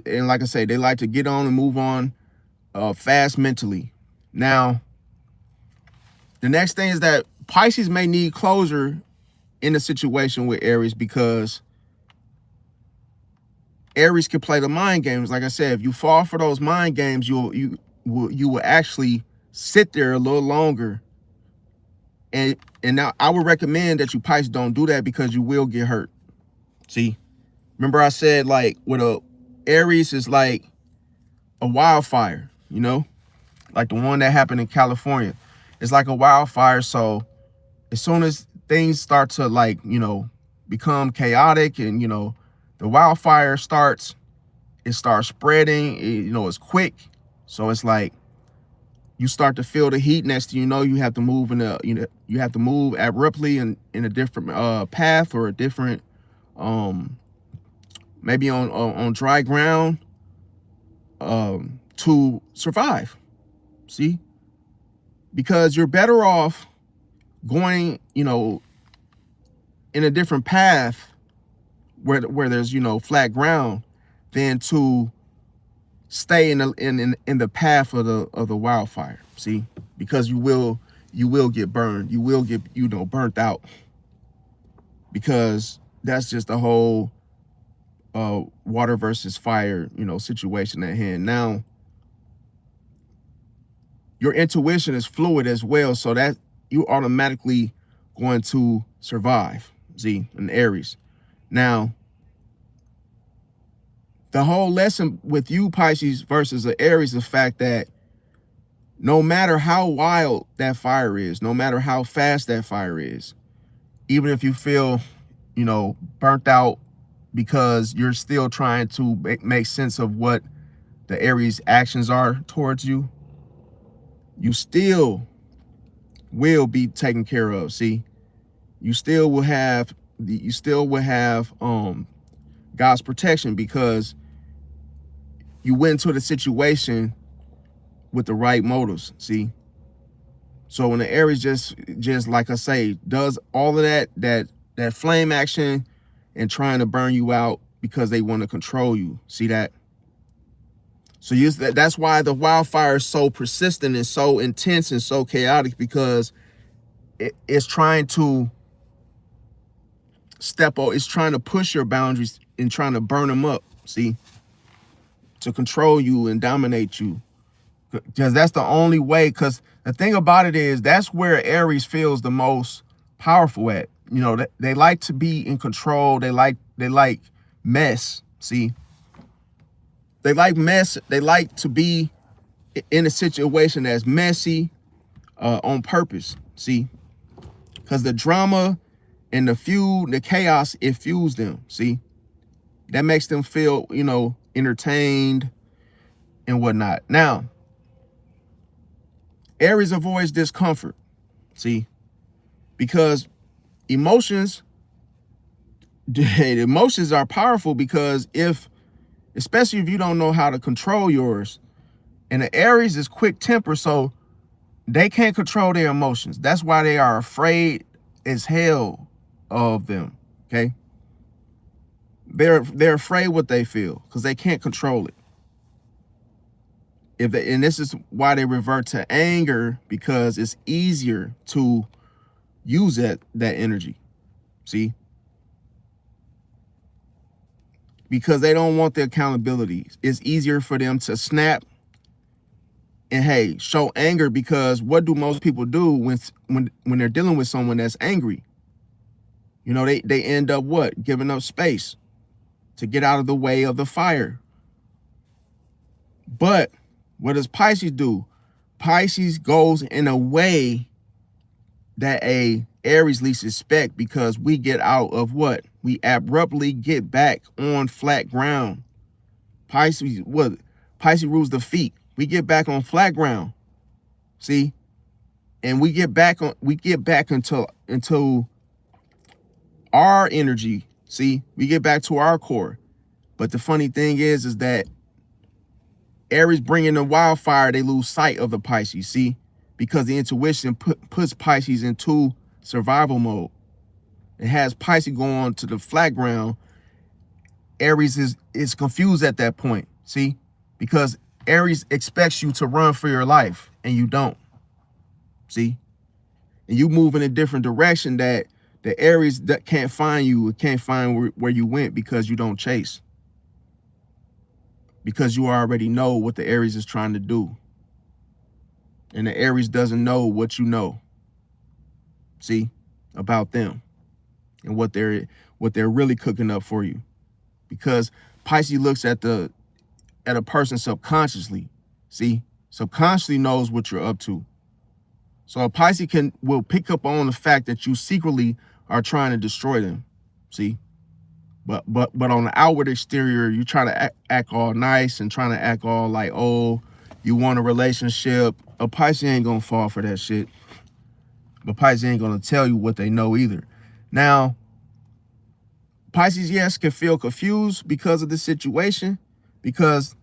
like I say, they like to get on and move on fast mentally. Now, the next thing is that Pisces may need closure in a situation with Aries, because Aries can play the mind games. Like I said, if you fall for those mind games, you will actually sit there a little longer. And now I would recommend that you Pisces don't do that, because you will get hurt. See, remember I said, like, with a Aries is like a wildfire, you know, like the one that happened in California. It's like a wildfire. So as soon as things start to, like, you know, become chaotic and, you know, the wildfire starts, it starts spreading, you know, it's quick. So it's like you start to feel the heat. Next thing you know, you have to move you have to move abruptly in a different path, or a different maybe on dry ground to survive. See, because you're better off going, you know, in a different path where there's, you know, flat ground, than to stay in the path of the wildfire. See, because you will get burned. You will get, you know, burnt out, because that's just the whole water versus fire, you know, situation at hand. Now, your intuition is fluid as well, so that you automatically going to survive. See, in Aries. Now, the whole lesson with you, Pisces, versus the Aries, is the fact that no matter how wild that fire is, no matter how fast that fire is, even if you feel, you know, burnt out, because you're still trying to make sense of what the Aries actions are towards you, you still will be taken care of. See, you still will have God's protection, because you went into the situation with the right motives. See, so when the Aries just like I say, does all of that flame action and trying to burn you out because they want to control you. See that? So that's why the wildfire is so persistent and so intense and so chaotic, because it's trying to it's trying to push your boundaries and trying to burn them up. See, to control you and dominate you, because that's the only way. Because the thing about it is, that's where Aries feels the most powerful at. You know, they like to be in control. They like mess. See, they like mess. They like to be in a situation that's messy on purpose. See, because the drama and the feud, the chaos, it fuels them. See, that makes them feel, entertained and whatnot. Now, Aries avoids discomfort. See, because emotions, emotions are powerful, because especially if you don't know how to control yours, and the Aries is quick temper, so they can't control their emotions. That's why they are afraid as hell of them. Okay, they're afraid what they feel because they can't control it. And this is why they revert to anger, because it's easier to use that energy. See, because they don't want the accountability. It's easier for them to snap and, hey, show anger, because what do most people do when they're dealing with someone that's angry? They end up what? Giving up space to get out of the way of the fire. But what does Pisces do? Pisces goes in a way that a Aries least expect, because we get out of what? We abruptly get back on flat ground. Pisces rules the feet. We get back on flat ground. See? And we get back into our energy. See? We get back to our core. But the funny thing is that Aries bringing the wildfire, they lose sight of the Pisces. See? Because the intuition puts Pisces into survival mode. It has Pisces going to the flat ground. Aries is confused at that point. See? Because Aries expects you to run for your life, and you don't. See? And you move in a different direction that the Aries that can't find you. It can't find where you went, because you don't chase. Because you already know what the Aries is trying to do. And the Aries doesn't know what you know. See? About them. And what they're really cooking up for you. Because Pisces looks at a person subconsciously. See? Subconsciously knows what you're up to. So a Pisces will pick up on the fact that you secretly are trying to destroy them. See? But on the outward exterior, you try to act all nice and trying to act all like, oh, you want a relationship. A Pisces ain't gonna fall for that shit. But Pisces ain't gonna tell you what they know either. Now, Pisces, yes, can feel confused because of the situation, because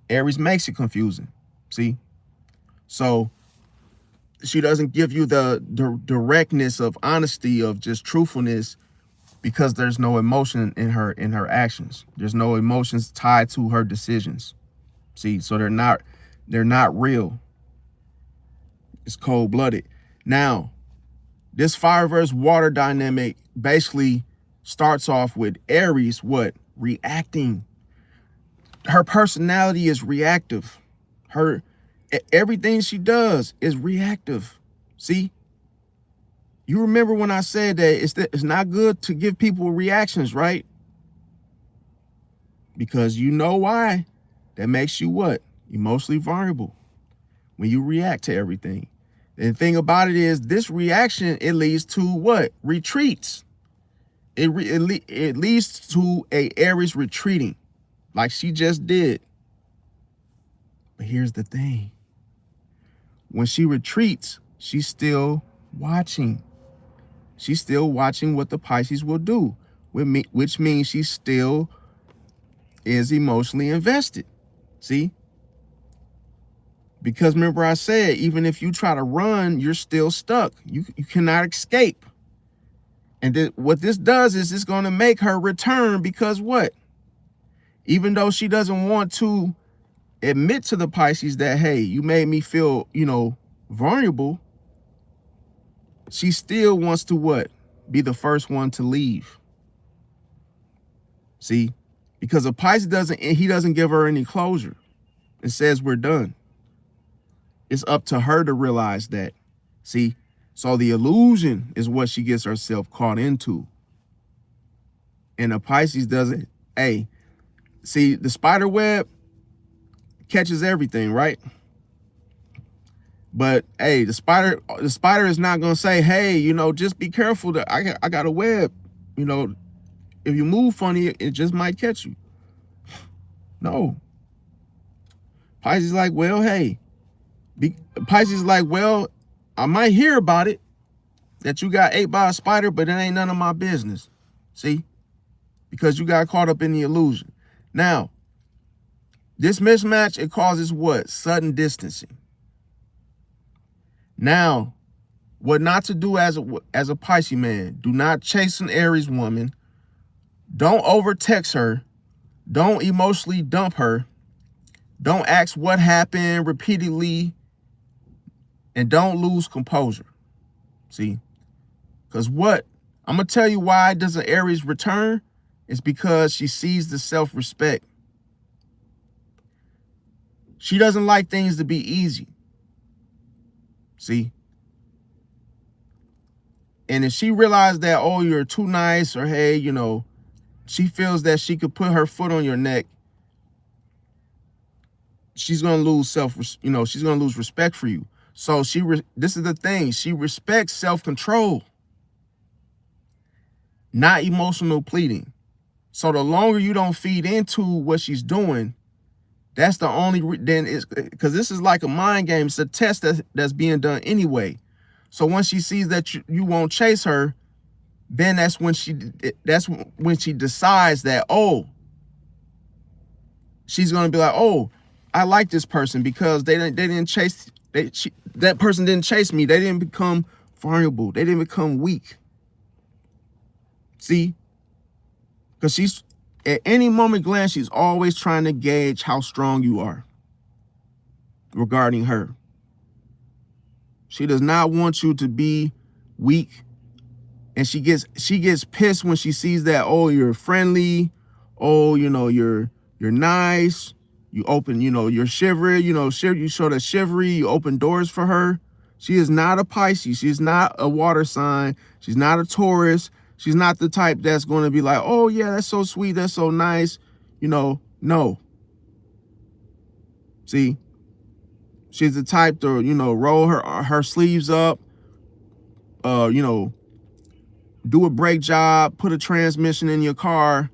Aries makes it confusing. See? So she doesn't give you the directness of honesty, of just truthfulness, because there's no emotion in her actions. There's no emotions tied to her decisions. See? So they're not real. It's cold-blooded. Now, this fire versus water dynamic basically starts off with Aries, what? Reacting. Her personality is reactive. Everything she does is reactive. See? You remember when I said that it's not good to give people reactions, right? Because you know why? That makes you what? Emotionally vulnerable. When you react to everything. And the thing about it is, this reaction, it leads to what? Retreats. It leads to a Aries retreating, like she just did. But here's the thing. When she retreats, she's still watching. She's still watching what the Pisces will do, which means she still is emotionally invested. See? Because remember I said, even if you try to run, you're still stuck. You cannot escape. And what this does is it's going to make her return, because what? Even though she doesn't want to admit to the Pisces that, hey, you made me feel, vulnerable, she still wants to what? Be the first one to leave. See? Because a Pisces doesn't give her any closure. It says we're done. It's up to her to realize that. See? So the illusion is what she gets herself caught into. And a Pisces doesn't, hey, see, the spider web catches everything, right? But hey, the spider is not gonna say, hey, you know, just be careful that I got a web. You know, if you move funny, it just might catch you. No. Pisces is like, well, hey. Pisces is like, well, I might hear about it, that you got ate by a spider, but it ain't none of my business. See? Because you got caught up in the illusion. Now, this mismatch, it causes what? Sudden distancing. Now, what not to do as a Pisces man. Do not chase an Aries woman. Don't over-text her. Don't emotionally dump her. Don't ask what happened repeatedly. And don't lose composure. See? Because what? I'm going to tell you why does an Aries return. It's because she sees the self-respect. She doesn't like things to be easy. See? And if she realized that, oh, you're too nice, or hey, you know, she feels that she could put her foot on your neck, she's going to lose she's going to lose respect for you. So this is the thing. She respects self-control, not emotional pleading. So the longer you don't feed into what she's doing, that's the only, then it's, because this is like a mind game. It's a test that's being done anyway. So once she sees that you won't chase her, then that's when she decides that, oh, she's going to be like, oh, I like this person because that person didn't chase me. They didn't become vulnerable. They didn't become weak. See? Because she's, at any moment glance, she's always trying to gauge how strong you are regarding her. She does not want you to be weak. And she gets pissed when she sees that, oh, you're friendly. Oh, you know, you're nice. You open, you know, you're shivery, you show that shivery, you open doors for her. She is not a Pisces. She's not a water sign. She's not a Taurus. She's not the type that's going to be like, oh, yeah, that's so sweet. That's so nice. You know, no. See, she's the type to, you know, roll her sleeves up, you know, do a brake job, put a transmission in your car.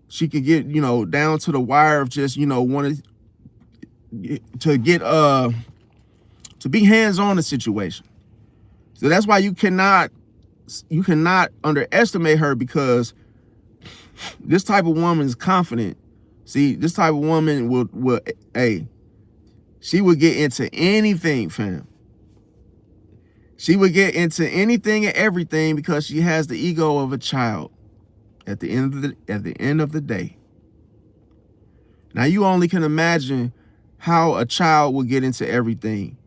She could get, you know, down to the wire of just, you know, to be hands-on in the situation. So that's why you cannot underestimate her, because this type of woman is confident. See, this type of woman will she would get into anything, fam. She would get into anything and everything because she has the ego of a child at the end of the day. Now you only can imagine how a child will get into everything.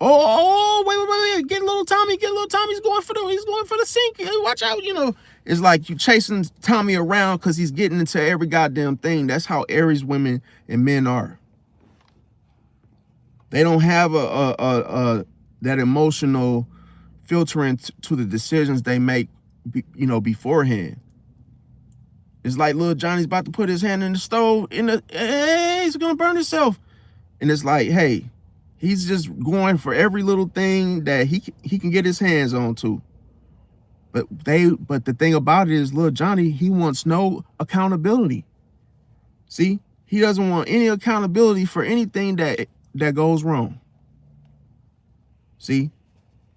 Oh, wait. Get little Tommy. He's going for the sink. Watch out, you know. It's like you chasing Tommy around because he's getting into every goddamn thing. That's how Aries women and men are. They don't have that emotional filtering to the decisions they make, you know, beforehand. It's like little Johnny's about to put his hand in the stove, hey, he's gonna burn himself. And it's like, hey, he's just going for every little thing that he can get his hands on to. But the thing about it is, little Johnny, he wants no accountability. See, he doesn't want any accountability for anything that goes wrong. See,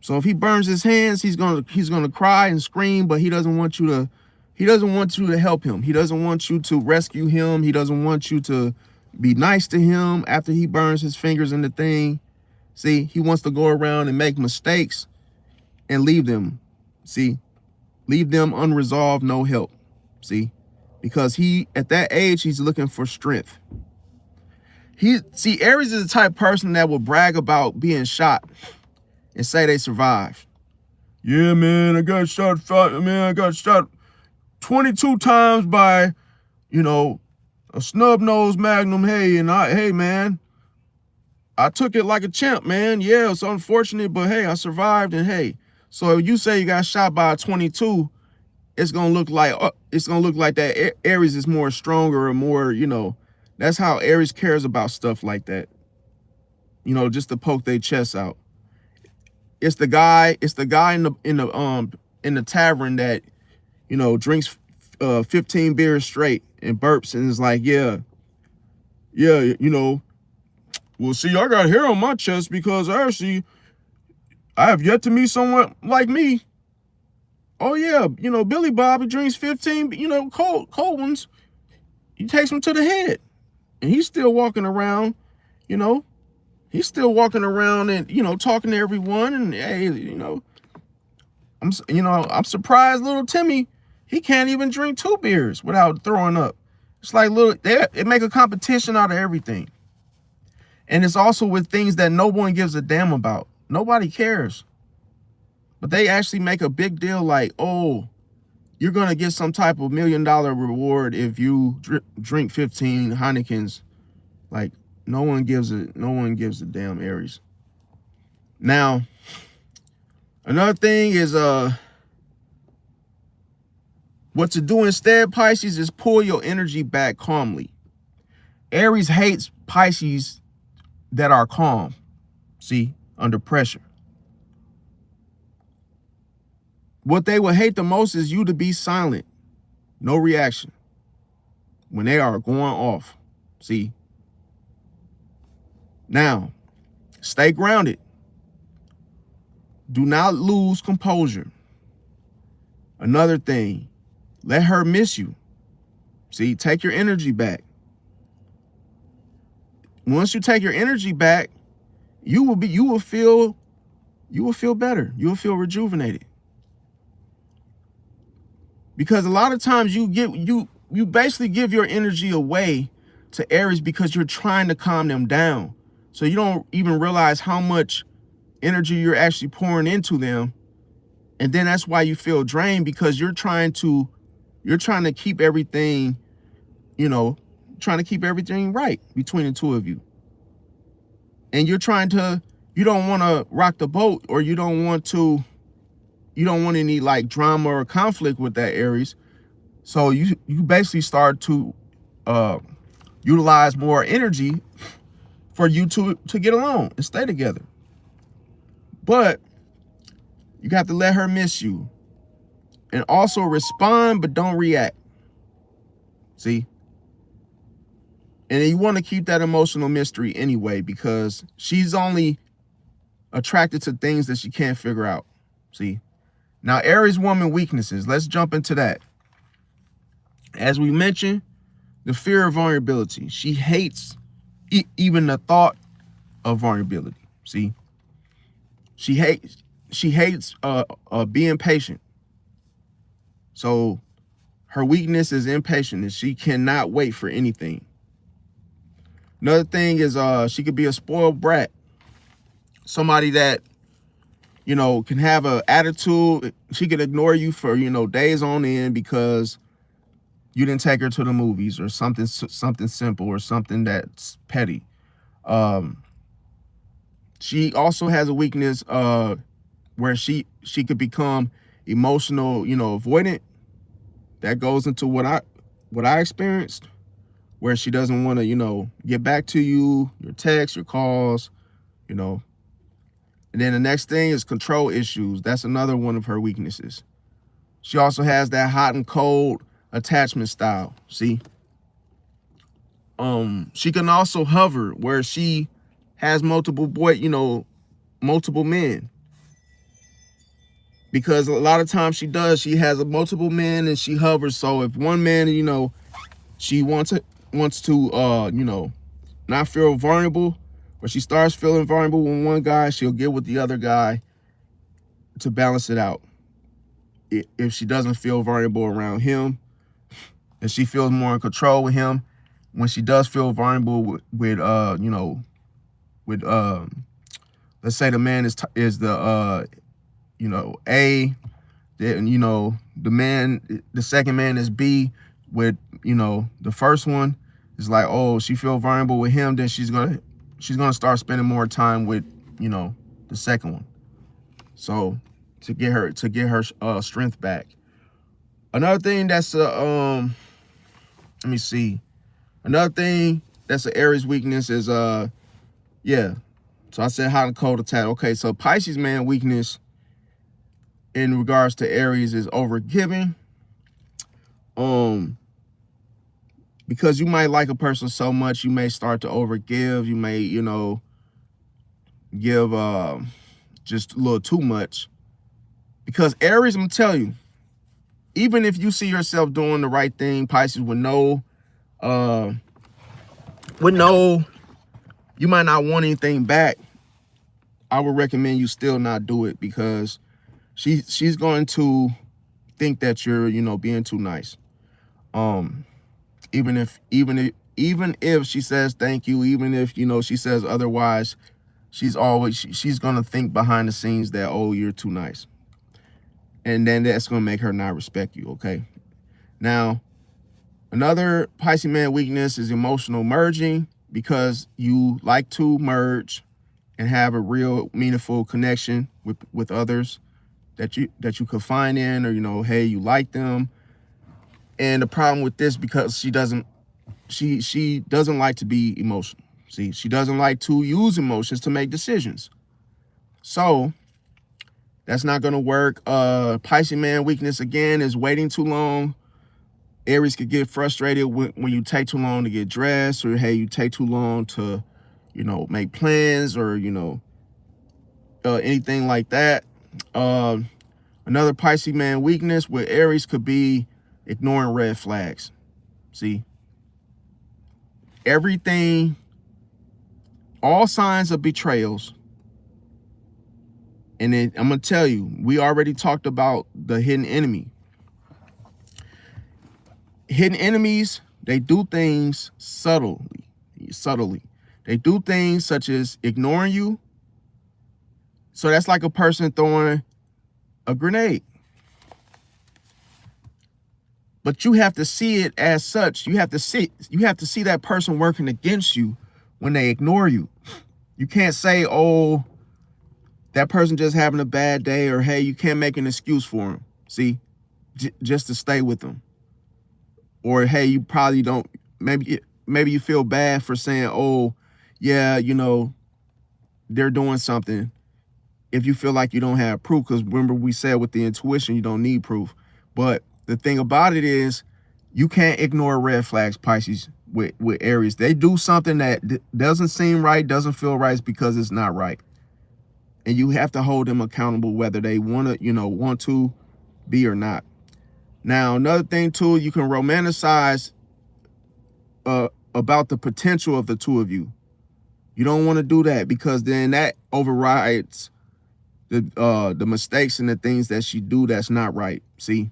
so if he burns his hands, he's gonna cry and scream, but he doesn't want you to help him. He doesn't want you to rescue him. He doesn't want you to be nice to him after he burns his fingers in the thing. See, he wants to go around and make mistakes and leave them. See, leave them unresolved, no help. See, because at that age, he's looking for strength. Aries is the type of person that will brag about being shot and say they survived. Yeah, man, I got shot 22 times by, you know, a snub-nosed Magnum. Hey, man, I took it like a champ, man. Yeah, it's unfortunate, but hey, I survived. And hey, so if you say you got shot by a 22, it's gonna look like that Aries is more stronger or more, you know. That's how Aries cares about stuff like that. You know, just to poke their chests out. It's the guy in the tavern that, you know, drinks 15 beers straight and burps and is like, yeah, you know, well, see, I got hair on my chest because actually I have yet to meet someone like me. Oh yeah, you know, Billy Bob, he drinks 15, you know, cold ones. He takes them to the head. And he's still walking around, you know. He's still walking around and, you know, talking to everyone. And hey, you know, I'm surprised little Timmy, he can't even drink 2 beers without throwing up. It's like it make a competition out of everything. And it's also with things that no one gives a damn about. Nobody cares. But they actually make a big deal like, oh, you're going to get some type of $1 million reward if you drink 15 Heinekens. Like, no one gives a damn, Aries. Now, another thing is what to do instead, Pisces, is pull your energy back calmly. Aries hates Pisces that are calm, see, under pressure. What they would hate the most is you to be silent, no reaction, when they are going off, see. Now, stay grounded. Do not lose composure. Another thing, let her miss you. See, take your energy back. Once you take your energy back, you will feel better. You will feel rejuvenated. Because a lot of times you basically give your energy away to Aries because you're trying to calm them down. So you don't even realize how much energy you're actually pouring into them. And then that's why you feel drained, because you're trying to keep everything, you know, right between the two of you. And you don't want to rock the boat, or you don't want any like drama or conflict with that Aries. So you basically start to utilize more energy for you to get along and stay together. But you got to let her miss you. And also respond, but don't react. See? And you want to keep that emotional mystery anyway, because she's only attracted to things that she can't figure out. See? Now, Aries woman weaknesses. Let's jump into that. As we mentioned, the fear of vulnerability. She hates even the thought of vulnerability. See? She hates being patient. So her weakness is impatience. She cannot wait for anything. Another thing is she could be a spoiled brat. Somebody that, you know, can have an attitude. She could ignore you for, you know, days on end because you didn't take her to the movies, or something simple, or something that's petty. She also has a weakness where she could become emotional, you know, avoidant. That goes into what I experienced, where she doesn't want to, you know, get back to you, your texts, your calls, you know. And then the next thing is control issues. That's another one of her weaknesses. She also has that hot and cold attachment style. See? She can also hover, where she has multiple men. Because a lot of times she has multiple men and she hovers. So if one man, you know, she wants to, you know, not feel vulnerable, but she starts feeling vulnerable with one guy, she'll get with the other guy to balance it out. If she doesn't feel vulnerable around him, and she feels more in control with him, when she does feel vulnerable with you know, with let's say the man is the you know, A, then, you know, the second man is B, with, you know, the first one is like, oh, she feel vulnerable with him, then she's gonna start spending more time with, you know, the second one. So to get her strength back. Another thing that's let me see. Another thing that's an Aries weakness is So I said hot and cold attack. Okay, so Pisces man weakness in regards to Aries is overgiving. Because you might like a person so much, you may start to overgive. You may, give just a little too much. Because Aries, I'm gonna tell you, even if you see yourself doing the right thing, Pisces, with no, you might not want anything back. I would recommend you still not do it, because she's going to think that you're, being too nice. Even if she says thank you, even if, she says otherwise, she's gonna think behind the scenes that, oh, you're too nice. And then that's gonna make her not respect you, okay? Now, another Pisces man weakness is emotional merging, because you like to merge and have a real meaningful connection with others that you could find in, or, hey, you like them. And the problem with this, because she doesn't like to be emotional. See, she doesn't like to use emotions to make decisions. So that's not going to work. Pisces man weakness, again, is waiting too long. Aries could get frustrated when you take too long to get dressed, or, hey, you take too long to, make plans, or, anything like that. Another Pisces man weakness with Aries could be ignoring red flags. See, everything, all signs of betrayals. And then I'm going to tell you, we already talked about the hidden enemy. Hidden enemies, they do things subtly. They do things such as ignoring you. So that's like a person throwing a grenade. But you have to see it as such. You have to see that person working against you when they ignore you. You can't say, oh, that person just having a bad day, or, hey, you can't make an excuse for them. See, just to stay with them. Or, hey, you probably don't, maybe you feel bad for saying, oh, yeah, they're doing something, if you feel like you don't have proof. Because remember, we said with the intuition, you don't need proof. But the thing about it is, you can't ignore red flags, Pisces, with Aries. They do something that doesn't seem right, doesn't feel right, it's because it's not right. And you have to hold them accountable, whether they want to be or not. Now, another thing too, you can romanticize about the potential of the two of you. You don't want to do that, because then that overrides the mistakes and the things that she do that's not right. See,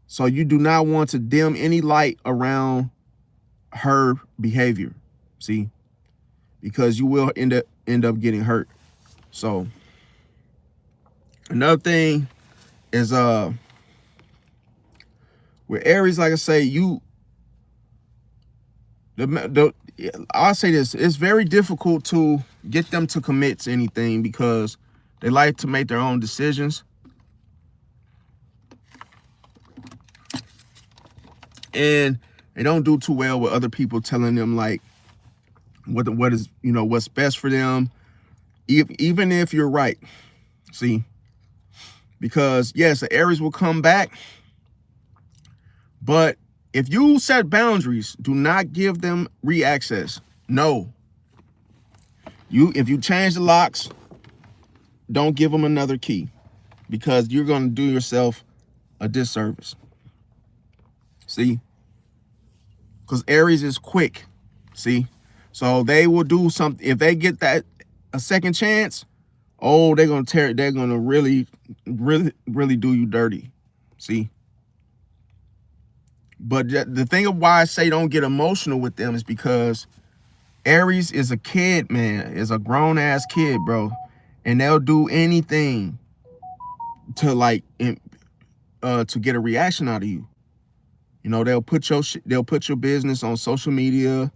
so you do not want to dim any light around her behavior. See, because you will end up getting hurt. So another thing is with Aries, like I say, I'll say this, it's very difficult to get them to commit to anything, because they like to make their own decisions. And they don't do too well with other people telling them like what is, what's best for them, even if you're right. See, because yes, the Aries will come back, but if you set boundaries, do not give them re-access. No. If you change the locks, don't give them another key, because you're going to do yourself a disservice. See? Because Aries is quick. See? So they will do something. If they get a second chance, oh, they're going to really, really, really do you dirty. See? But the thing of why I say don't get emotional with them is because Aries is a kid, man. Is a grown ass kid, bro. And they'll do anything to to get a reaction out of you. They'll put your business on social media.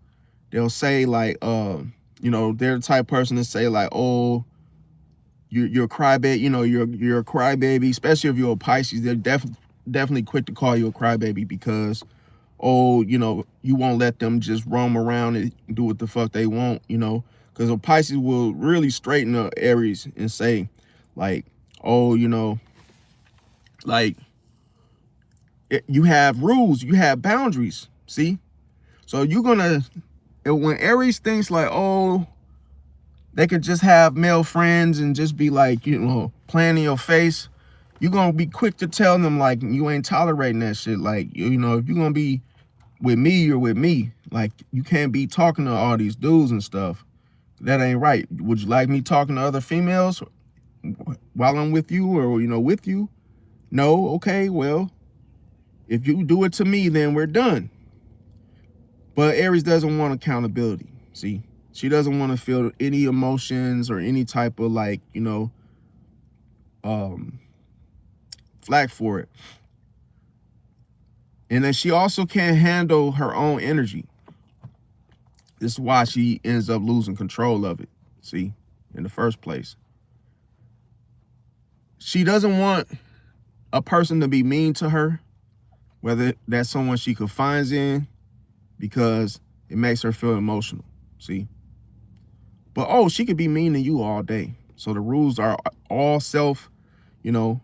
They'll say like, they're the type of person to say like, oh, you're a crybaby. You're a crybaby, especially if you're a Pisces. They're definitely quick to call you a crybaby, because, oh, you won't let them just roam around and do what the fuck they want, because Because a Pisces will really straighten up Aries and say, like, oh, you know, like, you have rules, you have boundaries. See? So you're gonna, when Aries thinks like, oh, they could just have male friends and just be like, you know, playing in your face, you're gonna be quick to tell them like, you ain't tolerating that shit. Like, you know, if you're gonna be with me, you're with me. Like, you can't be talking to all these dudes and stuff. That ain't right. Would you like me talking to other females while I'm with you, or, you know, with you? No. Okay, well, if you do it to me, then we're done. But Aries doesn't want accountability. See, she doesn't want to feel any emotions or any type of, like, you know, flack for it. And then she also can't handle her own energy. This is why she ends up losing control of it, see, in the first place. She doesn't want a person to be mean to her, whether that's someone she confides in, because it makes her feel emotional, see. But, oh, she could be mean to you all day. So the rules are all self, you know,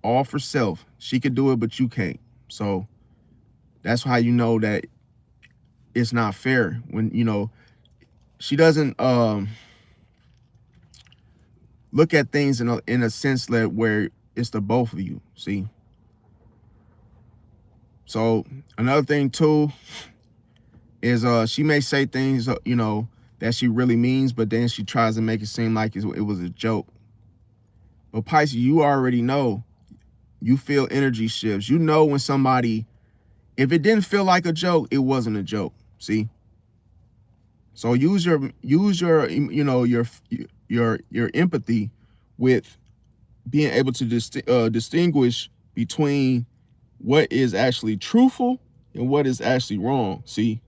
all for self. She could do it, but you can't. So that's how you know that it's not fair, when, you know, she doesn't look at things in a sense that where it's the both of you, see. So another thing too is she may say things, you know, that she really means, but then she tries to make it seem like it was a joke. But Pisces, you already know, you feel energy shifts. You know when somebody, if it didn't feel like a joke, it wasn't a joke, see. So use your you know, your empathy with being able to distinguish between what is actually truthful and what is actually wrong. See,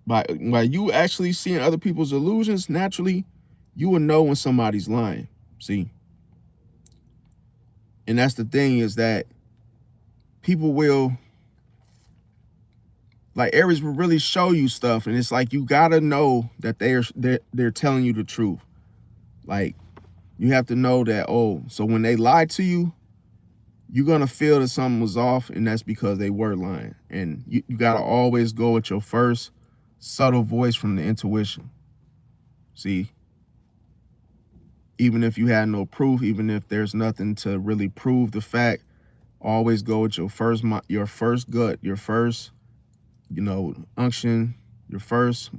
by you actually seeing other people's illusions, naturally, you will know when somebody's lying. See, and that's the thing, is that people will, like, Aries will really show you stuff, and it's like you gotta know that they're telling you the truth. Like, you have to know that, oh, so when they lie to you, you're gonna feel that something was off, and that's because they were lying. And you gotta always go with your first subtle voice from the intuition. See, even if you had no proof, even if there's nothing to really prove the fact, always go with your first gut, your first, you know, unction, your first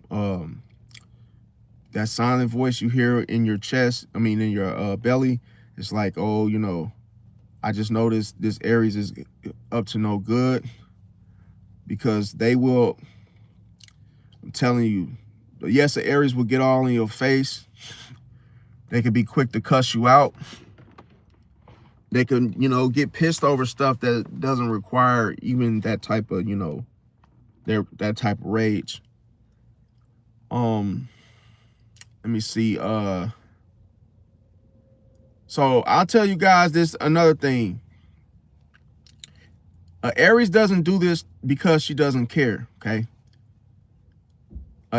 that silent voice you hear in your chest, I mean in your belly. It's like, oh, you know, I just noticed this Aries is up to no good, because they will, I'm telling you, yes, the Aries will get all in your face. They could be quick to cuss you out. They can, you know, get pissed over stuff that doesn't require even that type of, you know, that type of rage. Let me see. So I'll tell you guys this, another thing. Aries doesn't do this because she doesn't care, okay?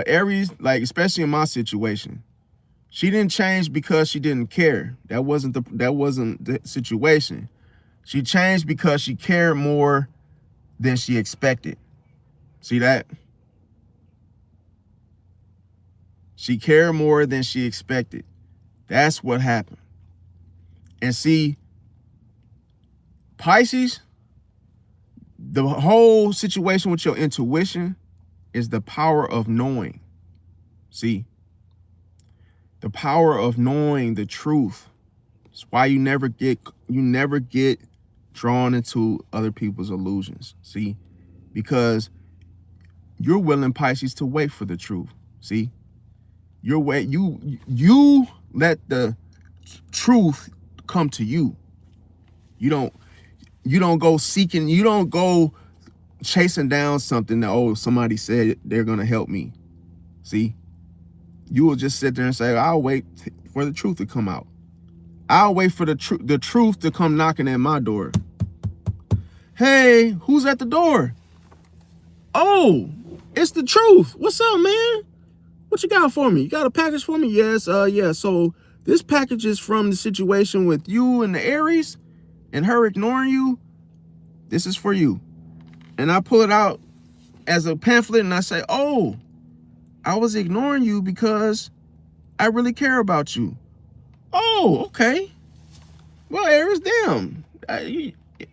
Aries, like, especially in my situation, she didn't change because she didn't care. That wasn't the situation. She changed because she cared more than she expected. See that? She cared more than she expected. That's what happened. And see, Pisces, the whole situation with your intuition is the power of knowing. See, the power of knowing the truth. It's why you never get drawn into other people's illusions. See, because you're willing, Pisces, to wait for the truth. See, you let the truth come to you. You don't go seeking, you don't go chasing down something that, oh, somebody said they're gonna help me. See, you will just sit there and say, I'll wait for the truth to come out. I'll wait for the truth to come knocking at my door. Hey, who's at the door? Oh, it's the truth. What's up, man? What you got for me? You got a package for me? Yes, yeah. So this package is from the situation with you and the Aries and her ignoring you. This is for you. And I pull it out as a pamphlet and I say, oh, I was ignoring you because I really care about you. Oh, okay. Well, Aries, damn.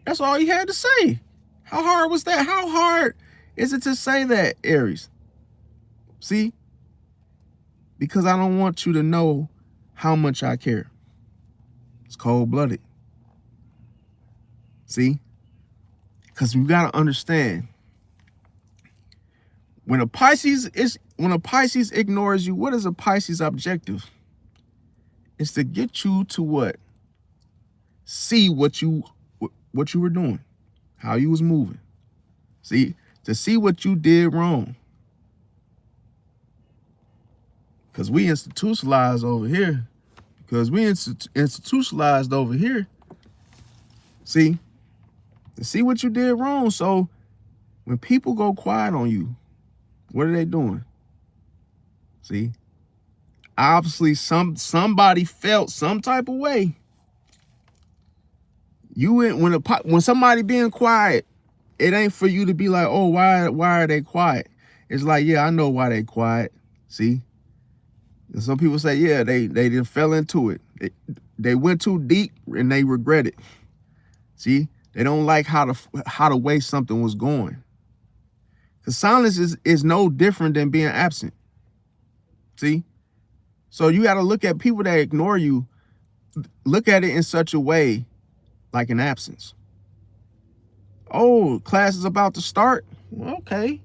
That's all you had to say. How hard was that? How hard is it to say that, Aries? See? Because I don't want you to know how much I care. It's cold-blooded. See? Because you got to understand, when a Pisces ignores you, what is a Pisces objective? It's to get you to what? See what you were doing, how you was moving. See, to see what you did wrong. Because we institutionalized over here. See, to see what you did wrong. So when people go quiet on you, what are they doing? See, obviously somebody felt some type of way. When somebody being quiet, it ain't for you to be like, oh, why are they quiet? It's like, yeah, I know why they quiet. See, and some people say, yeah, they just fell into it. They went too deep and they regret it. See, they don't like how the way something was going. Because silence is no different than being absent. See, so you got to look at people that ignore you. Look at it in such a way, like an absence. Oh, class is about to start. Okay.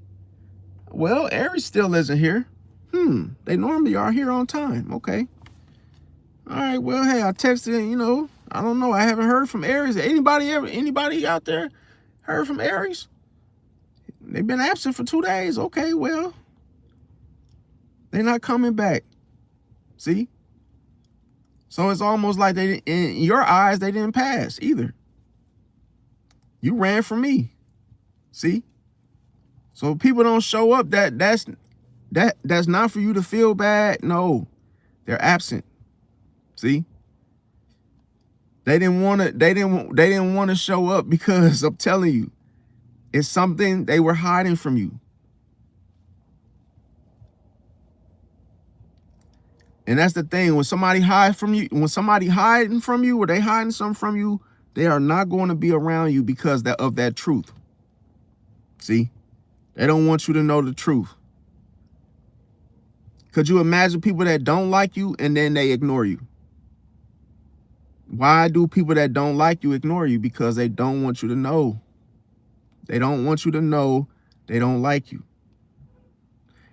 Well, Aries still isn't here. They normally are here on time. Okay. All right. Well, hey, I texted, I don't know. I haven't heard from Aries. Anybody out there heard from Aries? They've been absent for 2 days. Okay, well, they're not coming back. See? So it's almost like in your eyes, they didn't pass either. You ran from me. See? So if people don't show up, that's not for you to feel bad. No, they're absent. See? They didn't want to show up because I'm telling you, it's something they were hiding from you. And that's the thing. When somebody hiding from you, or they hiding something from you, they are not going to be around you because of that truth. See? They don't want you to know the truth. Could you imagine people that don't like you and then they ignore you? Why do people that don't like you ignore you? Because they don't want you to know. They don't want you to know they don't like you.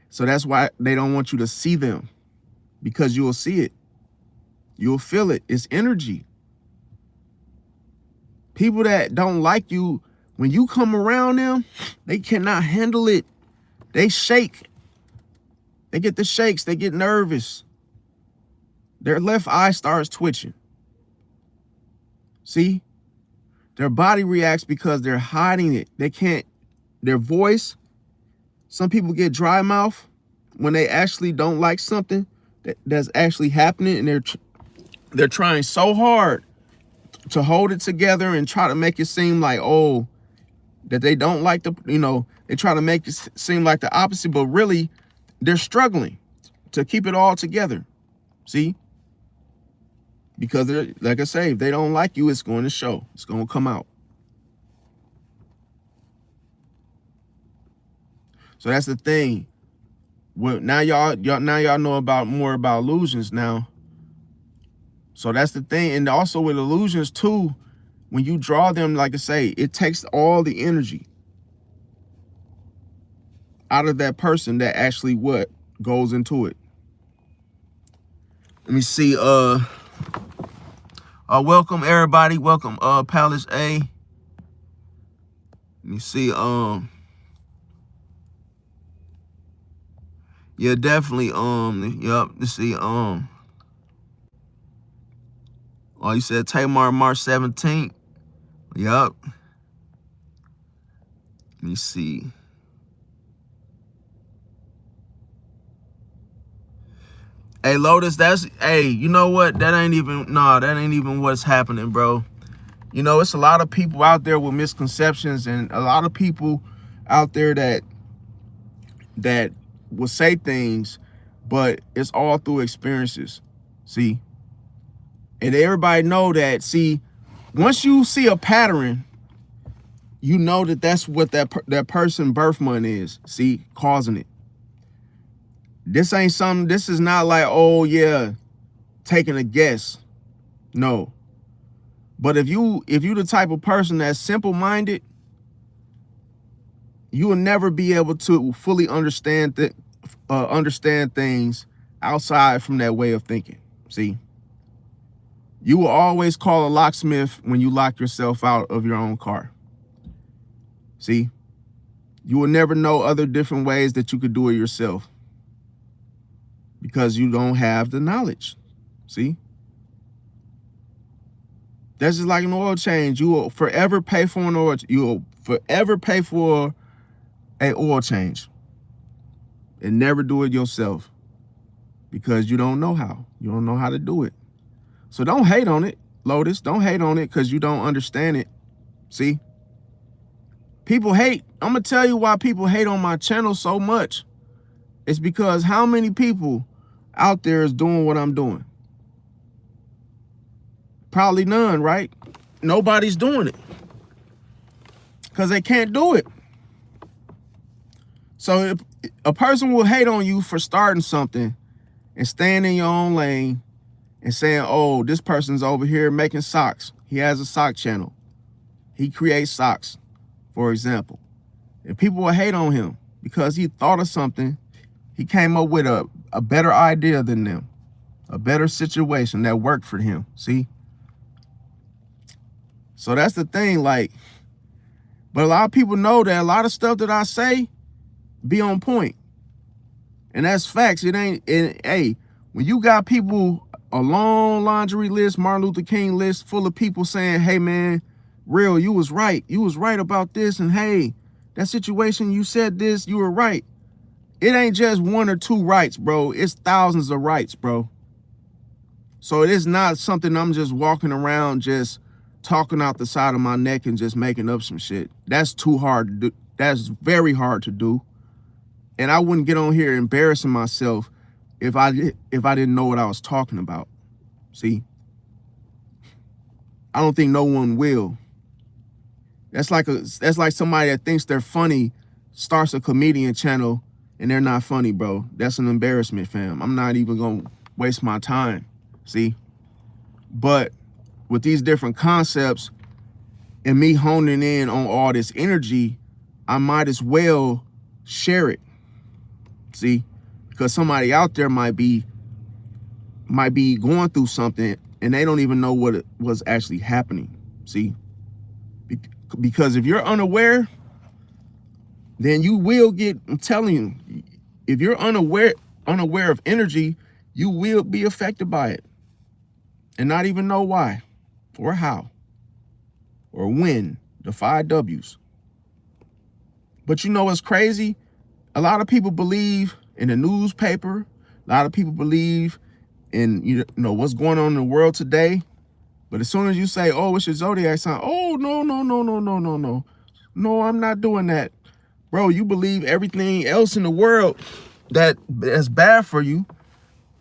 So that's why they don't want you to see them, because you'll see it. You'll feel it. It's energy. People that don't like you, when you come around them, they cannot handle it. They shake. They get the shakes. They get nervous. Their left eye starts twitching. See? Their body reacts because they're hiding it. They can't, their voice, some people get dry mouth when they actually don't like something that's actually happening, and they're trying so hard to hold it together and try to make it seem like, oh, that they don't like they try to make it seem like the opposite, but really they're struggling to keep it all together. See? Because they're, like I say, if they don't like you, it's going to show. It's going to come out. So that's the thing. Well, now y'all know more about illusions now. So that's the thing. And also with illusions too, when you draw them, like I say, it takes all the energy out of that person that actually what goes into it. Let me see. Welcome everybody. Welcome Palace A. Let me see. Yeah, definitely. Yep. Let's see. Oh, you said Tamar March 17th. Yep. Let me see. Hey, Lotus, hey, you know what? That ain't even what's happening, bro. You know, it's a lot of people out there with misconceptions, and a lot of people out there that will say things, but it's all through experiences. See? And everybody know that. See, once you see a pattern, you know that that's what that person birth month is. See, causing it. This ain't something. This is not like, oh yeah, taking a guess. No. But if you the type of person that's simple-minded, you will never be able to fully understand things outside from that way of thinking. See, you will always call a locksmith when you lock yourself out of your own car. See, you will never know other different ways that you could do it yourself because you don't have the knowledge. See, that's just like an oil change. You will forever pay for an oil. You will forever pay for an oil change and never do it yourself because you don't know how. You don't know how to do it. So don't hate on it, Lotus. Don't hate on it because you don't understand it. See, people hate. I'm going to tell you why people hate on my channel so much. It's because how many people out there is doing what I'm doing? Probably none, right? Nobody's doing it because they can't do it. So if a person will hate on you for starting something and staying in your own lane and saying, oh, this person's over here making socks. He has a sock channel. He creates socks, for example. And people will hate on him because he thought of something. He came up with a better idea than them, a better situation that worked for him. See? So that's the thing, like, but a lot of people know that a lot of stuff that I say be on point. And that's facts. It ain't, hey, when you got people, a long laundry list, Martin Luther King list full of people saying, hey man, real, you was right. You was right about this. And hey, that situation, you said this, you were right. It ain't just one or two rights, bro. It's thousands of rights, bro. So it is not something I'm just walking around just talking out the side of my neck and just making up some shit. That's too hard to do. That's very hard to do. And I wouldn't get on here embarrassing myself if I didn't know what I was talking about. See? I don't think no one will. That's like somebody that thinks they're funny starts a comedian channel and they're not funny, bro. That's an embarrassment, fam. I'm not even gonna waste my time. See? But with these different concepts and me honing in on all this energy, I might as well share it. See, because somebody out there might be going through something and they don't even know what it was actually happening. See, because if you're unaware, then you will get, I'm telling you, if you're unaware of energy, you will be affected by it and not even know why or how or when, the 5 W's. But you know what's crazy? A lot of people believe in the newspaper. A lot of people believe in, you know, what's going on in the world today. But as soon as you say, oh, it's your zodiac sign, oh, no. No, I'm not doing that. Bro, you believe everything else in the world that's bad for you.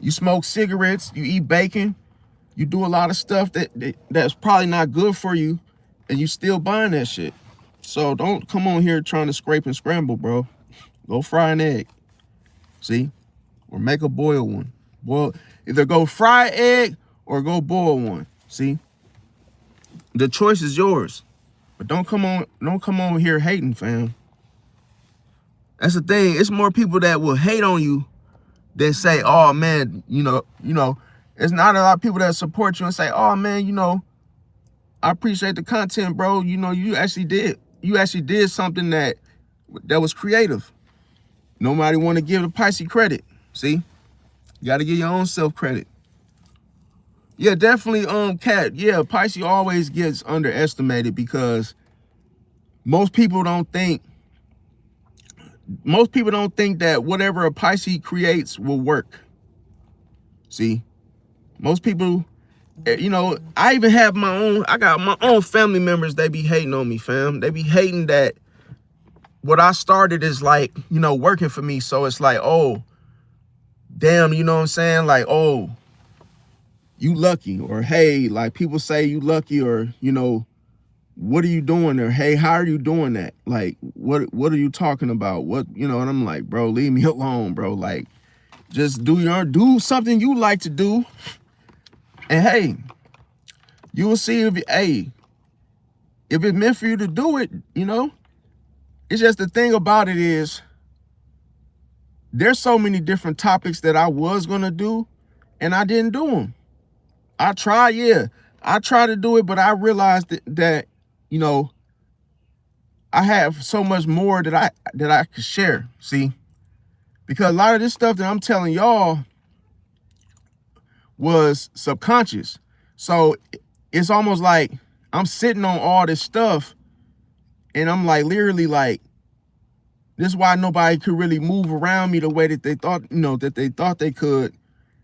You smoke cigarettes, you eat bacon, you do a lot of stuff that's probably not good for you, and you still buying that shit. So don't come on here trying to scrape and scramble, bro. Go fry an egg. See? Or make a boiled one. Boil, either go fry egg or go boil one. See? The choice is yours. But don't come on here hating, fam. That's the thing. It's more people that will hate on you than say, oh man, you know, it's not a lot of people that support you and say, oh man, you know, I appreciate the content, bro. You know, you actually did something that was creative. Nobody want to give the Pisces credit. See? You got to give your own self credit. Yeah, definitely, Kat. Yeah, Pisces always gets underestimated because most people don't think that whatever a Pisces creates will work. See, most people, you know, I even have I got my own family members, they be hating on me, fam. They be hating that what I started is like, you know, working for me. So it's like, oh, damn, you know what I'm saying? Like, oh, you lucky. Or, hey, like people say you lucky, or, you know, what are you doing there? Hey, how are you doing that? Like, what are you talking about? What, you know, and I'm like, bro, leave me alone, bro. Like, just do something you like to do. And hey, you will see if it's meant for you to do it, you know. It's just the thing about it is there's so many different topics that I was gonna do and I didn't do them. I tried, yeah. I tried to do it, but I realized that you know, I have so much more that I could share. See, because a lot of this stuff that I'm telling y'all was subconscious. So it's almost like I'm sitting on all this stuff and I'm like literally like, this is why nobody could really move around me the way that they thought, you know, that they thought they could.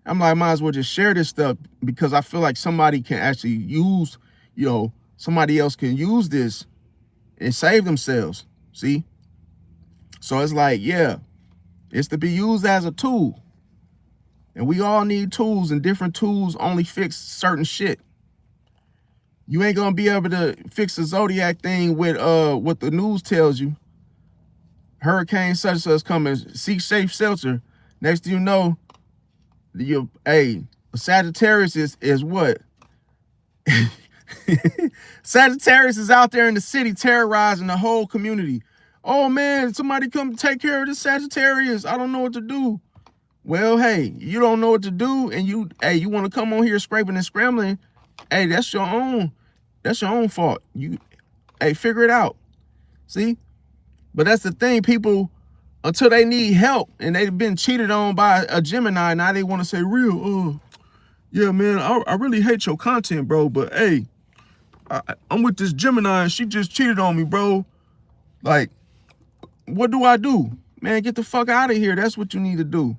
I'm like, I might as well just share this stuff because I feel like somebody can actually use, you know, somebody else can use this and save themselves. See? So it's like, yeah, it's to be used as a tool. And we all need tools, and different tools only fix certain shit. You ain't gonna be able to fix the zodiac thing with what the news tells you. Hurricane such and such coming, seek safe shelter. Next thing you know, Sagittarius is what? Sagittarius is out there in the city terrorizing the whole community. Oh man, somebody come take care of this Sagittarius. I don't know what to do. Well, hey, you don't know what to do, and you want to come on here scraping and scrambling. Hey, that's your own fault. Figure it out. See? But that's the thing, people, until they need help and they've been cheated on by a Gemini, now they want to say, real, yeah, man, I really hate your content, bro, but hey, I'm with this Gemini and she just cheated on me, bro. Like, what do I do? Man, get the fuck out of here. That's what you need to do.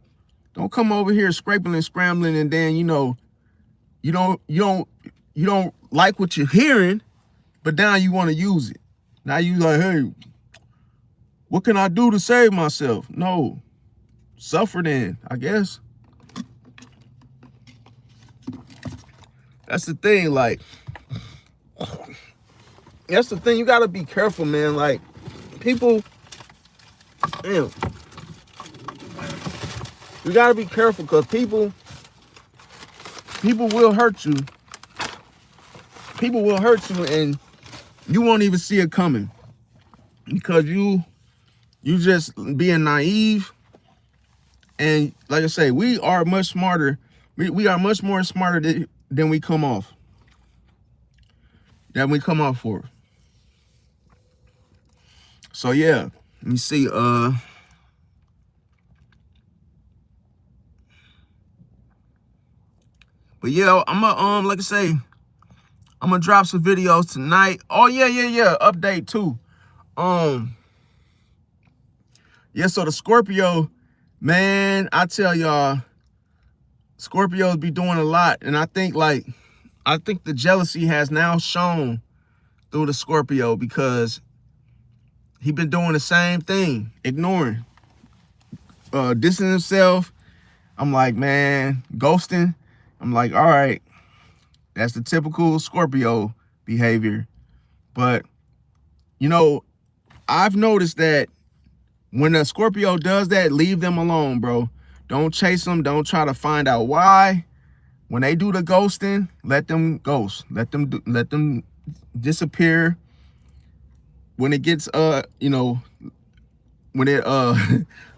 Don't come over here scraping and scrambling and then, you know, you don't like what you're hearing, but now you want to use it. Now you like, hey, what can I do to save myself? No, suffer then, I guess. That's the thing, like, that's the thing. You got to be careful, man. Like, people, damn, you got to be careful because people will hurt you. People will hurt you and you won't even see it coming because you just being naive. And like I say, we are much smarter. We are much more smarter than we come off. For. So yeah, let me see. But yeah, I'm gonna like I say, I'm gonna drop some videos tonight. Oh yeah. Update too. Yeah, so the Scorpio, man, I tell y'all, Scorpios be doing a lot. And I think the jealousy has now shown through the Scorpio because he been doing the same thing, ignoring, dissing himself. I'm like, man, ghosting. I'm like, all right, that's the typical Scorpio behavior. But, you know, I've noticed that when a Scorpio does that, leave them alone, bro. Don't chase them. Don't try to find out why. When they do the ghosting, let them ghost. Let them disappear. When it gets you know, when it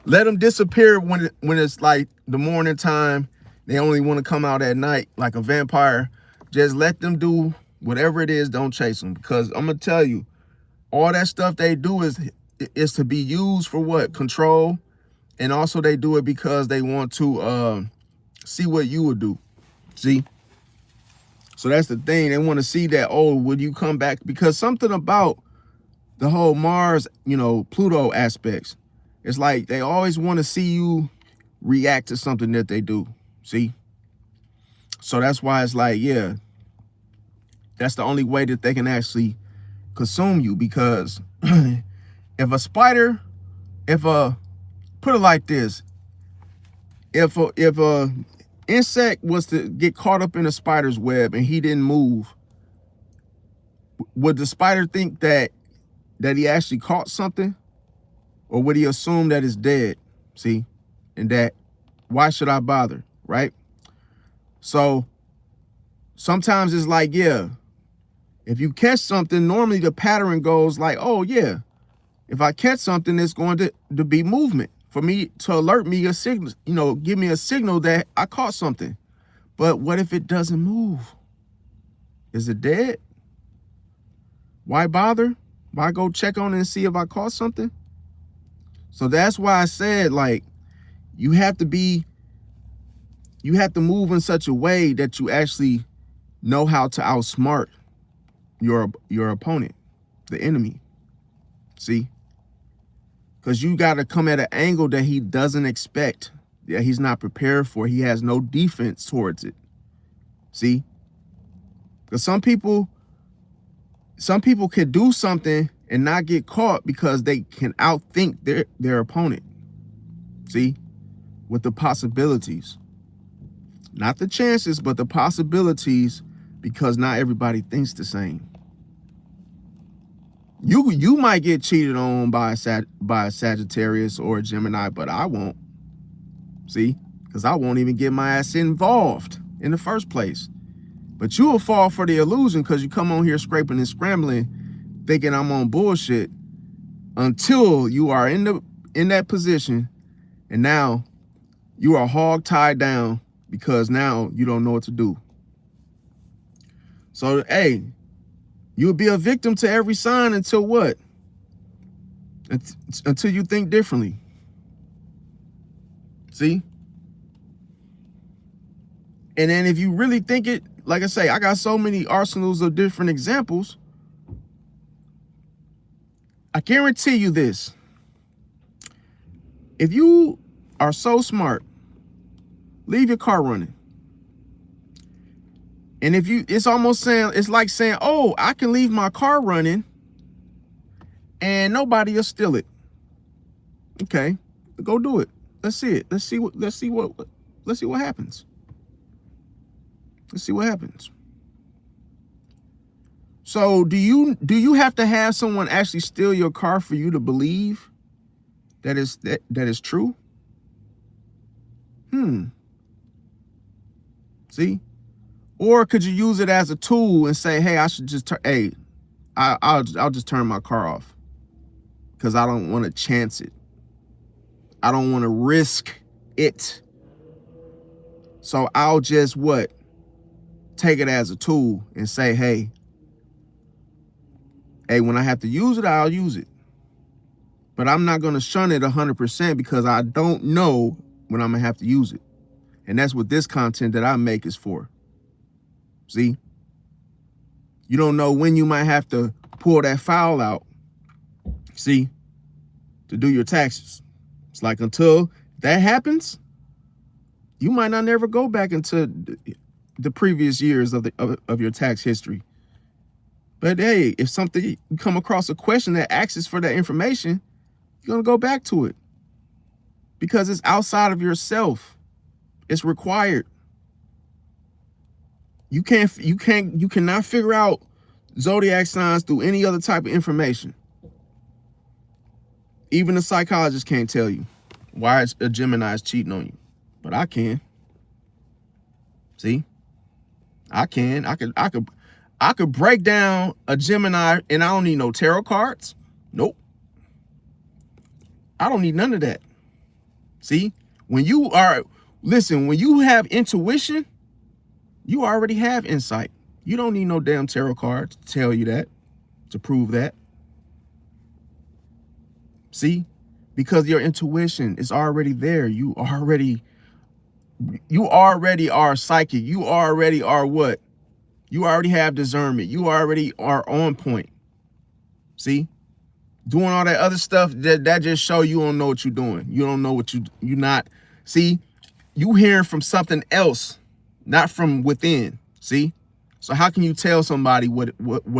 let them disappear when it's like the morning time. They only want to come out at night like a vampire. Just let them do whatever it is. Don't chase them, because I'm gonna tell you, all that stuff they do is to be used for what? Control. And also they do it because they want to see what you would do. See? So that's the thing. They want to see that, oh, would you come back? Because something about the whole Mars, you know, Pluto aspects, it's like they always want to see you react to something that they do. See? So that's why it's like, yeah, that's the only way that they can actually consume you. Because if a spider, put it like this, if a insect was to get caught up in a spider's web and he didn't move, would the spider think that he actually caught something, or would he assume that it's dead? See, and that why should I bother, right? So sometimes it's like, yeah, if you catch something, normally the pattern goes like, oh yeah, if I catch something, it's going to be movement for me to alert me a signal, give me a signal that I caught something. But what if it doesn't move? Is it dead? Why bother? Why go check on it and see if I caught something? So that's why I said, like, you have to move in such a way that you actually know how to outsmart your opponent, the enemy. See? Because you got to come at an angle that he doesn't expect, that he's not prepared for. He has no defense towards it. See? Because some people could do something and not get caught because they can outthink their opponent. See? With the possibilities. Not the chances, but the possibilities, because not everybody thinks the same. You might get cheated on by a Sagittarius or a Gemini, but I won't. See? Because I won't even get my ass involved in the first place. But you will fall for the illusion because you come on here scraping and scrambling, thinking I'm on bullshit, until you are in that position, and now you are hog tied down because now you don't know what to do. So, hey, you'll be a victim to every sign until what? Until you think differently. See? And then if you really think it, like I say, I got so many arsenals of different examples. I guarantee you this. If you are so smart, leave your car running. And if it's like saying, oh, I can leave my car running and nobody will steal it. Okay, go do it. Let's see it. Let's see what happens. Let's see what happens. So do you have to have someone actually steal your car for you to believe that is true? See? Or could you use it as a tool and say, hey, I should just I'll just turn my car off because I don't want to chance it. I don't want to risk it. So I'll just take it as a tool and say, hey, when I have to use it, I'll use it. But I'm not going to shun it 100% because I don't know when I'm going to have to use it. And that's what this content that I make is for. See? You don't know when you might have to pull that file out, see, to do your taxes. It's like until that happens, you might not never go back into the previous years of your tax history. But hey, if you come across a question that asks for that information, you're going to go back to it because it's outside of yourself. It's required. You cannot figure out zodiac signs through any other type of information. Even a psychologist can't tell you why a Gemini is cheating on you, but I can. See, I can. I could break down a Gemini, and I don't need no tarot cards. Nope. I don't need none of that. See, when you have intuition, you already have insight. You don't need no damn tarot cards to tell you that, to prove that. See, because your intuition is already there. You already are psychic. You already are what? You already have discernment. You already are on point. See? Doing all that other stuff, that just show you don't know what you're doing. You don't know what you're not. See, you hearing from something else, not from within. See? So how can you tell somebody what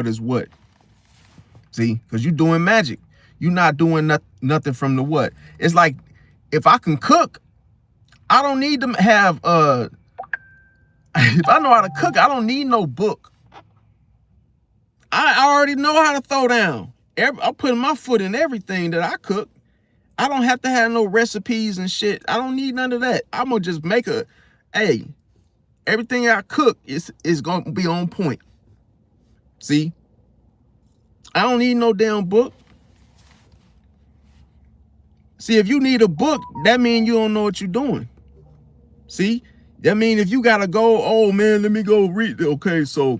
is what? See? Because you're doing magic. You're not doing nothing from the what. It's like, if I can cook, I don't need to have if I know how to cook, I don't need no book. I already know how to throw down. I'm putting my foot in everything that I cook. I don't have to have no recipes and shit. I don't need none of that. I'm gonna just make everything I cook is gonna be on point. See? I don't need no damn book. See, if you need a book, that means you don't know what you're doing. See? That means if you gotta go, oh man, let me go read. Okay, so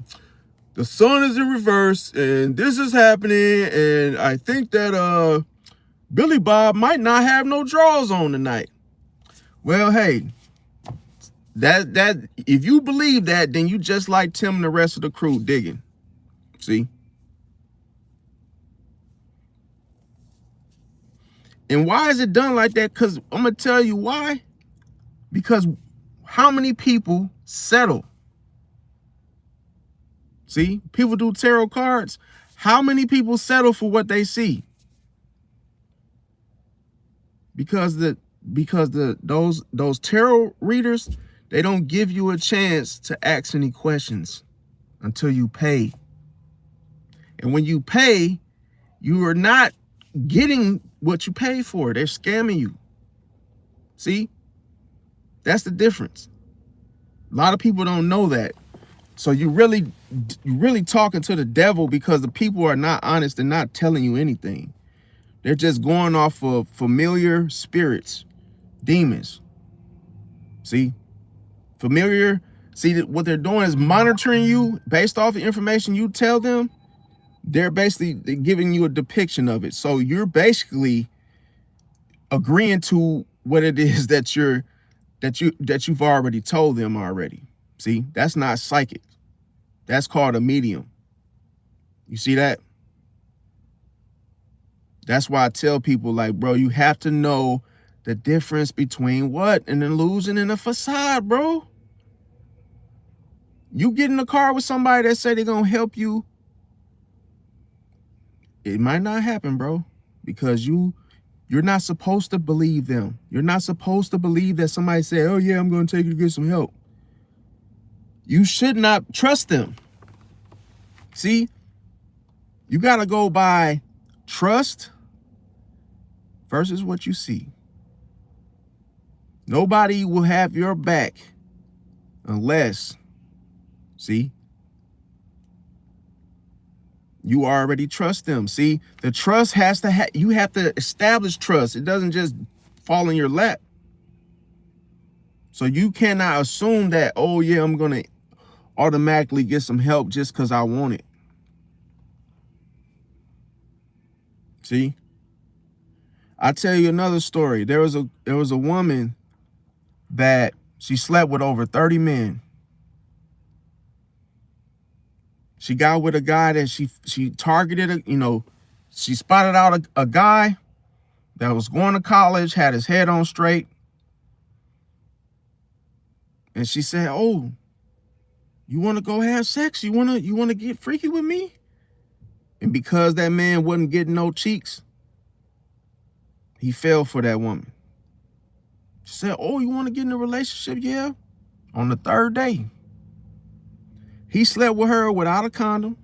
the sun is in reverse and this is happening, and I think that Billy Bob might not have no drawers on tonight. Well, hey, that if you believe that, then you just like Tim and the rest of the crew digging. See? And why is it done like that? Because I'm gonna tell you why. Because how many people settle? See, people do tarot cards. How many people settle for what they see? Because those tarot readers, they don't give you a chance to ask any questions until you pay. And when you pay, you are not getting what you pay for. They're scamming you. See? That's the difference. A lot of people don't know that. So you really talking to the devil, because the people are not honest and not telling you anything. They're just going off of familiar spirits, demons. See? Familiar. See, what they're doing is monitoring you based off the information you tell them. They're basically giving you a depiction of it. So you're basically agreeing to what it is that you've already told them already. See, that's not psychic. That's called a medium. You see that? That's why I tell people, like, bro, you have to know the difference between what? An illusion and a facade, bro. You get in the car with somebody that say they're gonna help you, it might not happen, bro, because you're not supposed to believe them. You're not supposed to believe that somebody said, oh yeah, I'm going to take you to get some help. You should not trust them. See, you got to go by trust versus what you see. Nobody will have your back unless, see, you already trust them. See, the trust has to you have to establish trust. It doesn't just fall in your lap. So you cannot assume that, oh yeah, I'm going to automatically get some help just because I want it. See? I'll tell you another story. There was a woman that she slept with over 30 men. She got with a guy that she targeted, she spotted out a guy that was going to college, had his head on straight. And she said, oh, you want to go have sex? You want to get freaky with me? And because that man wasn't getting no cheeks, he fell for that woman. She said, oh, you want to get in a relationship? Yeah. On the third day, he slept with her without a condom,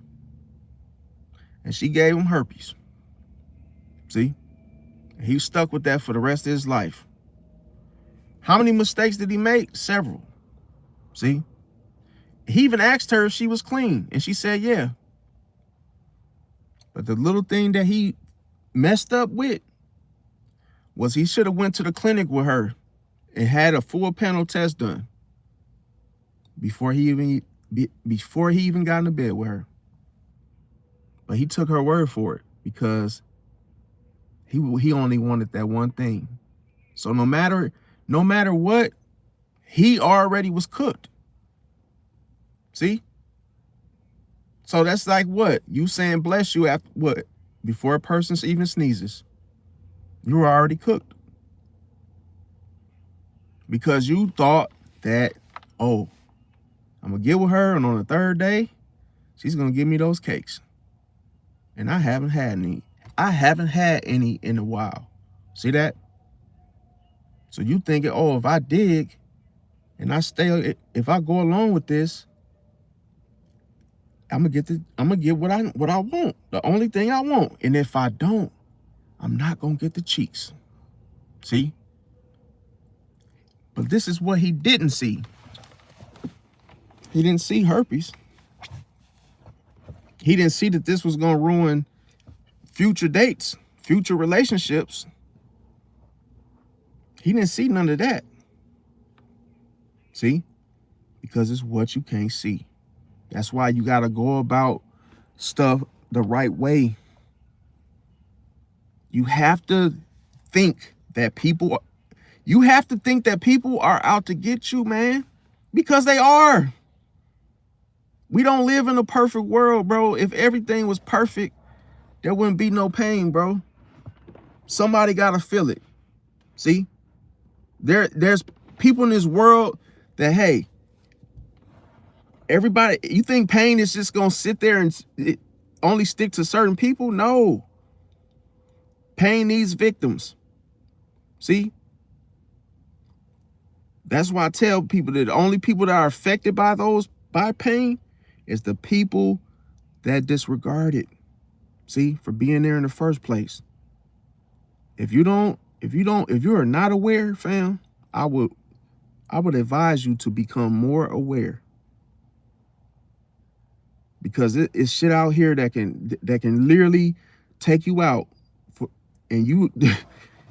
and she gave him herpes. See? He was stuck with that for the rest of his life. How many mistakes did he make? Several. See? He even asked her if she was clean, and she said, yeah. But the little thing that he messed up with was he should have went to the clinic with her and had a full panel test done before he even got into bed with her. But he took her word for it because he only wanted that one thing. So no matter what, he already was cooked. See? So that's like what? You saying bless you after what? Before a person even sneezes. You were already cooked. Because you thought that, oh, I'm gonna get with her, and on the third day, she's gonna give me those cakes. And I haven't had any. I haven't had any in a while. See that? So you thinking, oh, if I dig and I stay, if I go along with this, I'm gonna get what I want. The only thing I want. And if I don't, I'm not gonna get the cheeks. See? But this is what he didn't see. He didn't see herpes. He didn't see that this was gonna ruin future dates, future relationships. He didn't see none of that. See? Because it's what you can't see. That's why you got to go about stuff the right way. You have to think that people are out to get you, man, because they are. We don't live in a perfect world, bro. If everything was perfect, there wouldn't be no pain, bro. Somebody got to feel it. See? There's people in this world that, hey, everybody, you think pain is just going to sit there and only stick to certain people? No. Pain needs victims. See? That's why I tell people that the only people that are affected by pain is the people that disregard it. See, for being there in the first place. If you are not aware, fam, I would advise you to become more aware. Because it's shit out here that can literally take you out, and you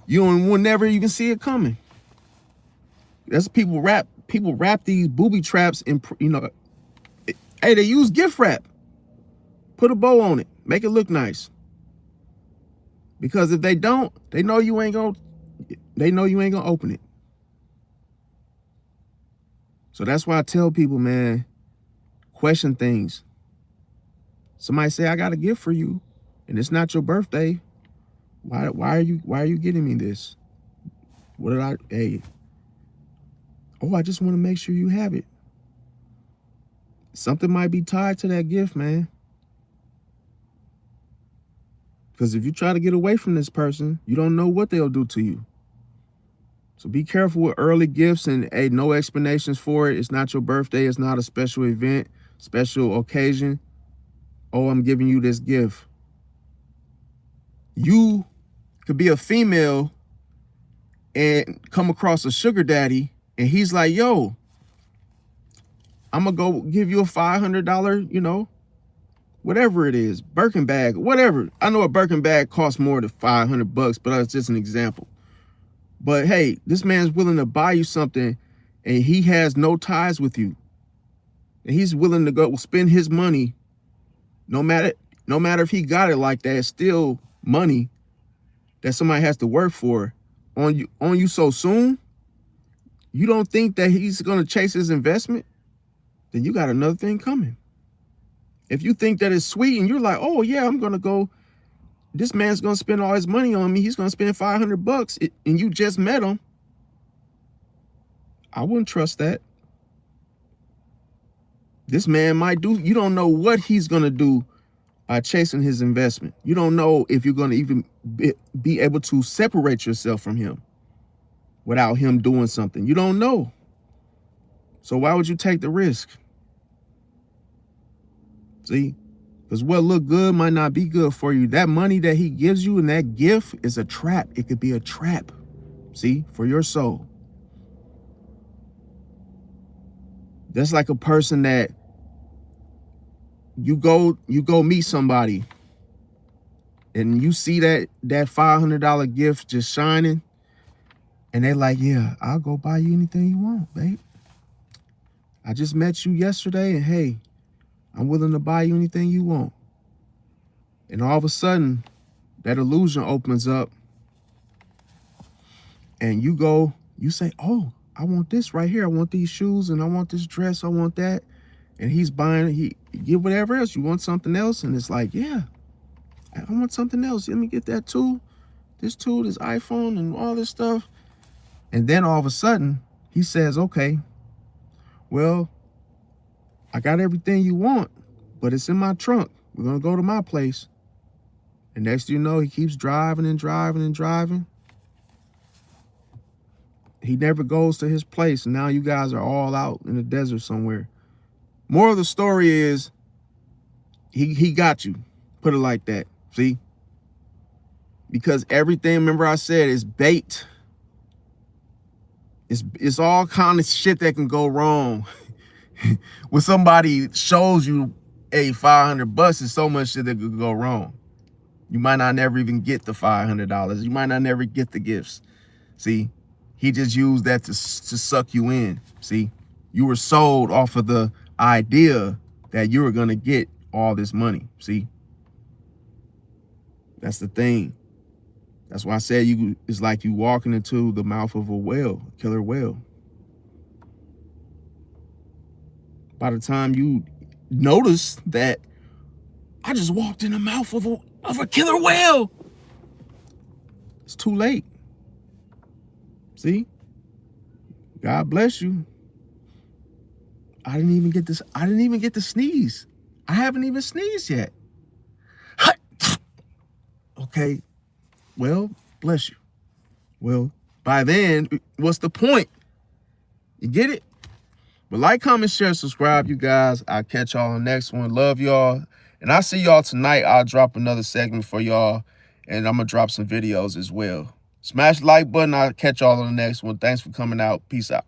will never even see it coming. That's people wrap these booby traps in, hey, they use gift wrap. Put a bow on it, make it look nice. Because if they don't, they know you ain't gonna open it. So that's why I tell people, man, question things. Somebody say, I got a gift for you, and it's not your birthday. Why are you getting me this? Hey, oh, I just want to make sure you have it. Something might be tied to that gift, man. Because if you try to get away from this person, you don't know what they'll do to you. So be careful with early gifts, and hey, no explanations for it. It's not your birthday. It's not a special event, special occasion. Oh, I'm giving you this gift. You could be a female and come across a sugar daddy, and he's like, yo, I'm going to go give you a $500, whatever it is, Birkin bag, whatever. I know a Birkin bag costs more than $500, but that's just an example. But hey, this man's willing to buy you something, and he has no ties with you. And he's willing to go spend his money. No matter if he got it like that, it's still money that somebody has to work for on you so soon. You don't think that he's going to chase his investment? Then you got another thing coming. If you think that it's sweet and you're like, oh yeah, I'm going to go, this man's going to spend all his money on me, he's going to spend $500, and you just met him, I wouldn't trust that. This man might do, you don't know what he's going to do by chasing his investment. You don't know if you're going to even be able to separate yourself from him without him doing something. You don't know. So why would you take the risk? See? Because what look good might not be good for you. That money that he gives you and that gift is a trap. It could be a trap, see, for your soul. That's like a person that you go meet somebody and you see that $500 gift just shining, and they're like, yeah, I'll go buy you anything you want, babe. I just met you yesterday, and hey, I'm willing to buy you anything you want. And all of a sudden, that illusion opens up, and you say, oh, I want this right here. I want these shoes, and I want this dress. I want that. And he's buying, he get whatever else. You want something else? And it's like, yeah, I want something else. Let me get that too. This iPhone and all this stuff. And then all of a sudden, he says, okay, well, I got everything you want, but it's in my trunk. We're going to go to my place. And next thing you know, he keeps driving and driving and driving. He never goes to his place. And now you guys are all out in the desert somewhere. Moral of the story is he got you. Put it like that. See? Because everything, remember I said, is bait. It's all kind of shit that can go wrong. When somebody shows you, hey, $500, there's so much shit that could go wrong. You might not never even get the $500. You might not never get the gifts. See, he just used that to suck you in. See, you were sold off of the idea that you were going to get all this money. See, that's the thing. That's why I said it's like you walking into the mouth of a whale, a killer whale. By the time you notice that I just walked in the mouth of a killer whale, it's too late. See? God bless you. I didn't even get this. I didn't even get to sneeze. I haven't even sneezed yet. Okay. Well, bless you. Well, by then, what's the point? You get it? But like, comment, share, subscribe, you guys. I'll catch y'all on the next one. Love y'all. And I'll see y'all tonight. I'll drop another segment for y'all. And I'm going to drop some videos as well. Smash the like button. I'll catch y'all on the next one. Thanks for coming out. Peace out.